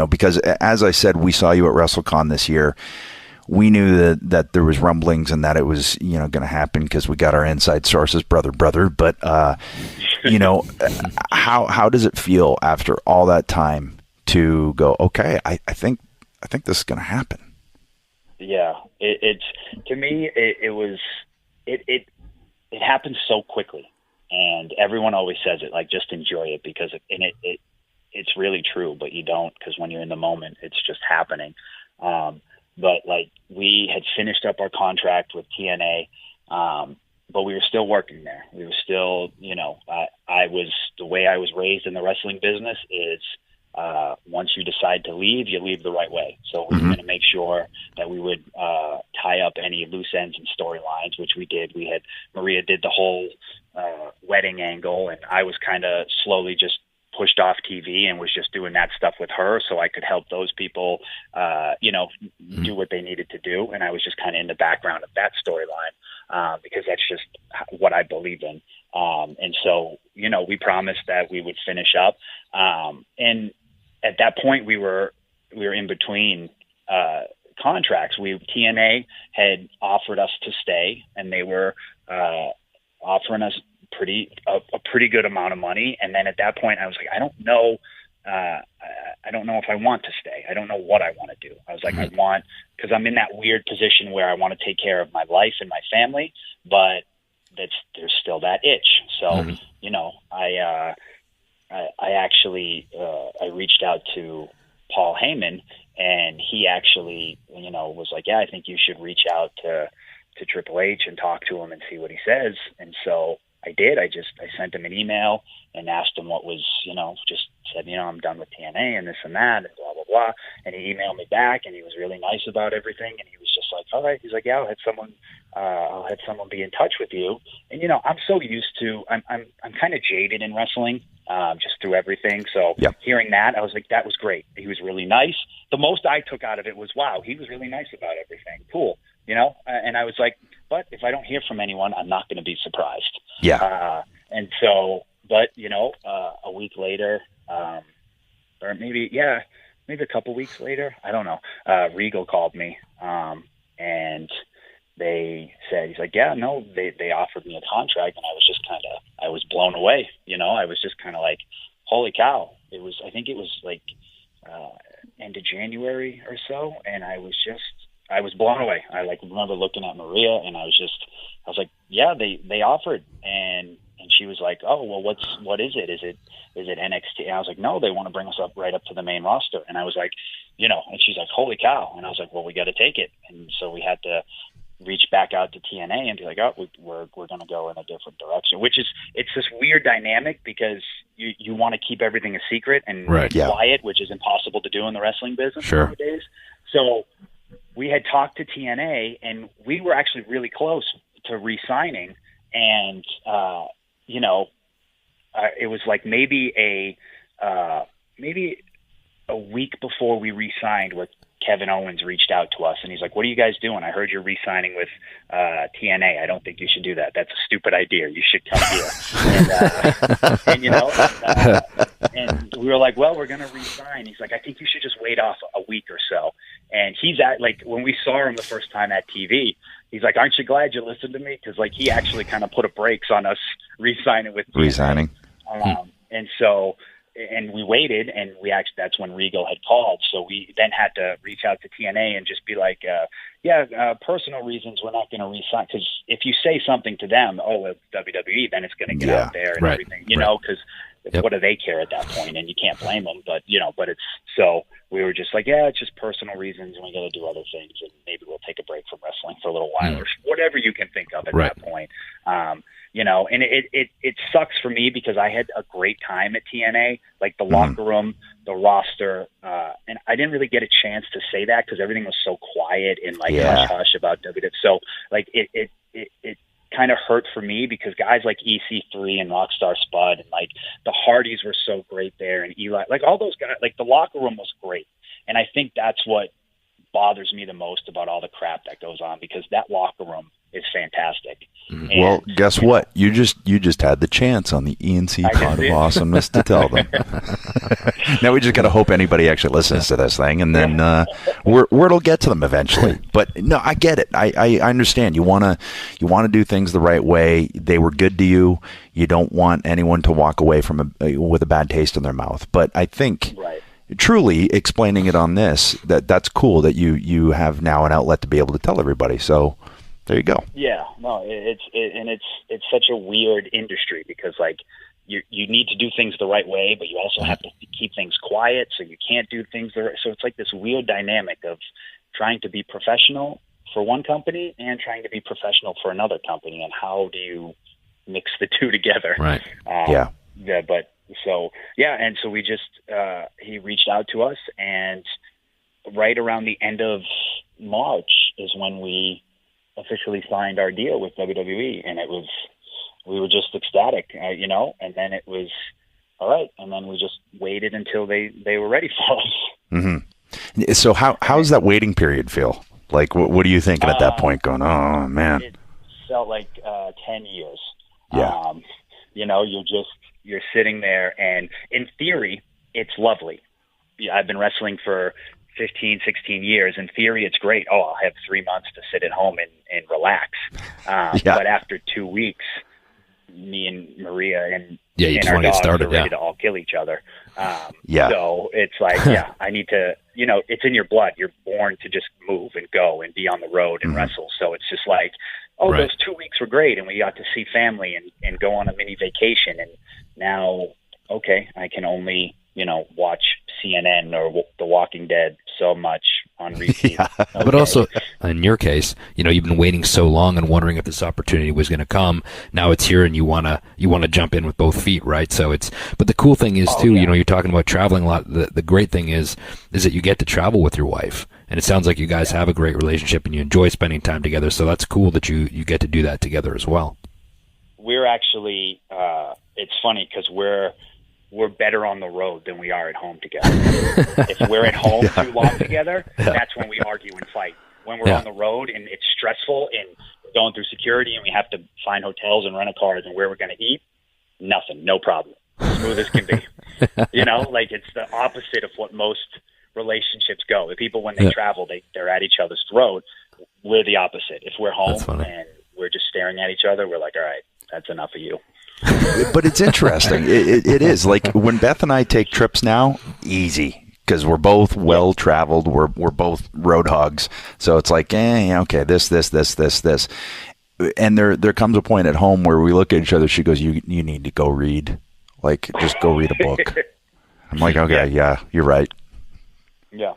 Speaker 2: Because as I said, we saw you at WrestleCon this year. We knew that there was rumblings and that it was, going to happen because we got our inside sources, brother. But, how does it feel after all that time to go, okay, I think this is going to happen?
Speaker 7: Yeah, it's to me, it happens so quickly, and everyone always says it, like, just enjoy it because it's really true, but you don't, because when you're in the moment, it's just happening. But like, we had finished up our contract with TNA, but we were still working there. We were still, the way I was raised in the wrestling business is, once you decide to leave, you leave the right way. So we were going to make sure that we would tie up any loose ends and storylines, which we did. Maria did the whole wedding angle, and I was kind of slowly just pushed off TV and was just doing that stuff with her so I could help those people, do what they needed to do. And I was just kind of in the background of that storyline because that's just what I believe in. And so, we promised that we would finish up. And at that point we were in between contracts. TNA had offered us to stay, and they were offering us a pretty good amount of money. And then at that point I was like, I don't know if I want to stay. I don't know what I want to do. I was like, because I'm in that weird position where I want to take care of my life and my family, but there's still that itch. So, I actually, I reached out to Paul Heyman, and he actually, was like, yeah, I think you should reach out to Triple H and talk to him and see what he says. And so I did. I sent him an email and asked him what was, just said, I'm done with TNA and this and that and blah, blah, blah. And he emailed me back, and he was really nice about everything. And he was just like, all right. He's like, yeah, I'll have someone be in touch with you. And, I'm so used to, I'm kind of jaded in wrestling, just through everything. So hearing that, I was like, that was great. He was really nice. The most I took out of it was, wow, he was really nice about everything. Cool. And I was like, but if I don't hear from anyone, I'm not going to be surprised.
Speaker 2: Yeah.
Speaker 7: And so, but, a week later, or maybe a couple weeks later, I don't know, Regal called me, and they said, he's like, yeah, no, they offered me a contract, and I was blown away. I was just kind of like, holy cow. I think it was like, end of January or so. And I was blown away. I remember looking at Maria, and I was like, yeah, they offered. And she was like, oh, well, what is it? Is it NXT? And I was like, no, they want to bring us right up to the main roster. And I was like, and she's like, holy cow. And I was like, well, we got to take it. And so we had to reach back out to TNA and be like, oh, we're going to go in a different direction, it's this weird dynamic because you want to keep everything a secret and quiet, which is impossible to do in the wrestling business nowadays. So we had talked to TNA, and we were actually really close to re-signing. And, it was like maybe a week before we re-signed where Kevin Owens reached out to us, and he's like, what are you guys doing? I heard you're re-signing with TNA. I don't think you should do that. That's a stupid idea. You should come here. And we were like, well, we're going to re-sign. He's like, I think you should just wait off a week or so. And he's when we saw him the first time at TV, he's like, aren't you glad you listened to me? Because he actually kind of put a brakes on us re-signing with TNA.
Speaker 2: Re-signing.
Speaker 7: And so, and we waited, and that's when Regal had called. So we then had to reach out to TNA and just be like, personal reasons, we're not going to re-sign. Because if you say something to them, oh, it's WWE, then it's going to get out there and everything, because what do they care at that point? And you can't blame them. But, but it's, so we were just like, yeah, it's just personal reasons, and we got to do other things, and maybe we'll take a break from wrestling for a little while, or whatever you can think of at that point. And it sucks for me because I had a great time at TNA, like the locker room, the roster, and I didn't really get a chance to say that because everything was so quiet and hush hush about WWE. So it kind of hurt for me because guys like EC3 and Rockstar Spud and the Hardys were so great there, and Eli, all those guys, the locker room was great. And I think that's what bothers me the most about all the crap that goes on, because that locker room is fantastic. And,
Speaker 2: Well, guess what? You just had the chance on the E&C Pod of Awesomeness to tell them. Now we just got to hope anybody actually listens to this thing, and then word will get to them eventually. But no, I get it. I understand. You wanna do things the right way. They were good to you. You don't want anyone to walk away from with a bad taste in their mouth. But I think. Right. Truly explaining it on this, that's cool that you have now an outlet to be able to tell everybody. So there you go.
Speaker 7: Yeah, no, it's such a weird industry because like you need to do things the right way, but you also have to keep things quiet, so you can't do things the right. So it's like this weird dynamic of trying to be professional for one company and trying to be professional for another company, and how do you mix the two together?
Speaker 3: Right.
Speaker 7: Yeah, but. So, and so we just, he reached out to us, and right around the end of March is when we officially signed our deal with WWE, and we were just ecstatic, and then it was, all right, and then we just waited until they were ready for us.
Speaker 2: Mm-hmm. So how's that waiting period feel? Like, what are you thinking at that point going, oh, man?
Speaker 7: It felt like 10 years.
Speaker 2: Yeah.
Speaker 7: You're sitting there, and in theory, it's lovely. I've been wrestling for 15, 16 years. In theory, it's great. Oh, I'll have 3 months to sit at home and relax. But after 2 weeks, me and Maria and our dogs are ready to all kill each other. So it's like, I need to, it's in your blood. You're born to just move and go and be on the road and wrestle. So it's just like, those 2 weeks were great, and we got to see family and go on a mini vacation. And now, okay, I can only, watch CNN or The Walking Dead so much on repeat.
Speaker 3: But also, in your case, you've been waiting so long and wondering if this opportunity was going to come. Now it's here, and you wanna jump in with both feet, right? So but the cool thing is too, you're talking about traveling a lot. The great thing is that you get to travel with your wife, and it sounds like you guys have a great relationship and you enjoy spending time together. So that's cool that you get to do that together as well.
Speaker 7: We're actually, it's funny because we're better on the road than we are at home together. If we're at home too long together, that's when we argue and fight. When we're on the road and it's stressful and we're going through security and we have to find hotels and rental cars and where we're going to eat, nothing, no problem. Smooth as can be. Like it's the opposite of what most relationships go. The people, when they travel, they're at each other's throat. We're the opposite. If we're home and we're just staring at each other, we're like, all right, that's enough of you.
Speaker 2: But it's interesting. It is like when Beth and I take trips now, easy because we're both well traveled. We're both road hogs, so it's like, okay, this, and there comes a point at home where we look at each other. She goes, "You need to go read, like just go read a book." I'm like, okay, yeah, you're right.
Speaker 7: Yeah.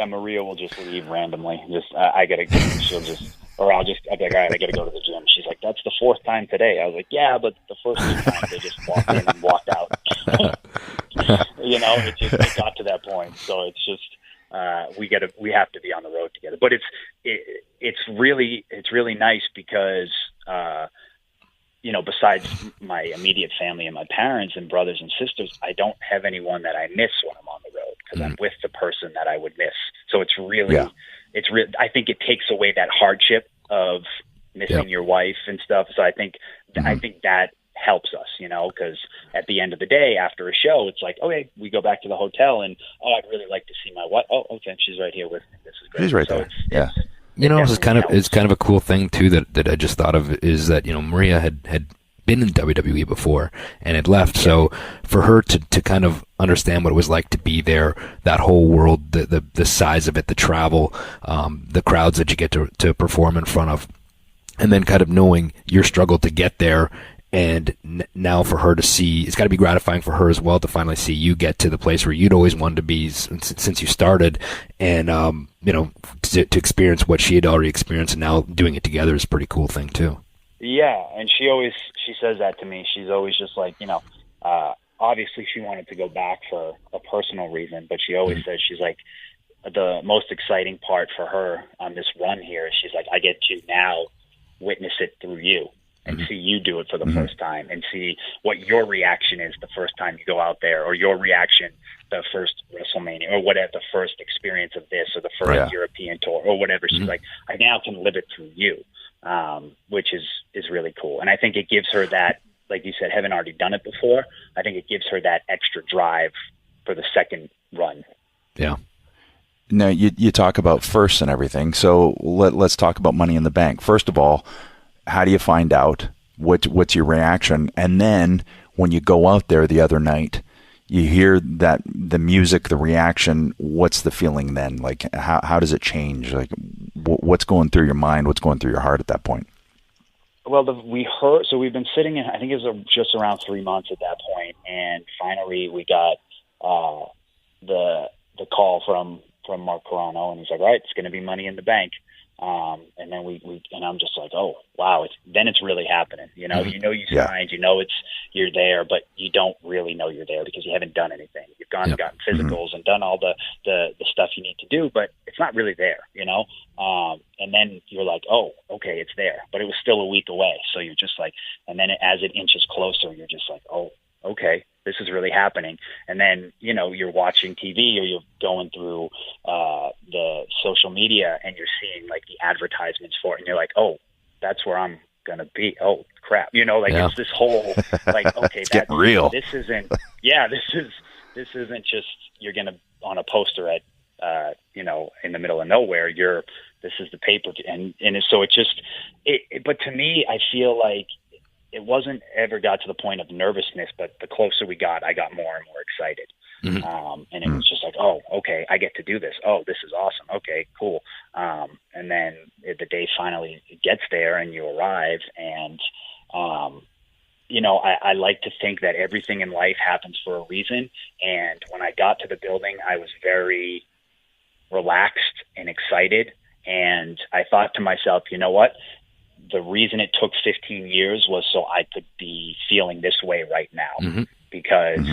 Speaker 7: Maria will just leave randomly. I gotta. She'll just. Or I'll be like, all right, I got to go to the gym. She's like, that's the fourth time today. I was like, yeah, but the first 2 times they just walked in and walked out. It got to that point. So it's just we have to be on the road together. But it's really nice because besides my immediate family and my parents and brothers and sisters, I don't have anyone that I miss when I'm on the road because I'm with the person that I would miss. So it's really. Yeah. I think it takes away that hardship of missing your wife and stuff. So I think that helps us, because at the end of the day, after a show, it's like, okay, we go back to the hotel and, I'd really like to see my wife. Oh, okay, she's right here with me. This is great.
Speaker 2: She's right there.
Speaker 3: It's kind of a cool thing too that I just thought of is that, Maria had been in WWE before and had left. So for her to kind of understand what it was like to be there, that whole world, the size of it, the travel, the crowds that you get to perform in front of, and then kind of knowing your struggle to get there. And now for her to see, it's got to be gratifying for her as well to finally see you get to the place where you'd always wanted to be since you started, and to experience what she had already experienced, and now doing it together is a pretty cool thing too.
Speaker 7: Yeah, and she says that to me. She's always just like, obviously she wanted to go back for a personal reason, but she always says, she's like, the most exciting part for her on this run here is she's like, I get to now witness it through you and see you do it for the first time and see what your reaction is the first time you go out there, or your reaction the first WrestleMania, or whatever, the first experience of this, or the first European tour, or whatever. She's like, I now can live it through you. which is really cool. And I think it gives her that, like you said, having already done it before, I think it gives her that extra drive for the second run.
Speaker 3: Yeah.
Speaker 2: Now, you talk about firsts and everything, so let's talk about Money in the Bank. First of all, how do you find out? What's your reaction? And then when you go out there the other night, you hear that the music, the reaction, what's the feeling then? Like, how does it change? Like, what's going through your mind? What's going through your heart at that point?
Speaker 7: Well, we heard, so we've been sitting in, I think it was just around 3 months at that point, and finally we got the call from Mark Carano, and he's like, all right, it's going to be Money in the Bank. And then and I'm just like, oh, wow, then it's really happening. You know, you signed, you're there, but you don't really know you're there because you haven't done anything. You've gone and gotten physicals and done all the stuff you need to do, but it's not really there, you know? And then you're like, oh, okay, it's there, but it was still a week away. So you're just like, and then as it inches closer, you're just like, oh, okay, this is really happening. And then, you're watching TV or you're going through the social media and you're seeing like the advertisements for it. And you're like, oh, that's where I'm going to be. Oh, crap. It's this whole, like, okay,
Speaker 2: it's getting real.
Speaker 7: This isn't just, you're going to on a poster at, in the middle of nowhere. This is the paper. So it just, but to me, I feel like, it wasn't ever got to the point of nervousness, but the closer we got, I got more and more excited. And it was just like, oh, okay, I get to do this. Oh, this is awesome. Okay, cool. And then the day finally gets there and you arrive and, I like to think that everything in life happens for a reason. And when I got to the building, I was very relaxed and excited. And I thought to myself, you know what? The reason it took 15 years was so I could be feeling this way right now. Because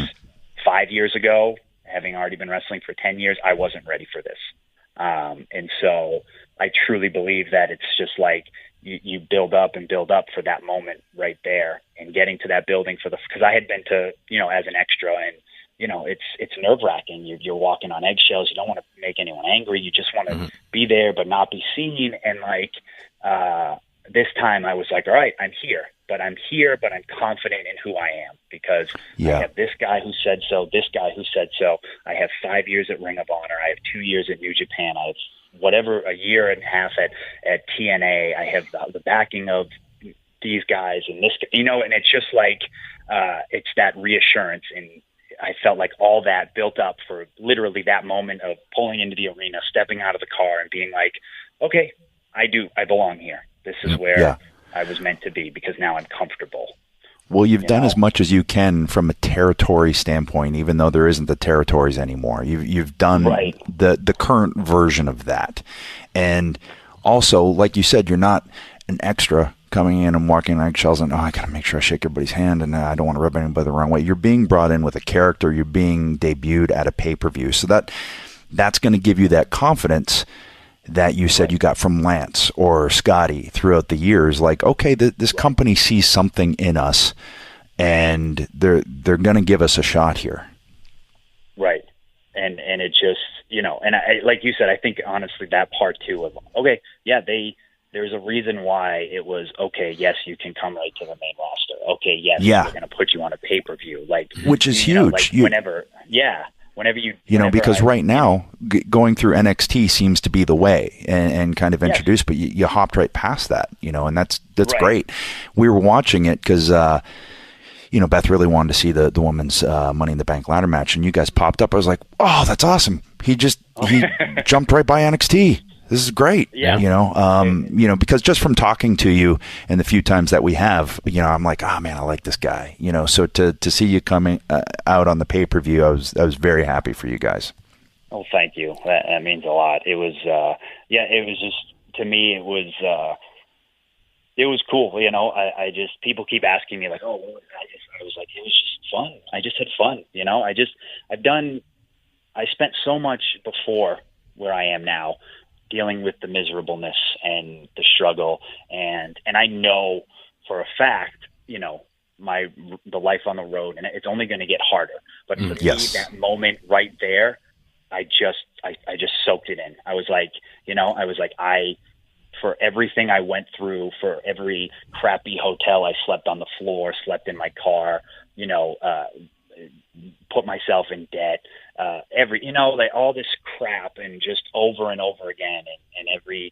Speaker 7: 5 years ago, having already been wrestling for 10 years, I wasn't ready for this. And so I truly believe that it's just like you build up and build up for that moment right there and getting to that building because I had been to, as an extra and, it's nerve-wracking. You're walking on eggshells. You don't want to make anyone angry. You just want to be there but not be seen. And like, this time I was like, all right, I'm here, but I'm confident in who I am because I have this guy who said so, this guy who said so. I have 5 years at Ring of Honor. I have 2 years at New Japan. I have a year and a half at TNA. I have the backing of these guys and this, and it's just like, it's that reassurance. And I felt like all that built up for literally that moment of pulling into the arena, stepping out of the car and being like, okay, I belong here. This is where I was meant to be because now I'm comfortable.
Speaker 2: Well, you've done as much as you can from a territory standpoint, even though there isn't the territories anymore. You've done the current version of that. And also, like you said, you're not an extra coming in and walking on eggshells and, I got to make sure I shake everybody's hand and I don't want to rub anybody the wrong way. You're being brought in with a character. You're being debuted at a pay-per-view. So that's going to give you that confidence that you said you got from Lance or Scotty throughout the years. Like, okay, this company sees something in us and they're going to give us a shot here.
Speaker 7: Right. And it just, and I, like you said, I think honestly that part too of, okay, there's a reason why it was, okay, yes, you can come right to the main roster. Okay, yes, we're going to put you on a pay-per-view. Like,
Speaker 2: which is huge.
Speaker 7: Like whenever you
Speaker 2: because right now going through NXT seems to be the way and kind of introduced, but you hopped right past that, and that's great. We were watching it because Beth really wanted to see the women's Money in the Bank ladder match, and you guys popped up. I was like, oh, that's awesome. He jumped right by NXT. This is great. Because just from talking to you and the few times that we have, I'm like, oh man, I like this guy, so to see you coming out on the pay-per-view, I was very happy for you guys.
Speaker 7: Oh, thank you. That means a lot. It was, it was just, to me, it was cool. I just, people keep asking me like, oh, I was like, it was just fun. I just had fun. I spent so much before where I am now, dealing with the miserableness and the struggle. And I know for a fact, the life on the road, and it's only going to get harder. But for me, that moment right there, I just soaked it in. I was like, I for everything I went through, for every crappy hotel I slept on the floor, slept in my car, put myself in debt, all this crap, and just over and over again, and every,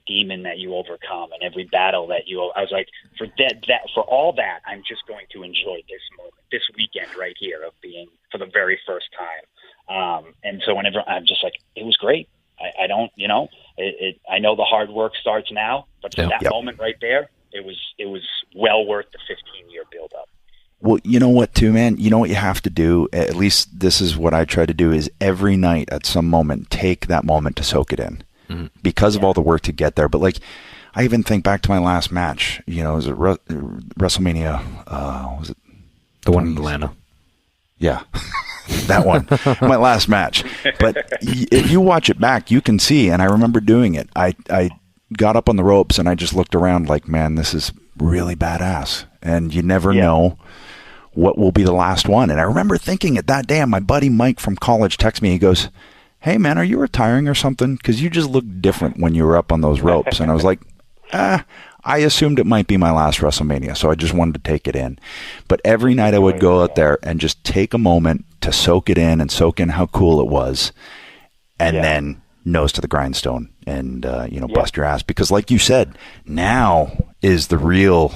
Speaker 7: demon that you overcome, and every battle that I was like, for all that, I'm just going to enjoy this moment, this weekend right here of being for the very first time. And so whenever I'm just like, it was great. I don't, I know the hard work starts now, but for that moment right there, it was well worth the 15-year build-up.
Speaker 2: Well, you know what, too, man? You know what you have to do? At least this is what I try to do, is every night at some moment, take that moment to soak it in because of all the work to get there. But, like, I even think back to my last match. Was it WrestleMania? Was it
Speaker 3: the one in Atlanta?
Speaker 2: Yeah, that one. My last match. But if you watch it back, you can see, and I remember doing it. I got up on the ropes, and I just looked around like, man, this is really badass. And you never know what will be the last one. And I remember thinking it that day, and my buddy Mike from college texted me. He goes, hey, man, are you retiring or something? Because you just look different when you were up on those ropes. And I was like, I assumed it might be my last WrestleMania, so I just wanted to take it in. But every night I would go out there and just take a moment to soak it in and soak in how cool it was, and then nose to the grindstone and, bust your ass. Because like you said, now is the real,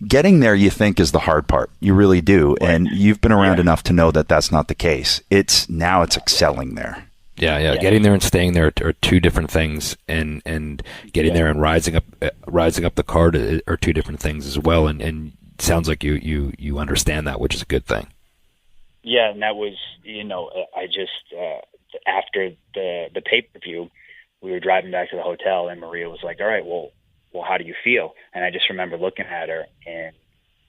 Speaker 2: getting there, you think, is the hard part. You really do. Right. And you've been around enough to know that that's not the case. It's excelling there.
Speaker 3: Yeah. Getting there and staying there are two different things, and getting there and rising up the card are two different things as well. And it sounds like you understand that, which is a good thing.
Speaker 7: Yeah, and that was, I just after the pay-per-view, we were driving back to the hotel, and Maria was like, "All right, well, how do you feel?" And I just remember looking at her, and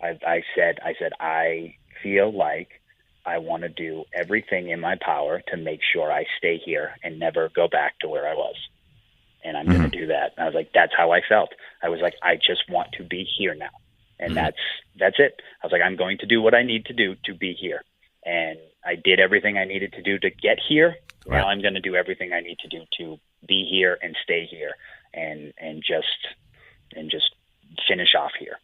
Speaker 7: I said, I feel like I want to do everything in my power to make sure I stay here and never go back to where I was. And I'm going to do that. And I was like, that's how I felt. I was like, I just want to be here now. And that's it. I was like, I'm going to do what I need to do to be here. And I did everything I needed to do to get here. Right. Now I'm going to do everything I need to do to be here and stay here and just finish off here.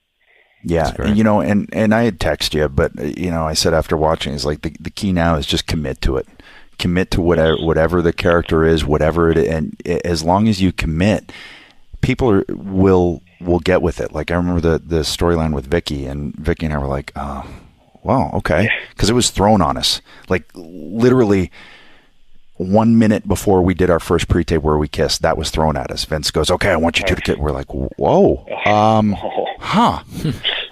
Speaker 2: Yeah, and I had texted you, but I said after watching, it's like the key now is just commit to it. Commit to whatever the character is, whatever it is, and as long as you commit, people will get with it. Like I remember the storyline with Vicky and I were like, oh, wow, okay, because it was thrown on us, like literally 1 minute before we did our first pre-tape where we kissed, that was thrown at us. Vince goes, okay, I want you two to kiss. We're like, whoa,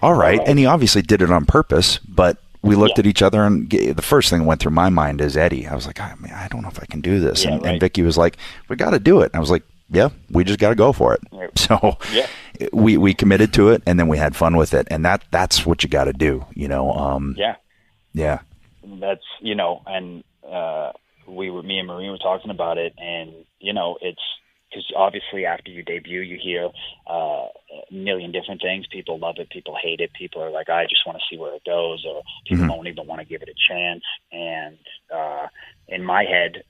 Speaker 2: all right. And he obviously did it on purpose, but we looked at each other, and the first thing that went through my mind is Eddie. I was like, I don't know if I can do this. And Vicky was like, we got to do it. And I was like, yeah, we just got to go for it. Right. So we committed to it, and then we had fun with it. And that's what you got to do, Yeah.
Speaker 7: That's, and, me and Marie were talking about it, and it's because obviously after you debut, you hear a million different things. People love it, people hate it, people are like, I just want to see where it goes, or people don't even want to give it a chance. And in my head,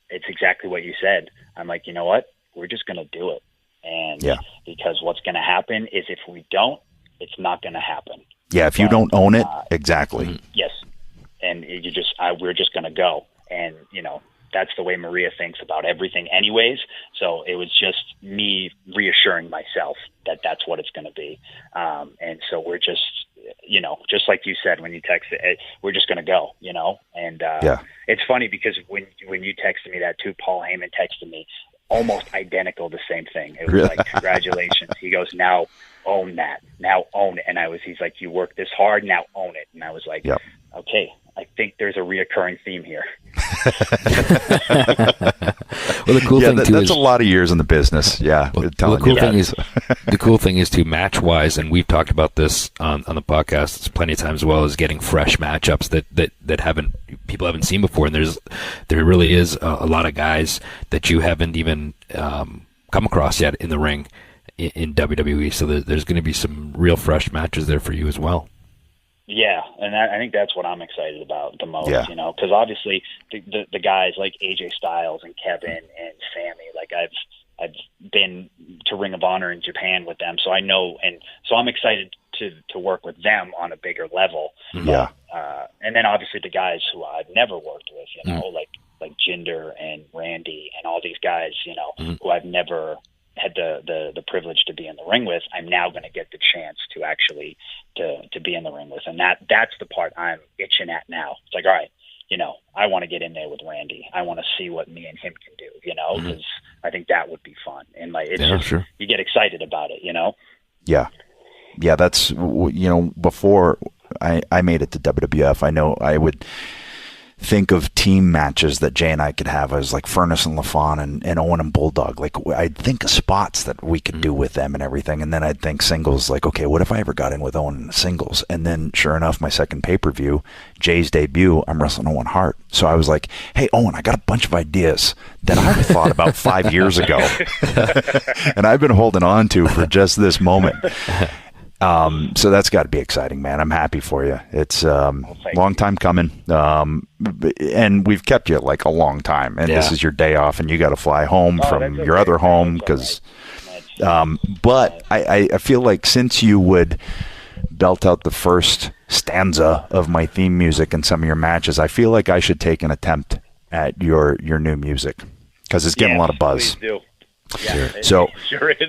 Speaker 7: it's exactly what you said. I'm like, you know what? We're just going to do it, and because what's going to happen is if we don't, it's not going to happen.
Speaker 2: Yeah, if you don't own it, exactly.
Speaker 7: Yes, and we're just going to go. And, that's the way Maria thinks about everything anyways. So it was just me reassuring myself that that's what it's going to be. And so we're just, just like you said when you texted, we're just going to go, And it's funny because when you texted me that too, Paul Heyman texted me almost identical the same thing. It was like, congratulations. He goes, now own that. Now own it. And he's like, you worked this hard, now own it. And I was like, okay, I think there's a reoccurring theme here.
Speaker 3: Well, the cool thing too
Speaker 2: that's a lot of years in the business. Yeah.
Speaker 3: Well, the cool thing is too, match wise, and we've talked about this on the podcast plenty of times as well, is getting fresh matchups that people haven't seen before. And there really is a lot of guys that you haven't even come across yet in the ring in WWE. So there's going to be some real fresh matches there for you as well.
Speaker 7: Yeah, and I think that's what I'm excited about the most, because obviously the guys like AJ Styles and Kevin and Sammy, like I've been to Ring of Honor in Japan with them, so I know, and so I'm excited to work with them on a bigger level.
Speaker 2: Yeah.
Speaker 7: And then obviously the guys who I've never worked with, you know, like Jinder and Randy and all these guys, you know, who I've never had the privilege to be in the ring with, I'm now going to get the chance to actually to be in the ring with. And that's the part I'm itching at now. It's like, all right, you know, I want to get in there with Randy. I want to see what me and him can do, you know, because I think that would be fun. And like, it's just,
Speaker 3: sure.
Speaker 7: You get excited about it, you know?
Speaker 2: Yeah. Yeah. That's, you know, before I made it to WWF, I know I would think of team matches that Jay and I could have as like Furnace and LaFawn and Owen and Bulldog. Like I'd think of spots that we could do with them and everything. And then I'd think singles, like, okay, what if I ever got in with Owen in the singles? And then sure enough, my second pay-per-view, Jay's debut, I'm wrestling Owen Hart. So I was like, hey, Owen, I got a bunch of ideas that I thought about 5 years ago. And I've been holding on to for just this moment. So that's got to be exciting, man. I'm happy for you. It's long time coming, and we've kept you like a long time. And this is your day off, and you got to fly home from your other home because. But I feel like since you would belt out the first stanza of my theme music in some of your matches, I feel like I should take an attempt at your new music because it's getting a lot of buzz.
Speaker 7: Please do. Yeah,
Speaker 2: so
Speaker 7: it sure is.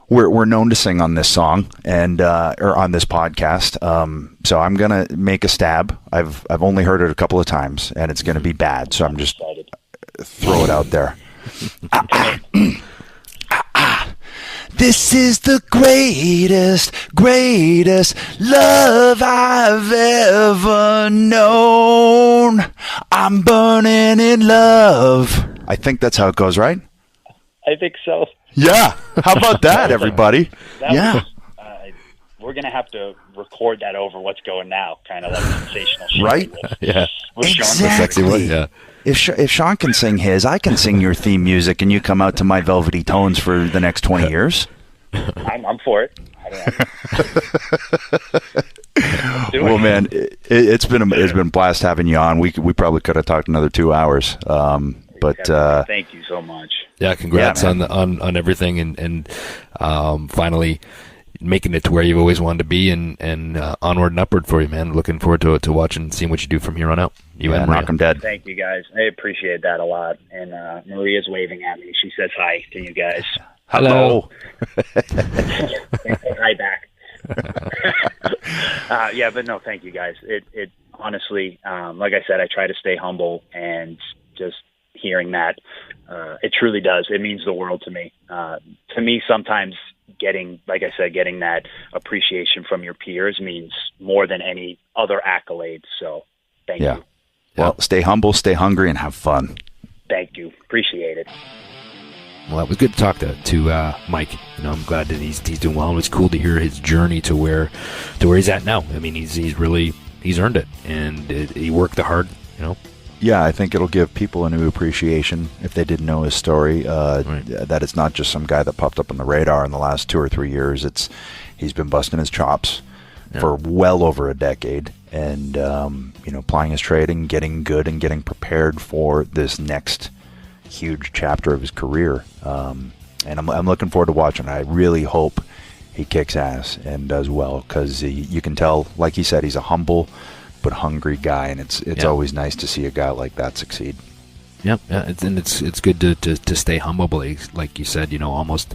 Speaker 2: We're known to sing on this song and or on this podcast. So I'm gonna make a stab. I've only heard it a couple of times, and it's gonna be bad. So I'm just throw it out there. This is the greatest love I've ever known. I'm burning in love. I think that's how it goes, right?
Speaker 7: I think so.
Speaker 2: Yeah. How about that, everybody?
Speaker 7: We're going to have to record that over what's going now, kind of like sensational shit.
Speaker 2: Right?
Speaker 3: Yeah.
Speaker 2: Exactly.
Speaker 3: Yeah.
Speaker 2: If Sean can sing his, I can sing your theme music, and you come out to my velvety tones for the next 20 years.
Speaker 7: I'm for it.
Speaker 2: Well, man, it's been a blast having you on. We probably could have talked another 2 hours. But
Speaker 7: thank you so much.
Speaker 3: Yeah, congrats on everything and finally making it to where you've always wanted to be and onward and upward for you, man. Looking forward to watching and seeing what you do from here on out. You and
Speaker 2: Rock 'em Dead.
Speaker 7: Thank you guys. I appreciate that a lot. And Maria's waving at me. She says hi to you guys.
Speaker 2: Hello.
Speaker 7: Hi back. Yeah, but no, thank you guys. It honestly, like I said, I try to stay humble, and just hearing that, it truly does. It means the world to me. To me, sometimes getting that appreciation from your peers means more than any other accolades. So thank you.
Speaker 2: Well, stay humble, stay hungry, and have fun.
Speaker 7: Thank you. Appreciate it.
Speaker 3: Well, it was good to talk to Mike. You know, I'm glad that he's doing well. It was cool to hear his journey to where he's at now. I mean, he's earned it, and he worked hard. You know.
Speaker 2: Yeah, I think it'll give people a new appreciation if they didn't know his story. That it's not just some guy that popped up on the radar in the last 2 or 3 years. He's been busting his chops for well over a decade, and plying his trade and getting good and getting prepared for this next huge chapter of his career. And I'm looking forward to watching it. I really hope he kicks ass and does well, because you can tell, like he said, he's a humble but hungry guy, and it's always nice to see a guy like that succeed.
Speaker 3: Yeah, it's good to stay humble, but like you said, almost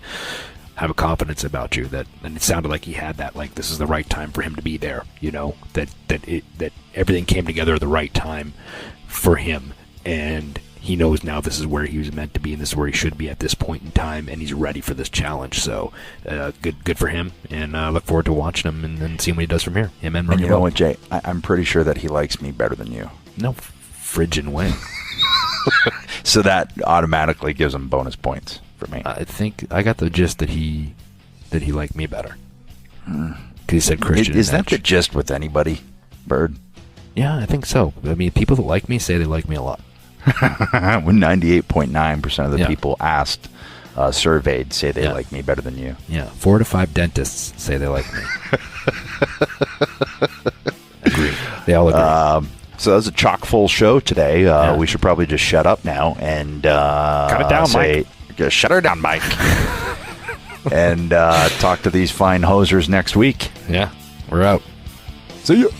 Speaker 3: have a confidence about you and it sounded like he had that, like this is the right time for him to be there. That everything came together at the right time for him, and he knows now this is where he was meant to be, and this is where he should be at this point in time, and he's ready for this challenge. So, good for him, and I look forward to watching him and seeing what he does from here. Him and
Speaker 2: you know what, Jay? I'm pretty sure that he likes me better than you.
Speaker 3: No frigid way.
Speaker 2: So that automatically gives him bonus points for me.
Speaker 3: I think I got the gist that he liked me better. Because he said Christian.
Speaker 2: Is that the gist with anybody, Bird?
Speaker 3: Yeah, I think so. I mean, people that like me say they like me a lot.
Speaker 2: When 98.9% of the people asked, surveyed, say they like me better than you.
Speaker 3: Yeah, 4 to 5 dentists say they like me. Agree. They all agree.
Speaker 2: So that was a chock full show today. We should probably just shut up now and
Speaker 3: cut it down, Mike.
Speaker 2: Shut her down, Mike. And talk to these fine hosers next week.
Speaker 3: Yeah, we're out.
Speaker 2: See you.